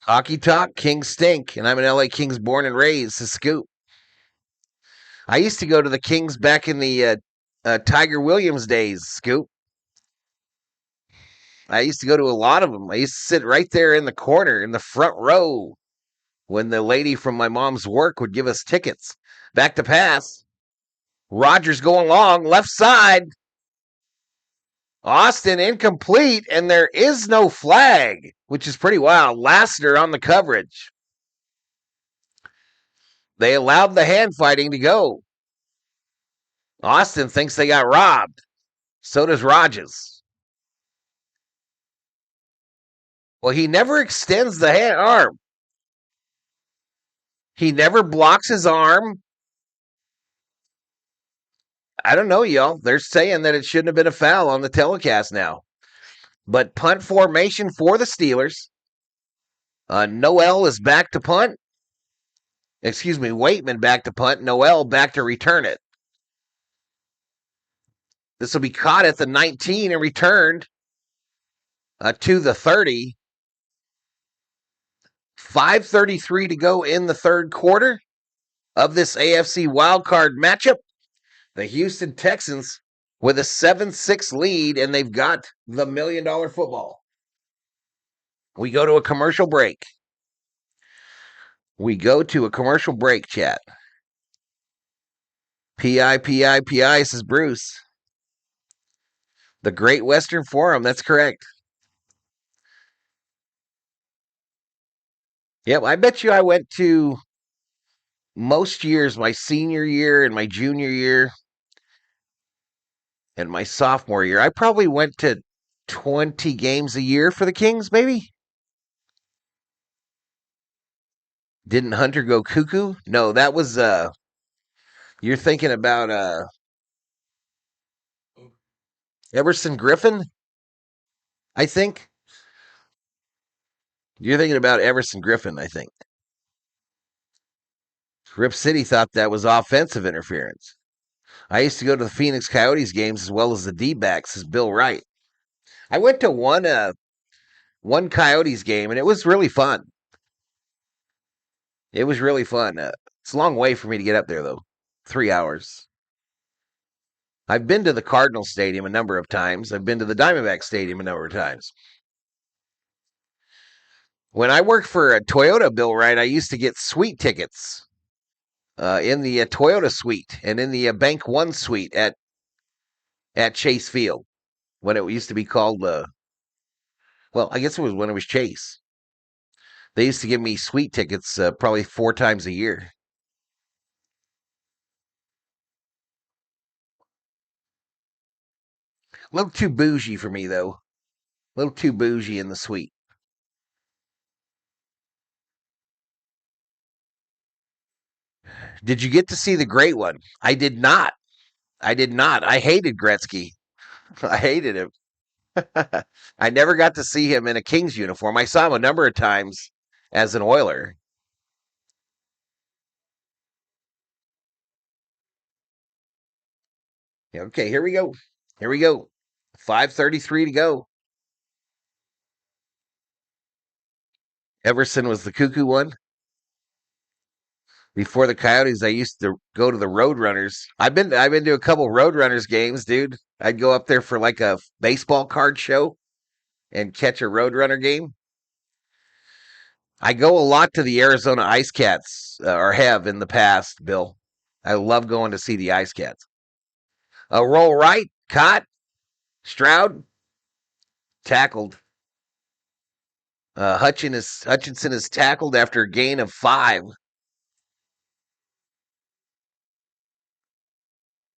Speaker 3: Hockey talk, Kings stink, and I'm an LA Kings born and raised. To Scoop. I used to go to the Kings back in the Tiger Williams days. Scoop. I used to go to a lot of them. I used to sit right there in the corner in the front row when the lady from my mom's work would give us tickets. Back to pass. Rodgers going long, left side. Austin incomplete, and there is no flag, which is pretty wild. Lassiter on the coverage. They allowed the hand fighting to go. Austin thinks they got robbed. So does Rodgers. Well, he never extends the arm. He never blocks his arm. I don't know, y'all. They're saying that it shouldn't have been a foul on the telecast now. But punt formation for the Steelers. Noel is back to punt. Excuse me, Waitman back to punt. Noel back to return it. This will be caught at the 19 and returned to the 30. 5:33 to go in the third quarter of this AFC wildcard matchup. The Houston Texans with a 7-6 lead, and they've got the $1 million football. We go to a commercial break. Chat. PI, says Bruce. The Great Western Forum, that's correct. Yep, I bet you I went to most years, my senior year and my junior year and my sophomore year. I probably went to 20 games a year for the Kings, maybe? Didn't Hunter go cuckoo? No, that was you're thinking about Everson Griffin, I think. You're thinking about Everson Griffin, I think. Rip City thought that was offensive interference. I used to go to the Phoenix Coyotes games as well as the D-backs, says Bill Wright. I went to one Coyotes game, and it was really fun. It was really fun. It's a long way for me to get up there, though. 3 hours. I've been to the Cardinal Stadium a number of times. I've been to the Diamondback Stadium a number of times. When I worked for a Toyota, Bill Wright, I used to get suite tickets in the Toyota suite and in the Bank One suite at Chase Field when it used to be called, well, I guess it was when it was Chase. They used to give me suite tickets probably 4 times a year. A little too bougie for me, though. A little too bougie in the suite. Did you get to see the great one? I did not. I hated Gretzky. I hated him. I never got to see him in a Kings uniform. I saw him a number of times as an Oiler. Okay, here we go. 5:33 to go. Everson was the cuckoo one. Before the Coyotes, I used to go to the Roadrunners. I've been to a couple Roadrunners games, dude. I'd go up there for like a baseball card show and catch a Roadrunner game. I go a lot to the Arizona Ice Cats, or have in the past, Bill. I love going to see the Ice Cats. Roll right, caught. Stroud, tackled. Hutchinson is tackled after a gain of 5.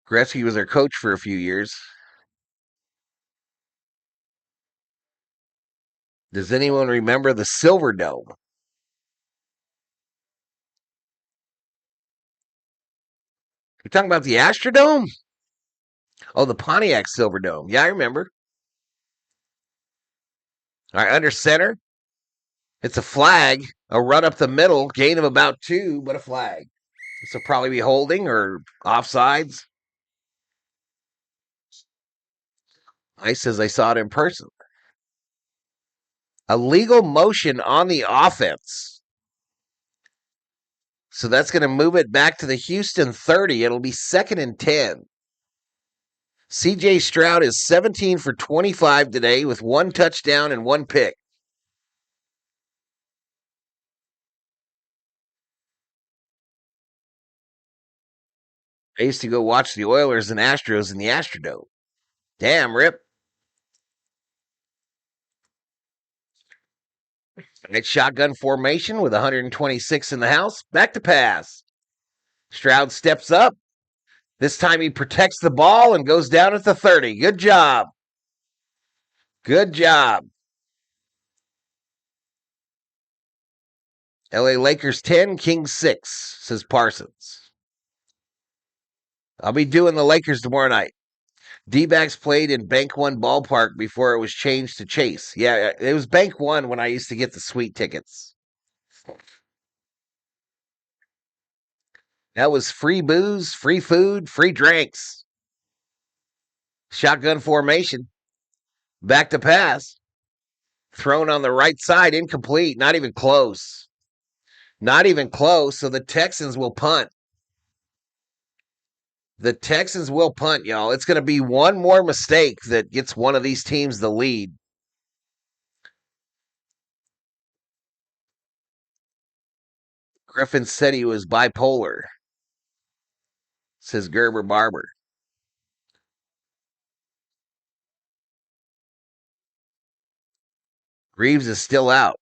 Speaker 3: Gretzky was their coach for a few years. Does anyone remember the Silver Dome? You're talking about the Astrodome? Oh, the Pontiac Silverdome. Yeah, I remember. All right, under center. It's a flag. A run up the middle. Gain of about 2, but a flag. This will probably be holding or offsides. I says I saw it in person. A legal motion on the offense. So that's going to move it back to the Houston 30. It'll be 2nd and 10. CJ Stroud is 17 for 25 today with 1 touchdown and 1 pick. I used to go watch the Oilers and Astros in the Astrodome. Damn, Rip. Right, shotgun formation with 126 in the house. Back to pass. Stroud steps up. This time he protects the ball and goes down at the 30. Good job. Good job. LA Lakers 10, Kings 6, says Parsons. I'll be doing the Lakers tomorrow night. D-backs played in Bank One ballpark before it was changed to Chase. Yeah, it was Bank One when I used to get the sweet tickets. That was free booze, free food, free drinks. Shotgun formation. Back to pass. Thrown on the right side, incomplete. Not even close. Not even close, so the Texans will punt. The Texans will punt, y'all. It's going to be one more mistake that gets one of these teams the lead. Griffin said he was bipolar, says Gerber Barber. Reeves is still out.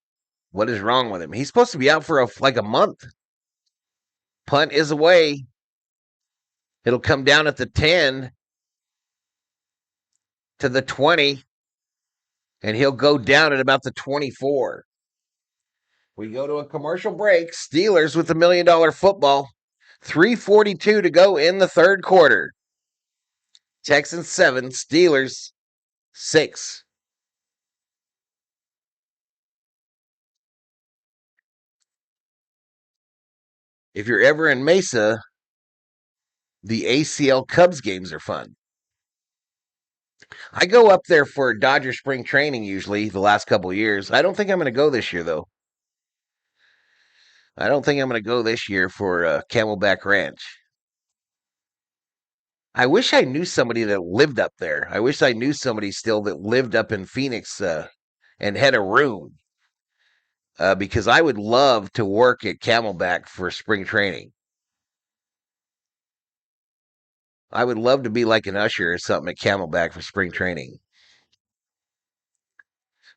Speaker 3: What is wrong with him? He's supposed to be out for like a month. Punt is away. It'll come down at the 10 to the 20, and he'll go down at about the 24. We go to a commercial break. Steelers with the $1 million football. 3:42 to go in the third quarter. Texans 7, Steelers 6. If you're ever in Mesa, the ACL Cubs games are fun. I go up there for Dodger spring training usually the last couple of years. I don't think I'm going to go this year, though. I don't think I'm going to go this year for Camelback Ranch. I wish I knew somebody that lived up there. I wish I knew somebody still that lived up in Phoenix and had a room. Because I would love to work at Camelback for spring training. I would love to be like an usher or something at Camelback for spring training.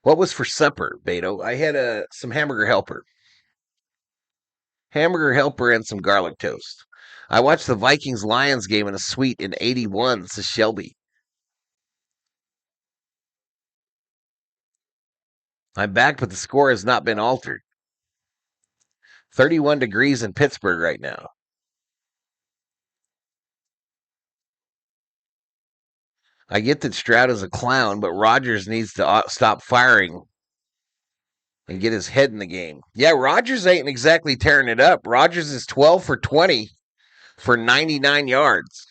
Speaker 3: What was for supper, Beto? I had some hamburger helper. Hamburger helper and some garlic toast. I watched the Vikings-Lions game in a suite in 81, says Shelby. I'm back, but the score has not been altered. 31 degrees in Pittsburgh right now. I get that Stroud is a clown, but Rodgers needs to stop firing and get his head in the game. Yeah, Rodgers ain't exactly tearing it up. Rodgers is 12 for 20 for 99 yards.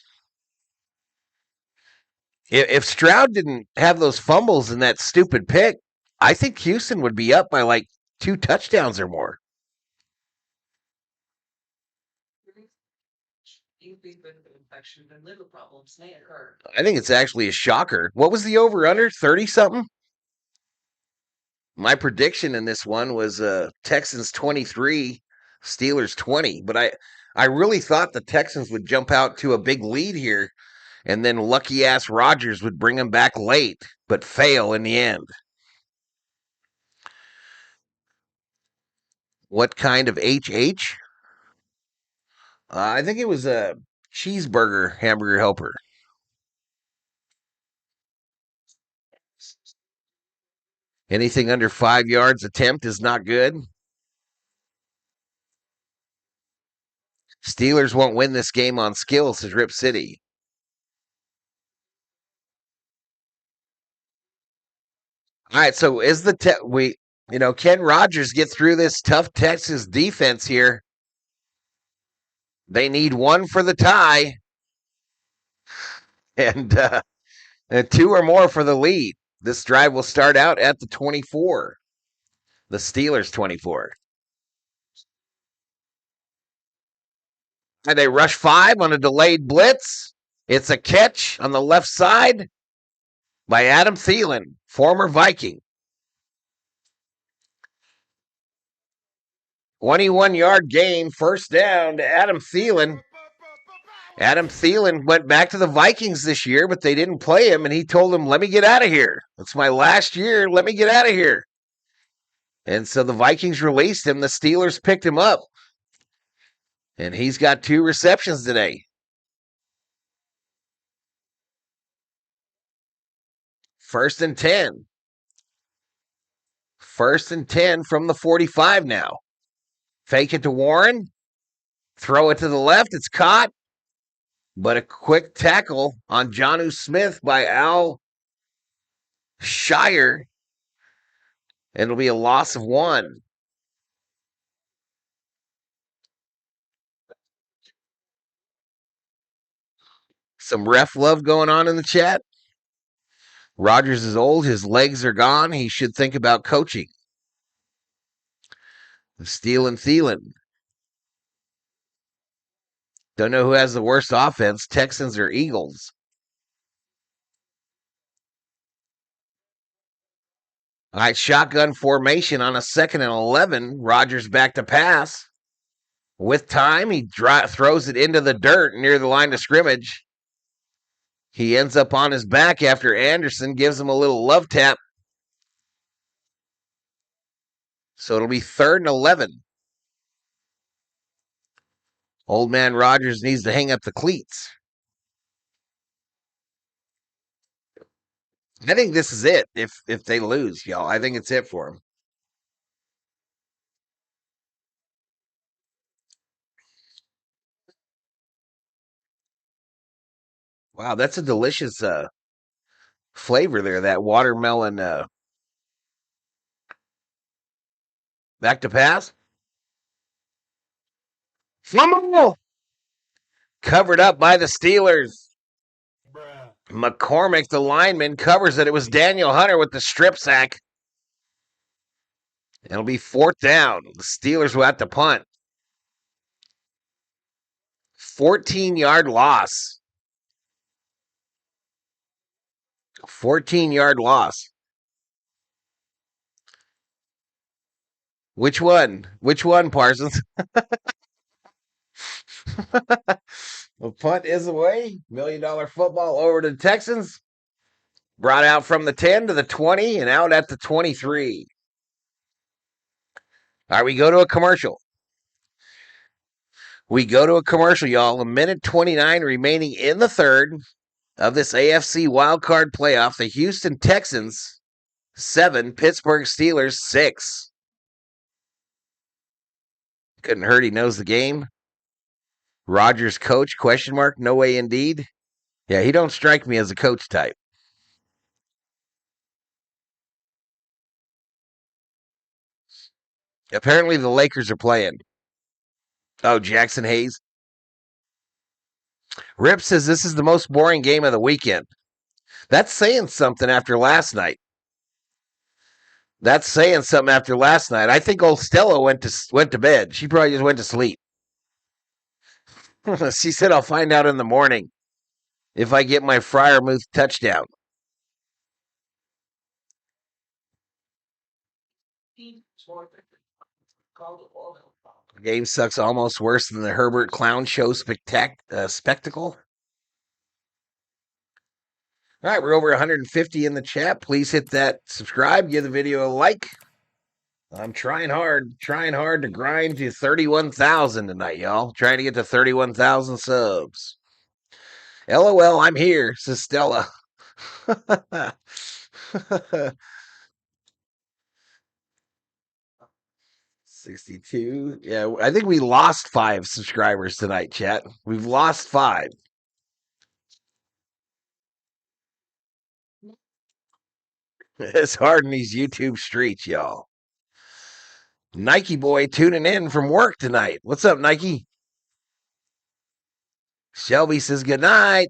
Speaker 3: If Stroud didn't have those fumbles and that stupid pick, I think Houston would be up by like 2 touchdowns or more.
Speaker 7: Infection and liver problems may occur.
Speaker 3: I think it's actually a shocker. What was the over-under? 30-something? My prediction in this one was Texans 23, Steelers 20. But I really thought the Texans would jump out to a big lead here, and then lucky-ass Rodgers would bring them back late, but fail in the end. What kind of HH? I think it was a cheeseburger hamburger helper. Anything under 5 yards attempt is not good. Steelers won't win this game on skill, says Rip City. All right, so is can Rodgers get through this tough Texas defense here? They need one for the tie, and 2 or more for the lead. This drive will start out at the 24. The Steelers 24. And they rush 5 on a delayed blitz. It's a catch on the left side by Adam Thielen, former Viking. 21-yard gain, first down to Adam Thielen. Adam Thielen went back to the Vikings this year, but they didn't play him, and he told them, let me get out of here. It's my last year. Let me get out of here. And so the Vikings released him. The Steelers picked him up, and he's got 2 receptions today. First and 10. First and 10 from the 45 now. Fake it to Warren. Throw it to the left. It's caught. But a quick tackle on Jonnu Smith by Al Shire. It'll be a loss of 1. Some ref love going on in the chat. Rodgers is old. His legs are gone. He should think about coaching. Thielen. Don't know who has the worst offense, Texans or Eagles. All right, shotgun formation on a 2nd and 11. Rodgers back to pass. With time, he throws it into the dirt near the line of scrimmage. He ends up on his back after Anderson gives him a little love tap. So it'll be 3rd and 11. Old man Rodgers needs to hang up the cleats. I think this is it if they lose, y'all. I think it's it for them. Wow, that's a delicious flavor there, that watermelon. Back to pass. Fumble! Covered up by the Steelers. McCormick, the lineman, covers it. It was Daniel Hunter with the strip sack. It'll be 4th down. The Steelers will have to punt. 14-yard loss. 14-yard loss. Which one? Which one, Parsons? The punt is away. $1 million football over to the Texans. Brought out from the 10 to the 20 and out at the 23. All right, we go to a commercial. We go to a commercial, y'all. 1:29 remaining in the 3rd of this AFC wildcard playoff. The Houston Texans, 7. Pittsburgh Steelers, 6. Couldn't hurt. He knows the game. Rodgers coach, ? No way indeed. Yeah, he don't strike me as a coach type. Apparently the Lakers are playing. Oh, Jackson Hayes. Rip says this is the most boring game of the weekend. That's saying something after last night. I think old Stella went to bed. She probably just went to sleep. She said, I'll find out in the morning if I get my Freiermuth touchdown. The game sucks almost worse than the Herbert Clown Show spectacle. All right, we're over 150 in the chat. Please hit that subscribe. Give the video a like. I'm trying hard to grind to 31,000 tonight, y'all. Trying to get to 31,000 subs. LOL, I'm here, says Stella. 62. Yeah, I think we lost 5 subscribers tonight, chat. We've lost 5. It's hard in these YouTube streets, y'all. Nike boy tuning in from work tonight. What's up, Nike? Shelby says good night.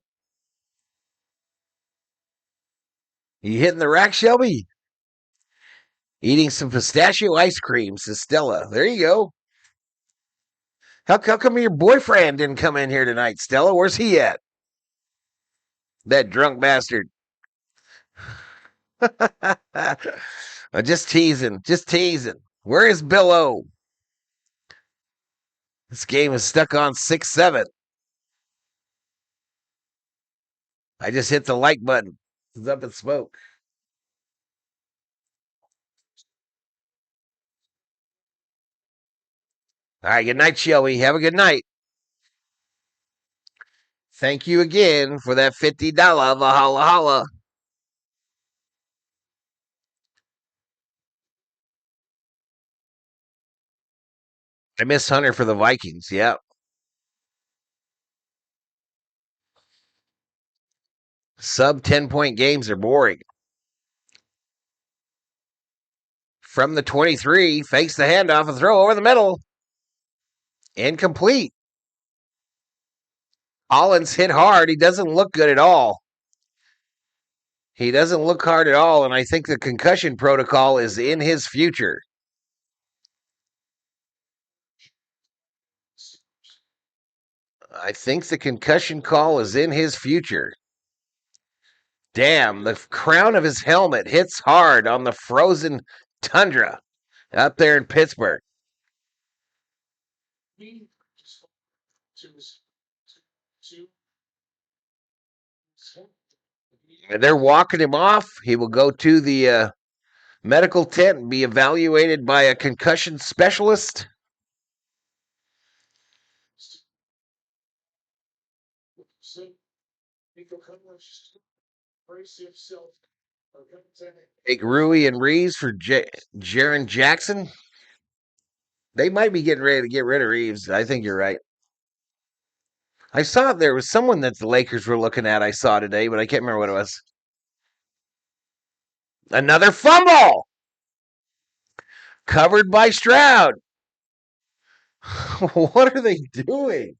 Speaker 3: You hitting the rack, Shelby? Eating some pistachio ice cream, says Stella. There you go. How come your boyfriend didn't come in here tonight, Stella? Where's he at? That drunk bastard. Just teasing. Just teasing. Where is Bill O? This game is stuck on 6-7. I just hit the like button. It's up in smoke. All right, good night, Shelby. Have a good night. Thank you again for that $50 Valhalla. I miss Hunter for the Vikings. Yeah. Sub 10-point games are boring. From the 23, fakes the handoff and throw over the middle. Incomplete. Collins hit hard. He doesn't look good at all. He doesn't look hard at all, and I think the concussion protocol is in his future. I think the concussion call is in his future. Damn, the crown of his helmet hits hard on the frozen tundra out there in Pittsburgh. And they're walking him off. He will go to the medical tent and be evaluated by a concussion specialist. Take Rui and Reeves for Jaron Jackson. They might be getting ready to get rid of Reeves. I think you're right. I saw there was someone that the Lakers were looking at. I saw today, but I can't remember what it was. Another fumble! Covered by Stroud. What are they doing?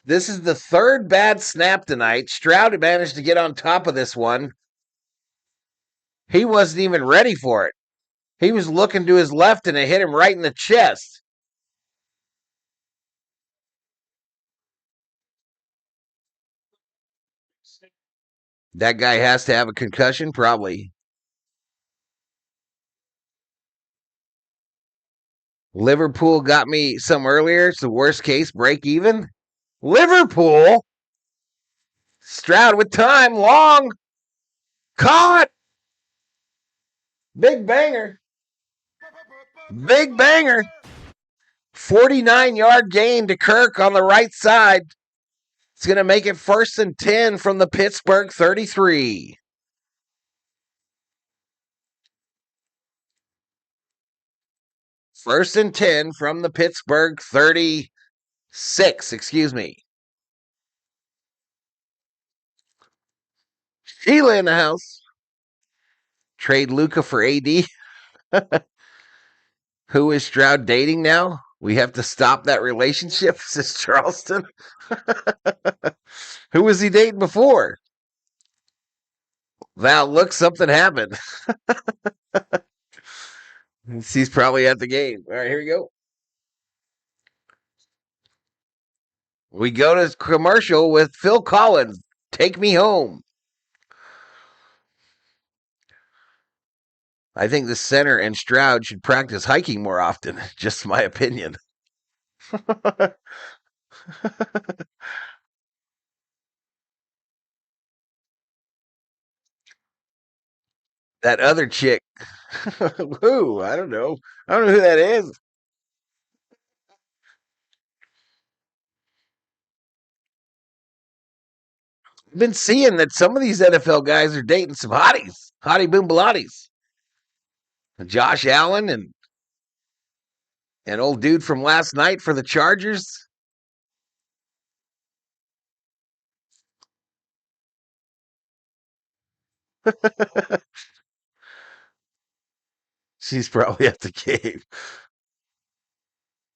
Speaker 3: This is the third bad snap tonight. Stroud managed to get on top of this one. He wasn't even ready for it. He was looking to his left and it hit him right in the chest. That guy has to have a concussion? Probably. Liverpool got me some earlier. It's the worst case, break even. Liverpool? Stroud with time, long. Caught. Big banger. Big banger. 49-yard gain to Kirk on the right side. It's going to make it 1st and 10 from the Pittsburgh 33. First and 10 from the Pittsburgh 36, excuse me. Sheila in the house. Trade Luka for AD. Who is Stroud dating now? We have to stop that relationship, says Charleston. Who was he dating before? Val, look, something happened. He's probably at the game. All right, here we go. We go to commercial with Phil Collins. Take me home. I think the center and Stroud should practice hiking more often. Just my opinion. That other chick. Who? I don't know. I don't know who that is. I've been seeing that some of these NFL guys are dating some hotties. Hottie boom balotties. Josh Allen and an old dude from last night for the Chargers. She's probably at the game.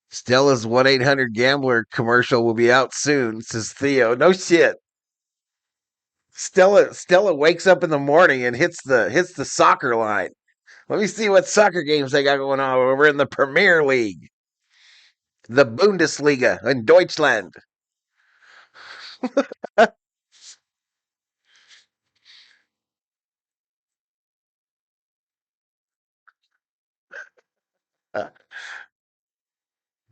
Speaker 3: Stella's 1-800-GAMBLER commercial will be out soon, says Theo. No shit. Stella wakes up in the morning and hits the soccer line. Let me see what soccer games they got going on over in the Premier League. The Bundesliga in Deutschland.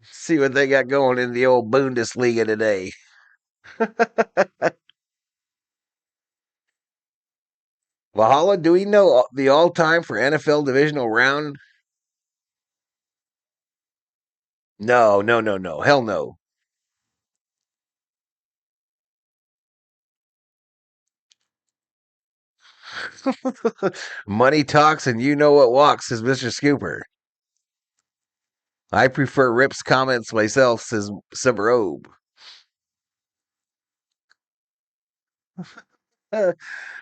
Speaker 3: See what they got going in the old Bundesliga today. Valhalla, do we know the all-time for NFL divisional round? No. Hell no. Money talks and you know what walks, says Mr. Scooper. I prefer Rip's comments myself, says Subarobe.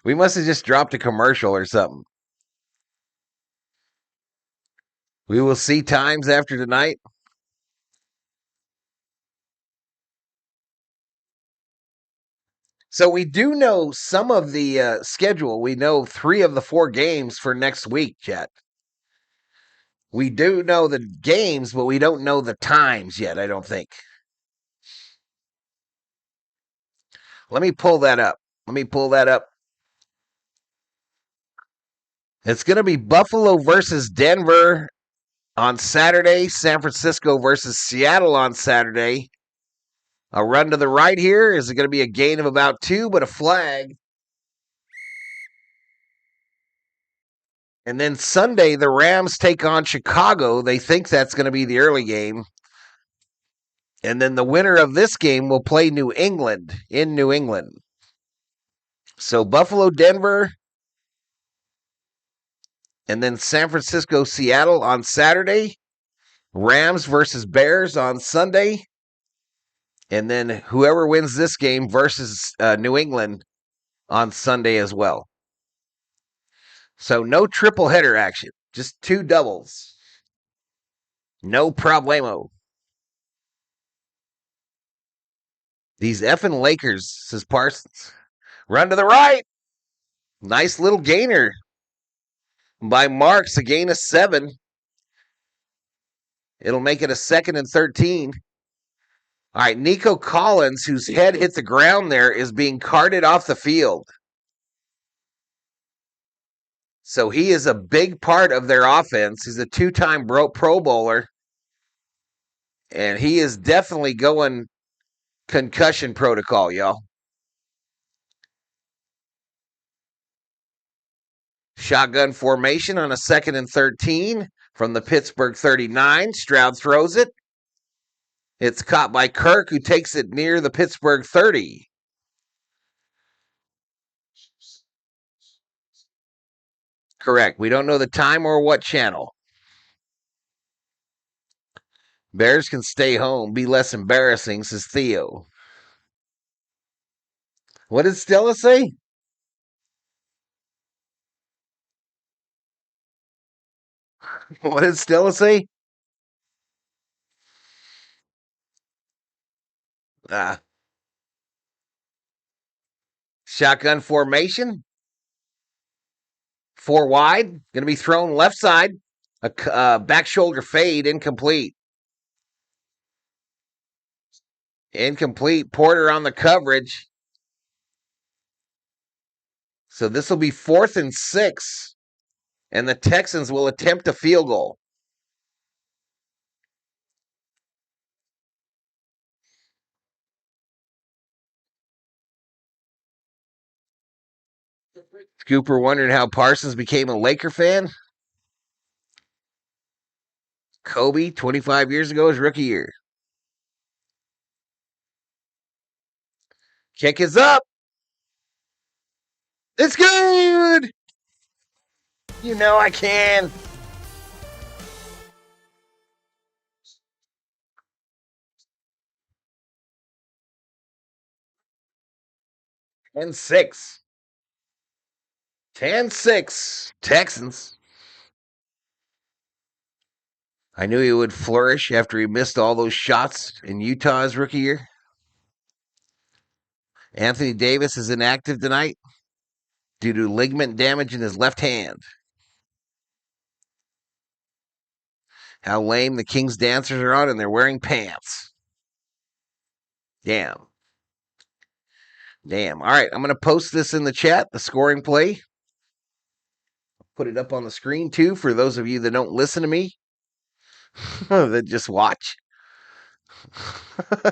Speaker 3: We must have just dropped a commercial or something. We will see times after tonight. So we do know some of the schedule. We know 3 of the 4 games for next week, Chet. We do know the games, but we don't know the times yet, I don't think. Let me pull that up. It's going to be Buffalo versus Denver on Saturday, San Francisco versus Seattle on Saturday. A run to the right here. Is it going to be a gain of about 2, but a flag? And then Sunday, the Rams take on Chicago. They think that's going to be the early game. And then the winner of this game will play New England in New England. So Buffalo, Denver, and then San Francisco, Seattle on Saturday. Rams versus Bears on Sunday. And then whoever wins this game versus New England on Sunday as well. So no triple header action, just 2 doubles. No problemo. These effing Lakers, says Parsons. Run to the right. Nice little gainer by Marks, a gain of 7. It'll make it a 2nd and 13. All right, Nico Collins, whose head hit the ground there, is being carted off the field. So he is a big part of their offense. He's a 2-time Pro Bowler. And he is definitely going concussion protocol, y'all. Shotgun formation on a 2nd and 13 from the Pittsburgh 39. Stroud throws it. It's caught by Kirk, who takes it near the Pittsburgh 30. Correct. We don't know the time or what channel. Bears can stay home, be less embarrassing, says Theo. What did Stella say? What did Stella say? Shotgun formation. 4 wide. Going to be thrown left side. A back shoulder fade, incomplete. Incomplete. Porter on the coverage. So this will be 4th and 6. And the Texans will attempt a field goal. Cooper wondered how Parsons became a Laker fan. Kobe, 25 years ago, his rookie year. Kick is up. It's good. You know I can. And 6. 10-6. Texans. I knew he would flourish after he missed all those shots in Utah's rookie year. Anthony Davis is inactive tonight due to ligament damage in his left hand. How lame the King's dancers are on, and they're wearing pants. Damn. Damn. All right, I'm going to post this in the chat, the scoring play. Put it up on the screen, too, for those of you that don't listen to me, that just watch.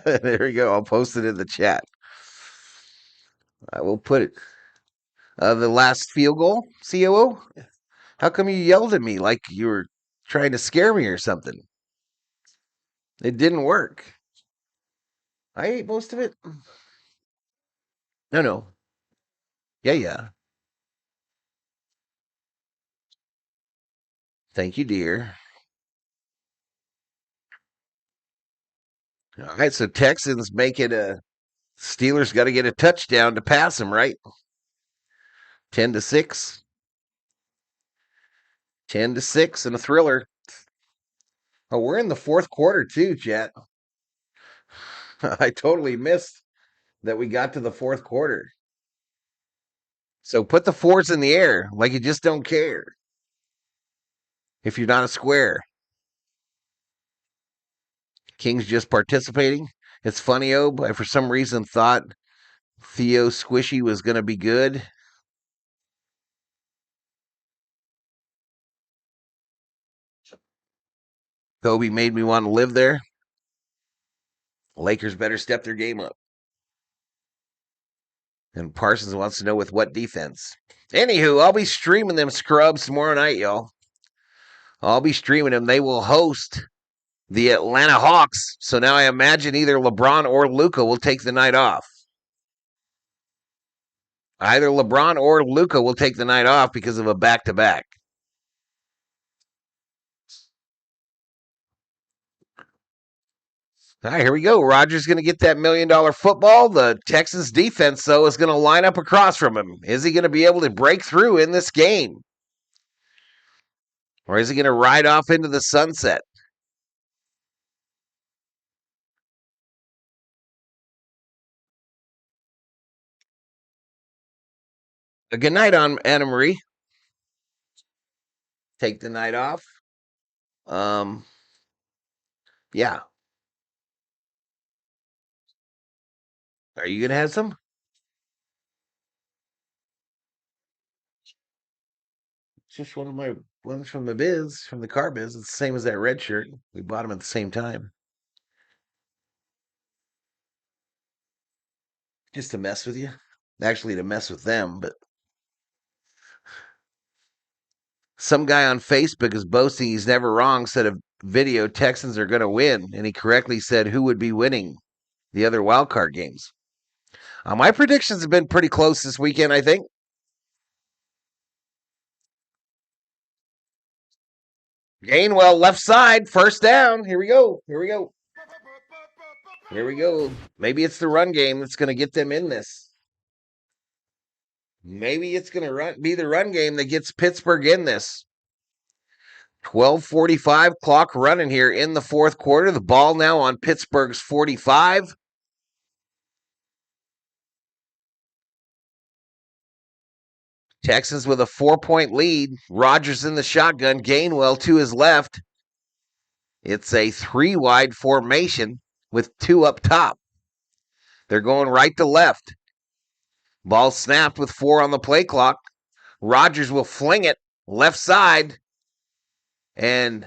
Speaker 3: There we go. I'll post it in the chat. I will put it. The last field goal, COO? How come you yelled at me like you were trying to scare me or something? It didn't work. I ate most of it. No. Yeah. Thank you, dear. All right, so Texans make it a Steelers got to get a touchdown to pass them, right? 10-6. 10-6 and a thriller. Oh, we're in the fourth quarter too, chat. I totally missed that we got to the fourth quarter. So put the fours in the air like you just don't care. If you're not a square. King's just participating. It's funny, Ob. I for some reason thought Theo Squishy was going to be good. Kobe made me want to live there. Lakers better step their game up. And Parsons wants to know with what defense. Anywho, I'll be streaming them scrubs tomorrow night, y'all. I'll be streaming them. They will host the Atlanta Hawks. So now I imagine either LeBron or Luka will take the night off. Either LeBron or Luka will take the night off because of a back-to-back. All right, here we go. Rodgers going to get that $1 million football. The Texans defense, though, is going to line up across from him. Is he going to be able to break through in this game? Or is he going to ride off into the sunset? A good night on Anna Marie. Take the night off. Yeah. Are you going to have some? It's just one of my ones from the biz, from the car biz. It's the same as that red shirt. We bought them at the same time. Just to mess with you. Actually, to mess with them, but some guy on Facebook is boasting he's never wrong, said a video Texans are going to win, and he correctly said who would be winning the other wild card games. My predictions have been pretty close this weekend, I think. Gainwell, left side, first down. Here we go. Maybe it's the run game that's going to get them in this. Maybe it's going to be the run game that gets Pittsburgh in this. 12:45 clock running here in the fourth quarter. The ball now on Pittsburgh's 45. Texans with a 4-point lead. Rodgers in the shotgun. Gainwell to his left. It's a 3-wide formation with 2 up top. They're going right to left. Ball snapped with 4 on the play clock. Rodgers will fling it left side. And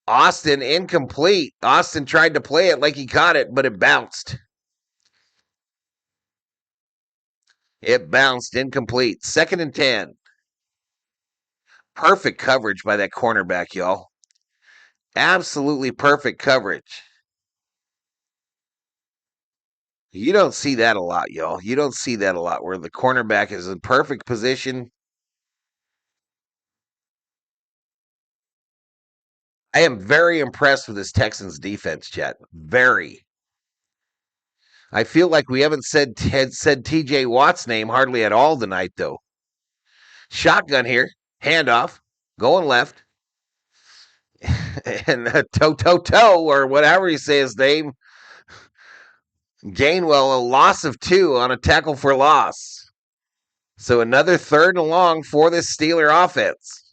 Speaker 3: Austin incomplete. Austin tried to play it like he caught it, but it bounced. It bounced incomplete. 2nd and 10. Perfect coverage by that cornerback, y'all. Absolutely perfect coverage. You don't see that a lot, y'all. You don't see that a lot where the cornerback is in perfect position. I am very impressed with this Texans defense, Chet. Very. I feel like we haven't said TJ Watt's name hardly at all tonight, though. Shotgun here. Handoff. Going left. And toe, or whatever you say his name. Gainwell, a loss of 2 on a tackle for loss. So another 3rd and long for this Steeler offense.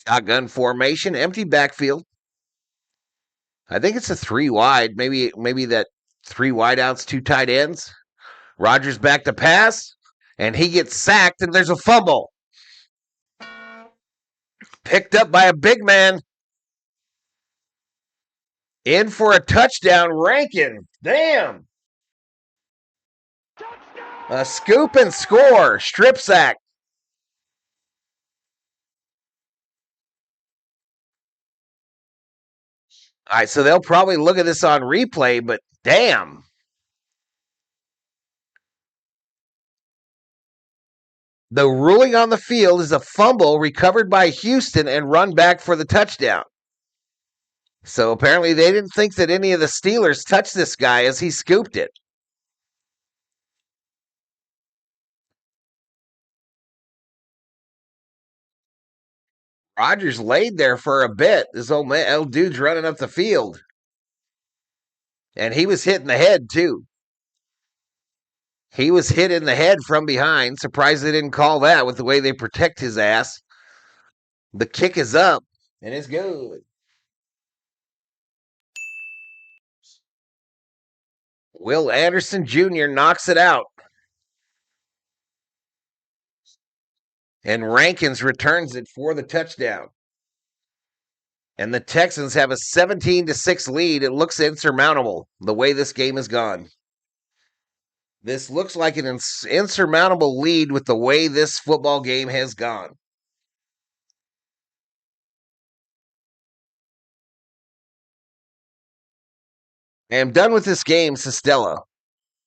Speaker 3: Shotgun formation, empty backfield. I think it's a 3 wide. Maybe that 3 wide outs, 2 tight ends. Rodgers back to pass, and he gets sacked, and there's a fumble. Picked up by a big man. In for a touchdown, Rankin. Damn. A scoop and score. Strip sack. All right, so they'll probably look at this on replay, but damn. The ruling on the field is a fumble recovered by Houston and run back for the touchdown. So apparently they didn't think that any of the Steelers touched this guy as he scooped it. Rodgers laid there for a bit. This old dude's running up the field. And he was hit in the head, too. He was hit in the head from behind. Surprised they didn't call that with the way they protect his ass. The kick is up, and it's good. Will Anderson Jr. knocks it out. And Rankins returns it for the touchdown. And the Texans have a 17-6 lead. It looks insurmountable the way this game has gone. This looks like an insurmountable lead with the way this football game has gone. I am done with this game, says Stella.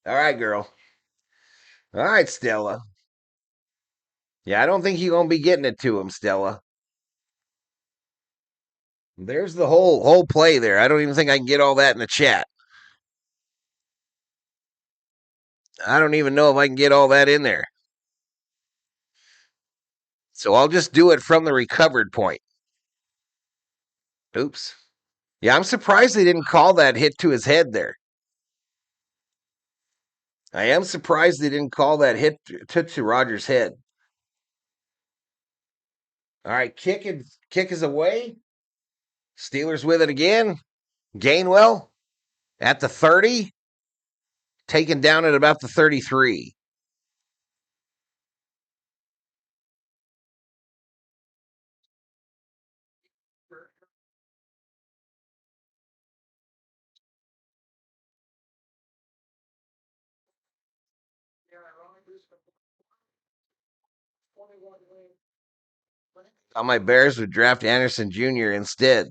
Speaker 3: All right, girl. All right, Stella. Yeah, I don't think you're going to be getting it to him, Stella. There's the whole play there. I don't even think I can get all that in the chat. I don't even know if I can get all that in there. So I'll just do it from the recovered point. Oops. Yeah, I'm surprised they didn't call that hit to his head there. I am surprised they didn't call that hit to Rodgers' head. All right, kick is away. Steelers with it again. Gainwell at the 30. Taken down at about the 33. Thought my Bears would draft Anderson Jr. instead.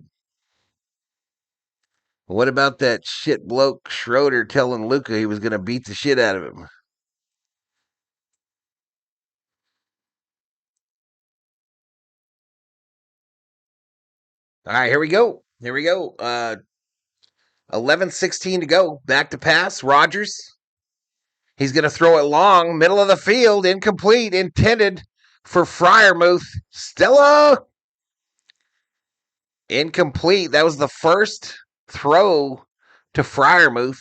Speaker 3: What about that shit bloke Schroeder telling Luka he was going to beat the shit out of him? All right, here we go. 11:16 to go. Back to pass. Rodgers. He's going to throw it long. Middle of the field. Incomplete. Intended for Freiermuth. Stella. Incomplete. That was the first throw to Freiermuth.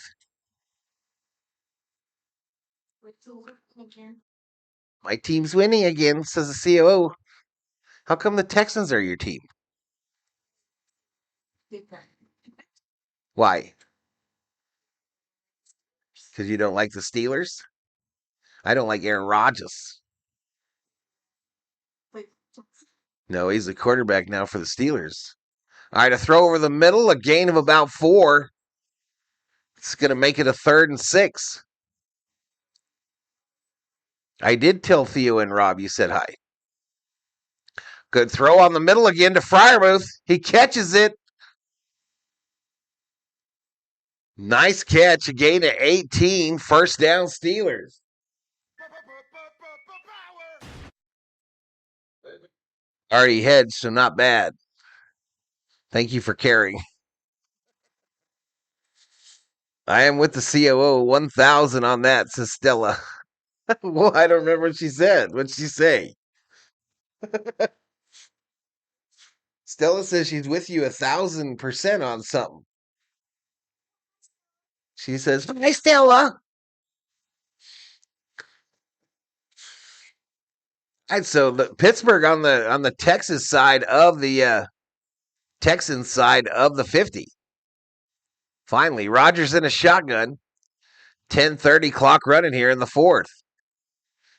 Speaker 3: My team's winning again, says the COO. How come the Texans are your team? Why? Because you don't like the Steelers? I don't like Aaron Rodgers. No, he's the quarterback now for the Steelers. All right, a throw over the middle, a gain of about 4. It's going to make it a 3rd and 6. I did tell Theo and Rob you said hi. Good throw on the middle again to Freiermuth. He catches it. Nice catch. A gain of 18. First down, Steelers. Already hedged, so not bad. Thank you for caring. I am with the COO. 1,000 on that, says Stella. Well, I don't remember what she said. What'd she say? Stella says she's with you 1,000% on something. She says, "Hi, Stella." And so the Pittsburgh on the Texas side of the Texans side of the 50. Finally, Rodgers in a shotgun. 10:30 clock running here in the fourth.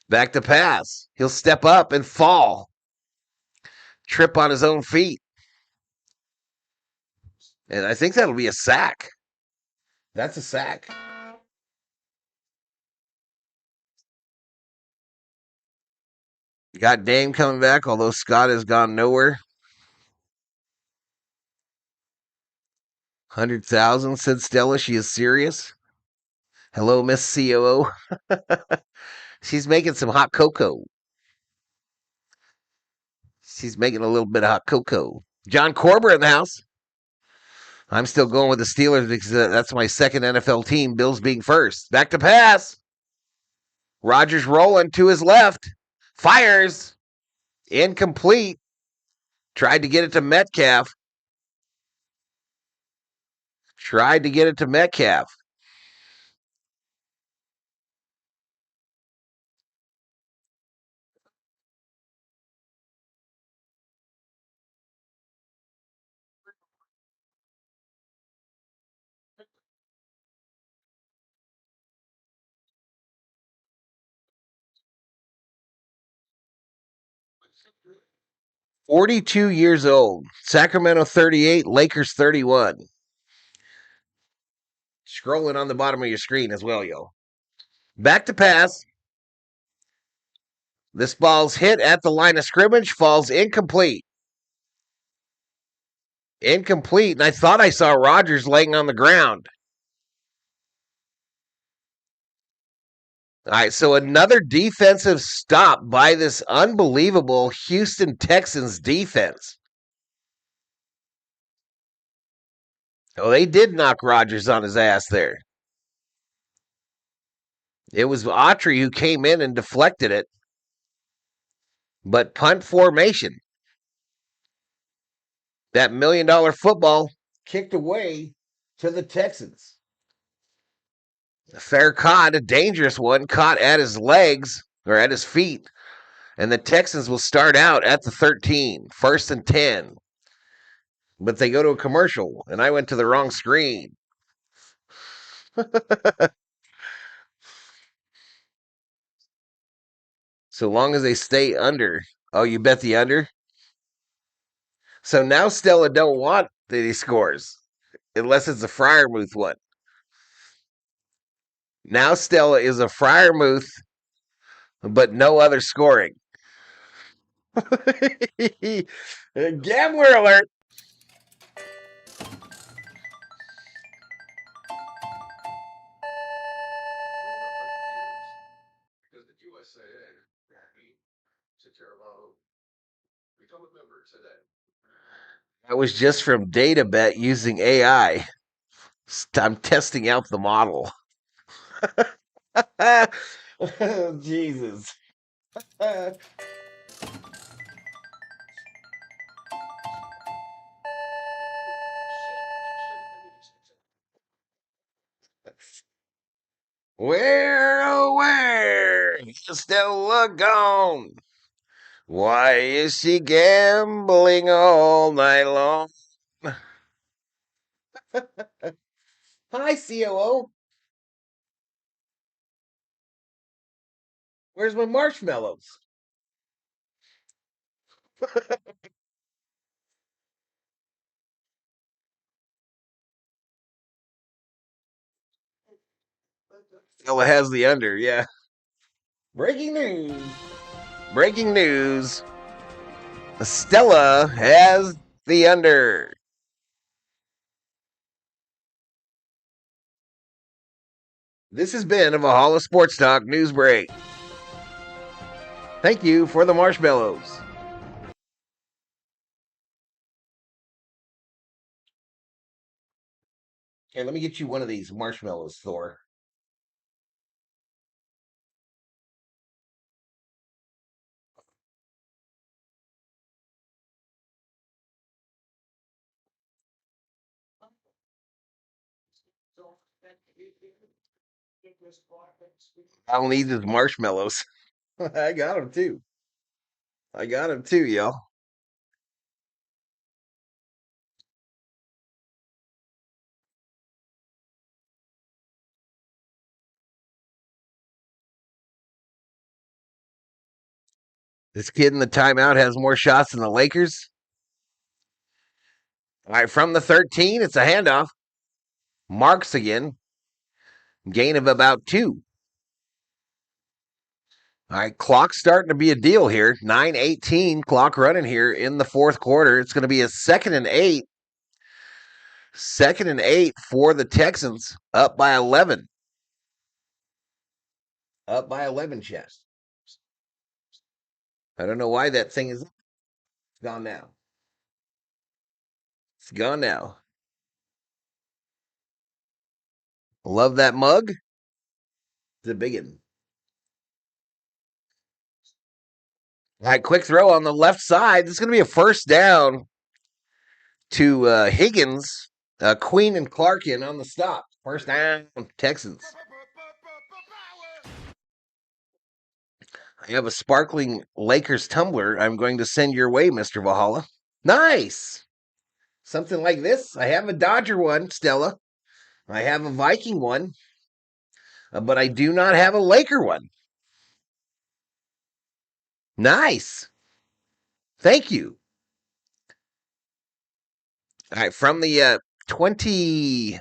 Speaker 3: Back to pass. He'll step up and fall. Trip on his own feet. And I think that'll be a sack. That's a sack. Got Dame coming back, although Scott has gone nowhere. 100,000 said Stella. She is serious. Hello, Miss COO. She's making some hot cocoa. She's making a little bit of hot cocoa. John Corber in the house. I'm still going with the Steelers because that's my second NFL team, Bills being first. Back to pass. Rodgers rolling to his left. Fires. Incomplete. Tried to get it to Metcalf. 42 years old. Sacramento 38, Lakers 31. Scrolling on the bottom of your screen as well, yo. Back to pass. This ball's hit at the line of scrimmage, falls incomplete. Incomplete, and I thought I saw Rodgers laying on the ground. All right, so another defensive stop by this unbelievable Houston Texans defense. Oh, they did knock Rodgers on his ass there. It was Autry who came in and deflected it. But punt formation. That $1 million football kicked away to the Texans. A fair caught, a dangerous one, caught at his legs or at his feet. And the Texans will start out at the 13, 1st and 10. But they go to a commercial, and I went to the wrong screen. So long as they stay under. Oh, you bet the under? So now Stella don't want that he scores, unless it's a Freiermuth one. Now Stella is a Freiermuth, but no other scoring. Gambler alert.
Speaker 1: Because the USA took care of our become a member today.
Speaker 3: That was just from DataBet using AI. I'm testing out the model. Jesus. Where, oh, where is Stella gone? Why is she gambling all night long? Hi, COO. Where's my marshmallows? Stella has the under, yeah. Breaking news. Breaking news. Stella has the under. This has been a Valhalla Sports Talk news break. Thank you for the marshmallows. Here, let me get you one of these marshmallows, Thor. I'll need the marshmallows. I got them too. I got him too, y'all. This kid in the timeout has more shots than the Lakers. All right, from the 13, it's a handoff. Marks again. Gain of about 2. All right, clock starting to be a deal here. 9:18 clock running here in the fourth quarter. It's going to be a 2nd and 8. 2nd and 8 for the Texans, up by 11. Up by 11, Chess. I don't know why that thing is gone now. It's gone now. Love that mug. It's a big one. All right, quick throw on the left side. This is going to be a first down to Higgins, Queen and Clarkin on the stop. First down, Texans. I have a sparkling Lakers tumbler I'm going to send your way, Mr. Valhalla. Nice. Something like this. I have a Dodger one, Stella. I have a Viking one, but I do not have a Laker one. Nice. Thank you. All right, from the 24-ish.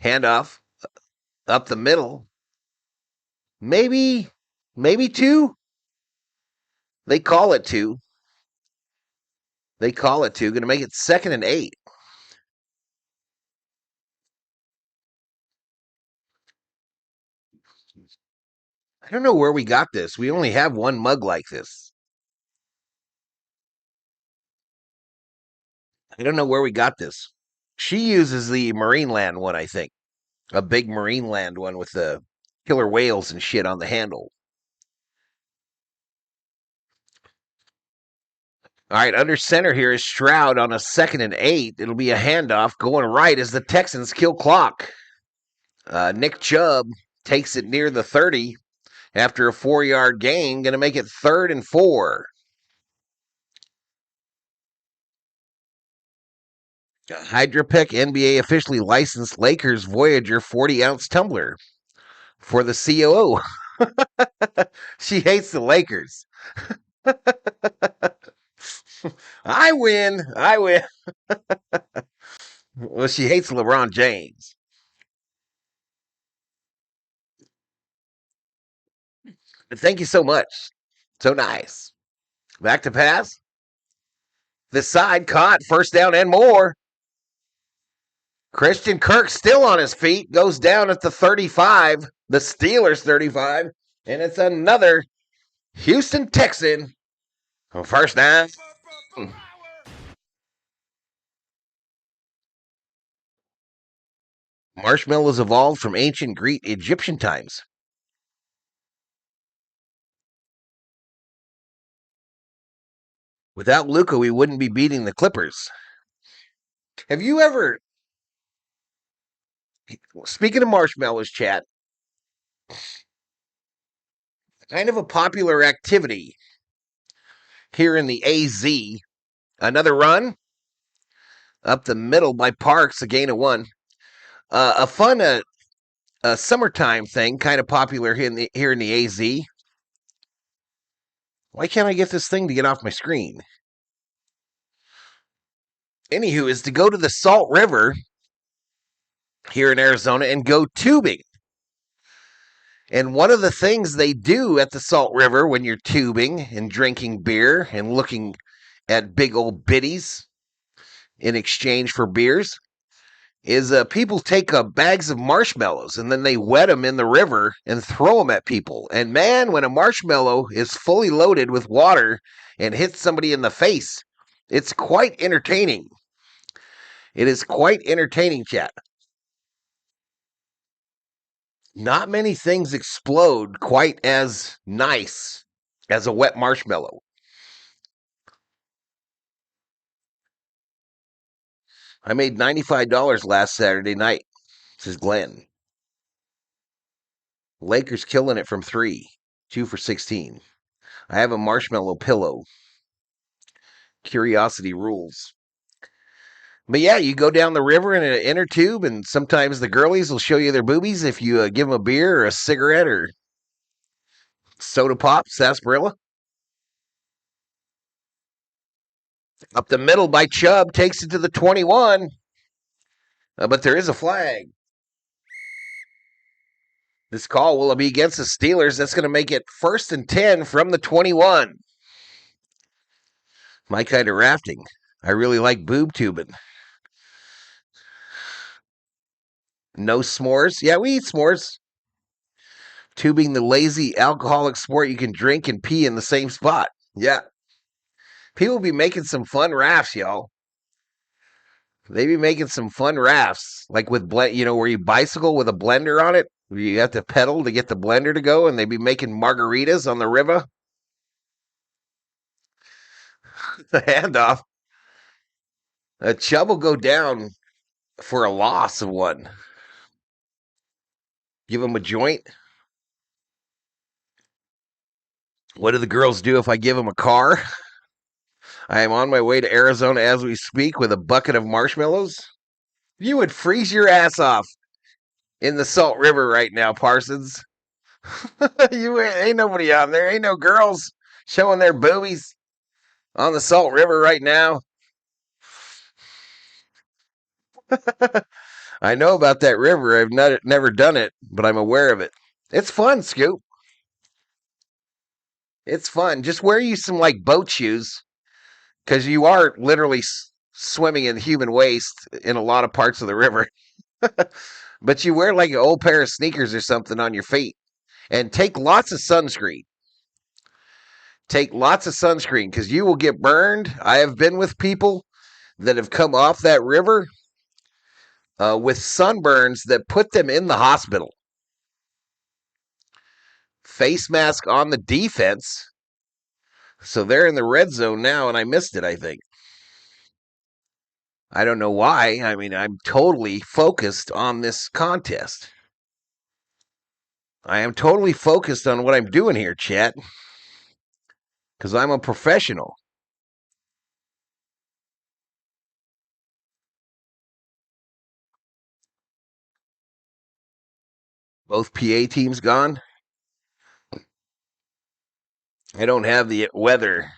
Speaker 3: Handoff up the middle. Maybe 2. They call it 2. Going to make it 2nd and 8. I don't know where we got this. We only have one mug like this. I don't know where we got this. She uses the Marineland one, I think. A big Marineland one with the killer whales and shit on the handle. All right, under center here is Stroud on a 2nd and 8. It'll be a handoff going right as the Texans kill clock. Nick Chubb takes it near the 30 after a 4-yard gain. Going to make it 3rd and 4. Hydropec NBA officially licensed Lakers Voyager 40-ounce tumbler for the COO. She hates the Lakers. I win. Well, she hates LeBron James. Thank you so much. So nice. Back to pass. This side caught. First down and more. Christian Kirk still on his feet. Goes down at the 35. The Steelers 35. And it's another Houston Texan. First down. Marshmallows evolved from ancient Greek Egyptian times. Without Luka, we wouldn't be beating the Clippers. Have you ever, speaking of marshmallows, chat, kind of a popular activity here in the AZ. Another run up the middle by Parks, a gain of 1. A fun summertime thing, kind of popular here in the AZ. Why can't I get this thing to get off my screen? Anywho, is to go to the Salt River here in Arizona and go tubing. And one of the things they do at the Salt River when you're tubing and drinking beer and looking at big old biddies in exchange for beers is people take bags of marshmallows and then they wet them in the river and throw them at people. And man, when a marshmallow is fully loaded with water and hits somebody in the face, it's quite entertaining. It is quite entertaining, chat. Not many things explode quite as nice as a wet marshmallow. I made $95 last Saturday night, says Glenn. Lakers killing it from 3. 2 for 16. I have a marshmallow pillow. Curiosity rules. But yeah, you go down the river in an inner tube, and sometimes the girlies will show you their boobies if you give them a beer or a cigarette or soda pop, sarsaparilla. Up the middle by Chubb takes it to the 21. But there is a flag. This call will be against the Steelers. That's going to make it 1st and 10 from the 21. My kind of rafting. I really like boob tubing. No s'mores? Yeah, we eat s'mores. Tubing, the lazy alcoholic sport you can drink and pee in the same spot. Yeah. People be making some fun rafts, y'all. They be making some fun rafts. Like with, where you bicycle with a blender on it. You have to pedal to get the blender to go, and they be making margaritas on the river. The handoff. Chubb will go down for a loss of one. Give him a joint. What do the girls do if I give them a car? I am on my way to Arizona as we speak with a bucket of marshmallows. You would freeze your ass off in the Salt River right now, Parsons. You ain't nobody on there. Ain't no girls showing their boobies on the Salt River right now. I know about that river. I've never done it, but I'm aware of it. It's fun, Scoop. It's fun. Just wear you some boat shoes, because you are literally swimming in human waste in a lot of parts of the river. But you wear an old pair of sneakers or something on your feet, and take lots of sunscreen. Take lots of sunscreen, because you will get burned. I have been with people that have come off that river with sunburns that put them in the hospital. Face mask on the defense. So they're in the red zone now, and I missed it, I think. I don't know why. I mean, I'm totally focused on this contest. I am totally focused on what I'm doing here, chat. Because I'm a professional. Both PA teams gone. I don't have the weather.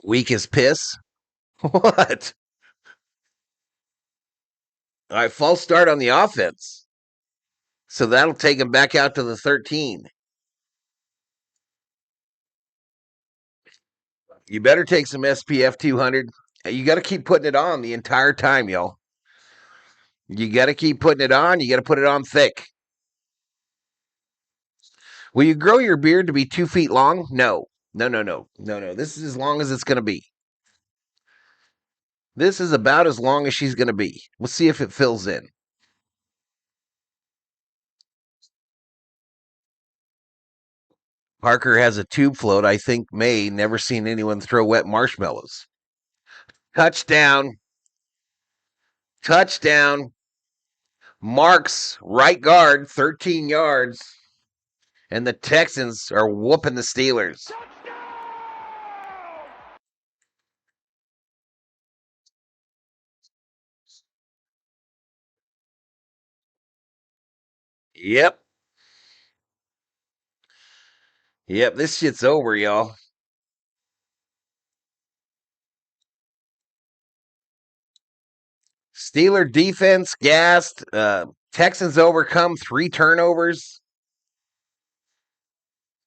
Speaker 3: Weak as piss? What? All right, false start on the offense. So that'll take him back out to the 13. You better take some SPF 200. You got to keep putting it on the entire time, y'all. You got to keep putting it on. You got to put it on thick. Will you grow your beard to be 2 feet long? No. No. This is as long as it's going to be. This is about as long as she's going to be. We'll see if it fills in. Parker has a tube float. I think May never seen anyone throw wet marshmallows. Touchdown. Touchdown. Marks, right guard, 13 yards. And the Texans are whooping the Steelers. Yep. Yep, this shit's over, y'all. Steeler defense gassed. Texans overcome 3 turnovers.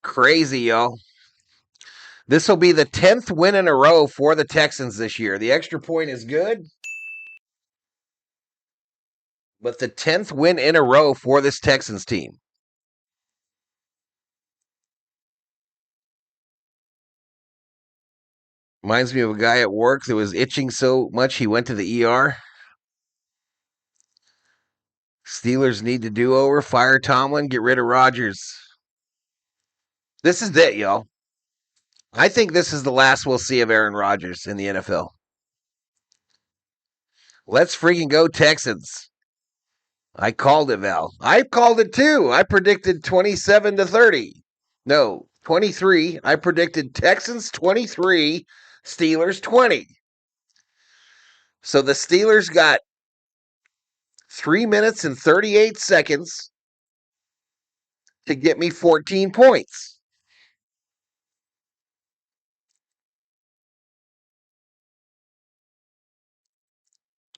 Speaker 3: Crazy, y'all. This will be the 10th win in a row for the Texans this year. The extra point is good, but the 10th win in a row for this Texans team. Reminds me of a guy at work that was itching so much he went to the ER. Steelers need to do over. Fire Tomlin. Get rid of Rodgers. This is it, y'all. I think this is the last we'll see of Aaron Rodgers in the NFL. Let's freaking go, Texans. I called it, Val. I called it too. I predicted 27-30. No, 23. I predicted Texans 23, Steelers 20. So the Steelers got 3 minutes and 38 seconds to get me 14 points.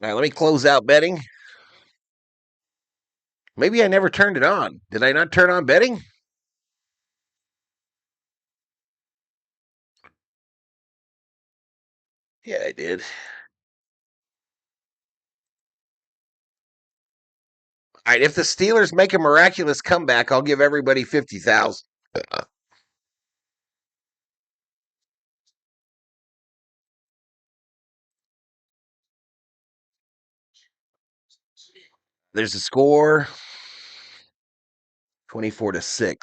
Speaker 3: All right, let me close out betting. Maybe I never turned it on. Did I not turn on betting? Yeah, I did. All right, if the Steelers make a miraculous comeback, I'll give everybody 50,000. There's a score. 24-6.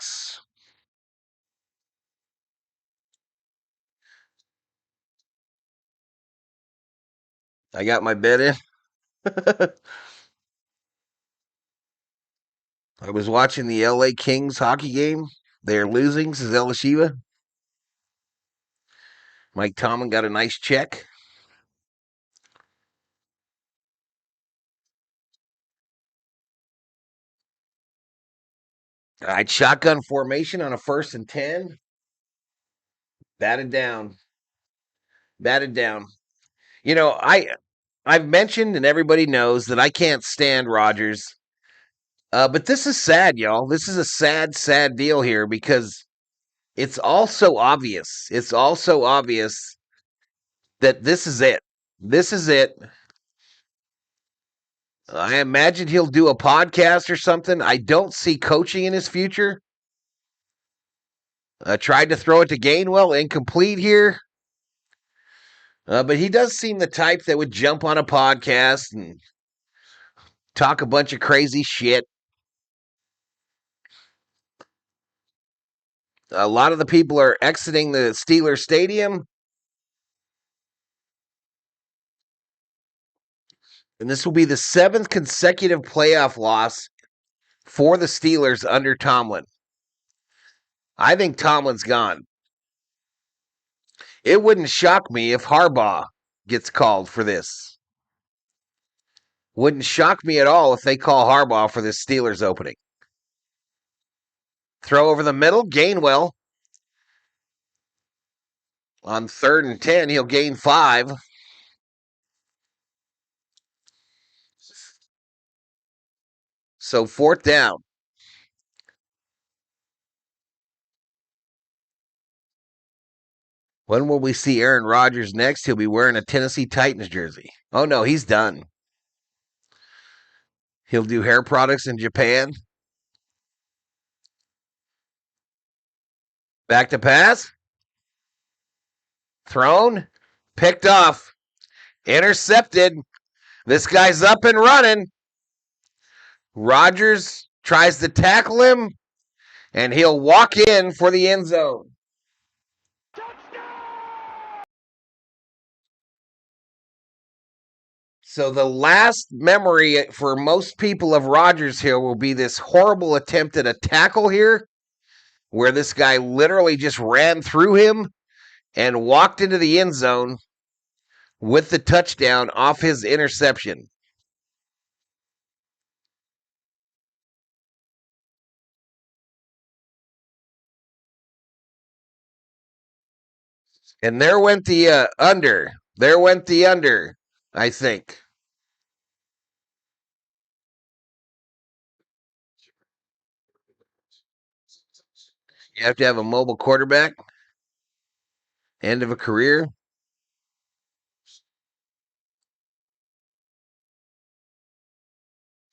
Speaker 3: I got my bet in. I was watching the LA Kings hockey game. They're losing, says Elishiva. Mike Tomlin got a nice check. All right, shotgun formation on a 1st and 10. Batted down. Batted down. You know, I've mentioned and everybody knows that I can't stand Rodgers. But this is sad, y'all. This is a sad, sad deal here because it's also obvious. It's also obvious that this is it. This is it. I imagine he'll do a podcast or something. I don't see coaching in his future. Tried to throw it to Gainwell, incomplete here. But he does seem the type that would jump on a podcast and talk a bunch of crazy shit. A lot of the people are exiting the Steelers stadium. And this will be the 7th consecutive playoff loss for the Steelers under Tomlin. I think Tomlin's gone. It wouldn't shock me if Harbaugh gets called for this. Wouldn't shock me at all if they call Harbaugh for this Steelers opening. Throw over the middle, Gainwell. On 3rd and 10, he'll gain 5. So 4th down. When will we see Aaron Rodgers next? He'll be wearing a Tennessee Titans jersey. Oh, no, he's done. He'll do hair products in Japan. Back to pass. Thrown. Picked off. Intercepted. This guy's up and running. Rodgers tries to tackle him, and he'll walk in for the end zone. So the last memory for most people of Rodgers here will be this horrible attempt at a tackle here, where this guy literally just ran through him and walked into the end zone with the touchdown off his interception. And there went the under. There went the under, I think. You have to have a mobile quarterback. End of a career.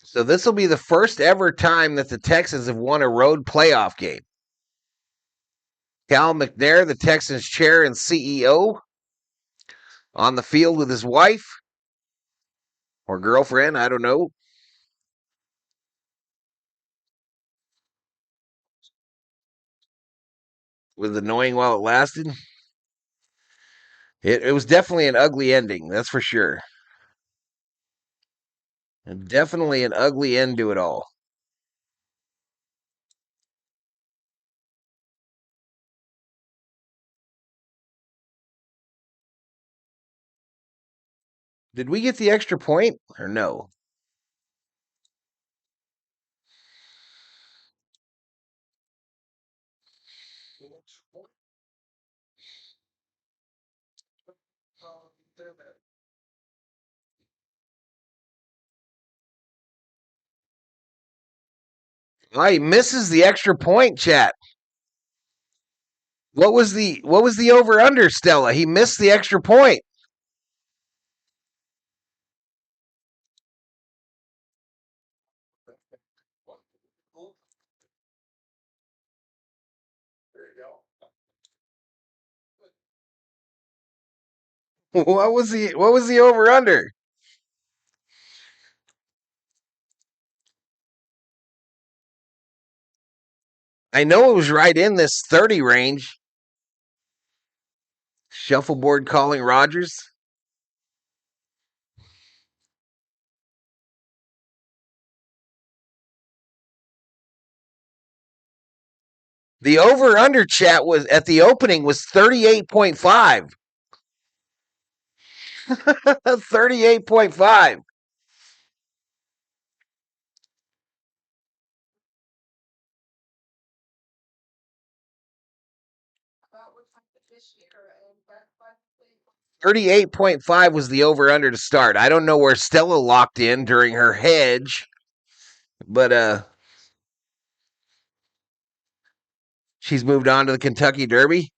Speaker 3: So this will be the first ever time that the Texans have won a road playoff game. Cal McNair, the Texans chair and CEO, on the field with his wife or girlfriend, I don't know. Was annoying while it lasted. It was definitely an ugly ending, that's for sure. And definitely an ugly end to it all. Did we get the extra point or no? Oh, he misses the extra point, chat. What was the over under, Stella? He missed the extra point.
Speaker 1: There you go.
Speaker 3: What was the over under? I know it was right in this 30 range. Shuffleboard calling Rogers. The over under, chat, was at the opening was 38.5. 38.5.
Speaker 4: About what time this year, and that's why they
Speaker 3: 38.5 was the over under to start. I don't know where Stella locked in during her hedge, but she's moved on to the Kentucky Derby.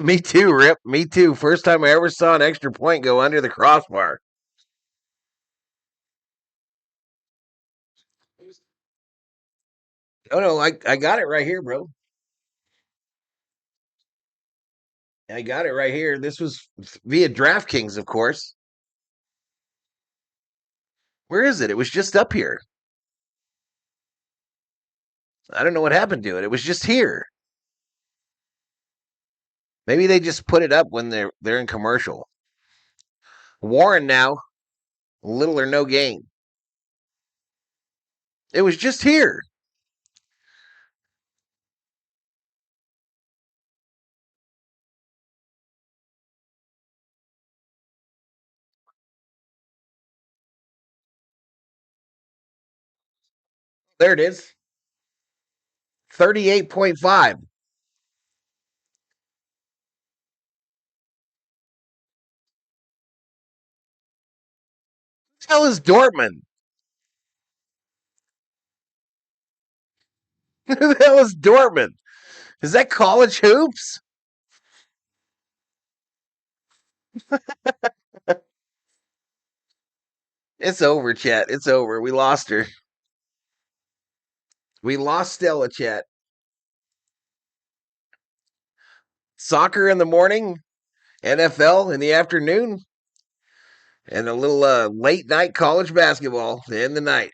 Speaker 3: Me too, Rip. Me too. First time I ever saw an extra point go under the crossbar. Oh no, I got it right here, bro. I got it right here. This was via DraftKings, of course. Where is it? It was just up here. I don't know what happened to it. It was just here. Maybe they just put it up when they're in commercial. Warren now, little or no gain. It was just here. There it is. 38.5. What the hell is Dortmund? Who the hell is Dortmund? Is that college hoops? It's over, chat. It's over. We lost her. We lost Stella, chat. Soccer in the morning, NFL in the afternoon, and a little late night college basketball in the night.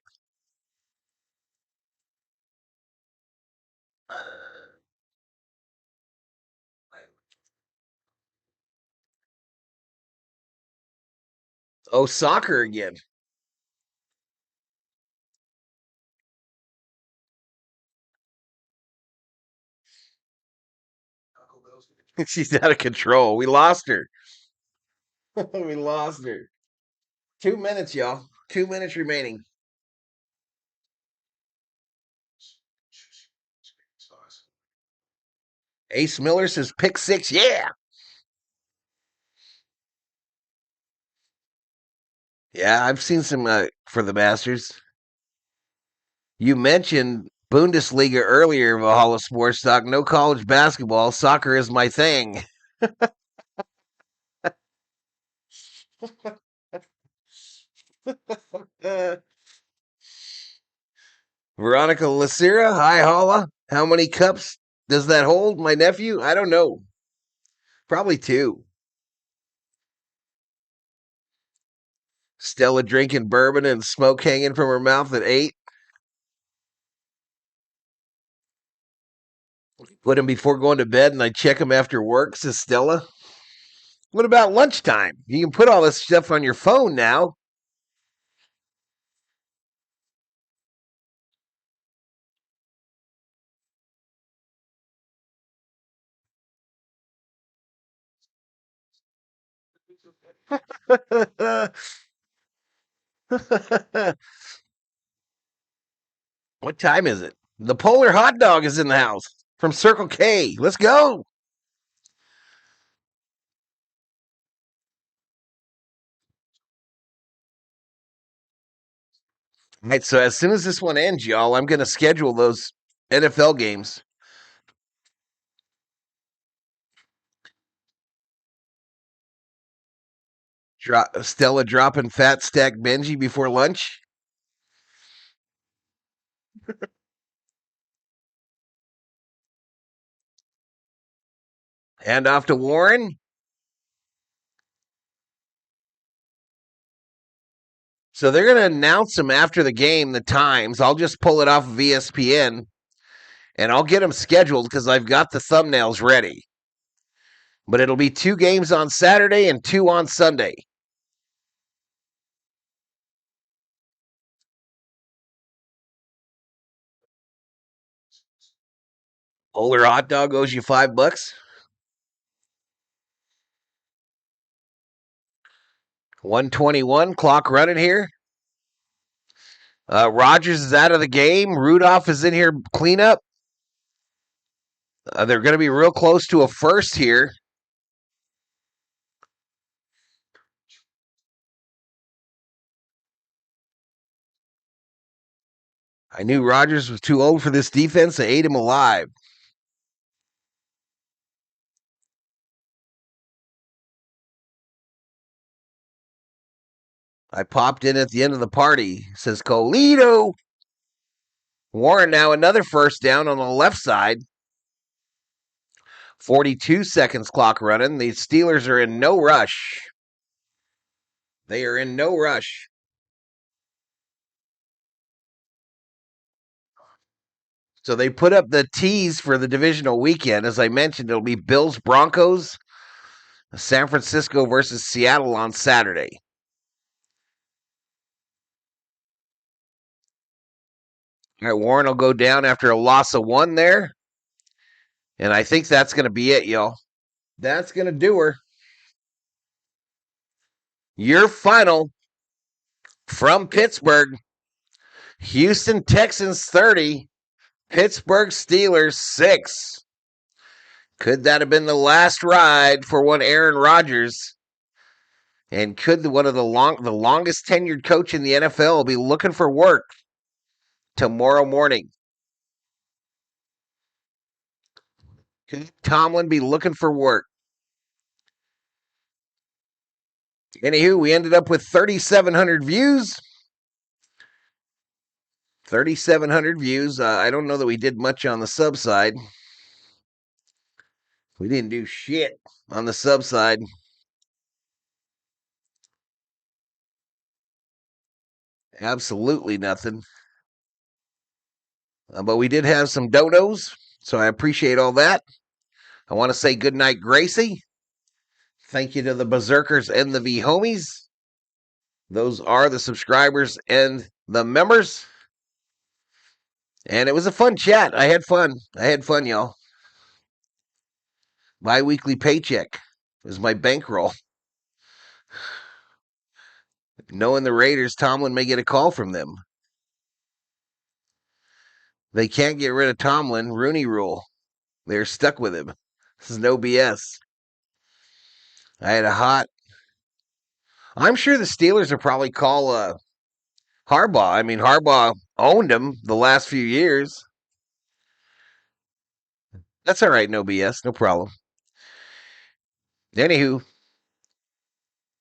Speaker 3: Oh, soccer again. She's out of control. We lost her. We lost her. 2 minutes, y'all. 2 minutes remaining. Ace Miller says pick six. Yeah. Yeah, I've seen some for the Masters. You mentioned Bundesliga earlier, Valhalla Sports Talk. No college basketball. Soccer is my thing. Veronica Lacera. Hi, Holla. How many cups does that hold, my nephew? I don't know. Probably 2. Stella drinking bourbon and smoke hanging from her mouth at 8. Put him before going to bed and I check him after work, says Stella. What about lunchtime? You can put all this stuff on your phone now. What time is it? The Polar Hot Dog is in the house from Circle K. Let's go. All right, so as soon as this one ends, y'all, I'm going to schedule those NFL games. Stella dropping Fat Stack Benji before lunch. Hand off to Warren. So they're going to announce them after the game, the times. I'll just pull it off of ESPN, and I'll get them scheduled because I've got the thumbnails ready. But it'll be 2 games on Saturday and 2 on Sunday. Polar Hot Dog owes you $5. 121, clock running here. Rodgers is out of the game. Rudolph is in here cleanup. They're going to be real close to a first here. I knew Rodgers was too old for this defense. They ate him alive. I popped in at the end of the party, says Colito. Warren now another first down on the left side. 42 seconds clock running. The Steelers are in no rush. They are in no rush. So they put up the tees for the divisional weekend. As I mentioned, it'll be Bills, Broncos, San Francisco versus Seattle on Saturday. All right, Warren will go down after a loss of 1 there. And I think that's going to be it, y'all. That's going to do her. Your final from Pittsburgh. Houston Texans 30. Pittsburgh Steelers 6. Could that have been the last ride for one Aaron Rodgers? And could one of the longest tenured coach in the NFL be looking for work tomorrow morning? Could Tomlin be looking for work? Anywho, we ended up with 3,700 views. 3,700 views. I don't know that we did much on the sub side. We didn't do shit on the sub side. Absolutely nothing. But we did have some donos, so I appreciate all that. I want to say good night, Gracie. Thank you to the Berserkers and the V-Homies. Those are the subscribers and the members. And it was a fun chat. I had fun. Y'all. Bi-weekly paycheck was my bankroll. Knowing the Raiders, Tomlin may get a call from them. They can't get rid of Tomlin. Rooney rule. They're stuck with him. This is no BS. I had a hot. I'm sure the Steelers will probably call Harbaugh. I mean, Harbaugh owned him the last few years. That's all right. No BS. No problem. Anywho,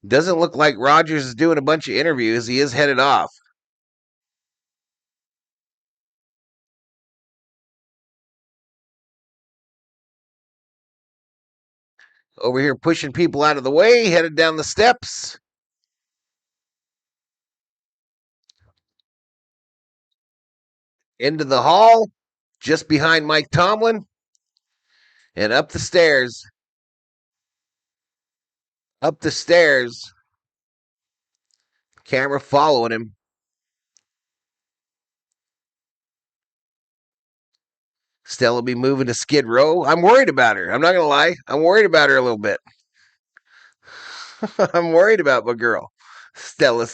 Speaker 3: doesn't look like Rodgers is doing a bunch of interviews. He is headed off. Over here pushing people out of the way, headed down the steps. Into the hall, just behind Mike Tomlin. And up the stairs. Up the stairs. Camera following him. Stella be moving to Skid Row. I'm worried about her. I'm not going to lie. I'm worried about her a little bit. I'm worried about my girl. Stella.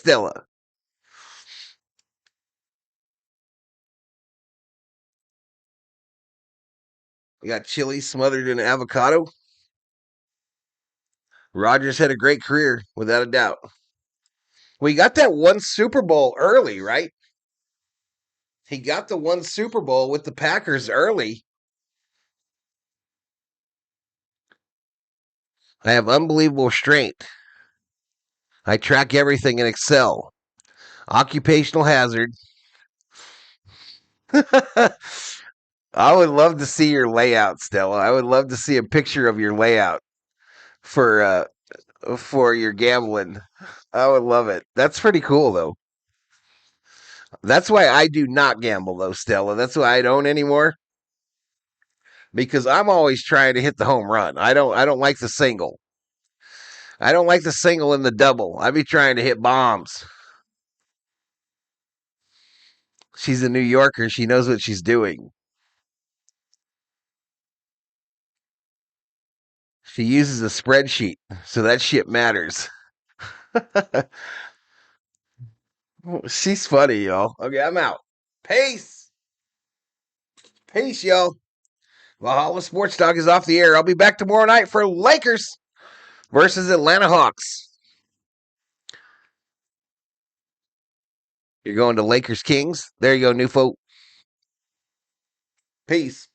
Speaker 3: We got chili smothered in avocado. Rodgers had a great career, without a doubt. We got that one Super Bowl early, right? He got the one Super Bowl with the Packers early. I have unbelievable strength. I track everything in Excel. Occupational hazard. I would love to see your layout, Stella. I would love to see a picture of your layout for your gambling. I would love it. That's pretty cool, though. That's why I do not gamble, though, Stella. That's why I don't anymore. Because I'm always trying to hit the home run. I don't like the single. I don't like the single and the double. I be trying to hit bombs. She's a New Yorker. She knows what she's doing. She uses a spreadsheet, so that shit matters. She's funny, y'all. Okay, I'm out. Peace. Peace, y'all. Valhalla Sports Talk is off the air. I'll be back tomorrow night for Lakers versus Atlanta Hawks. You're going to Lakers Kings. There you go, new folk. Peace.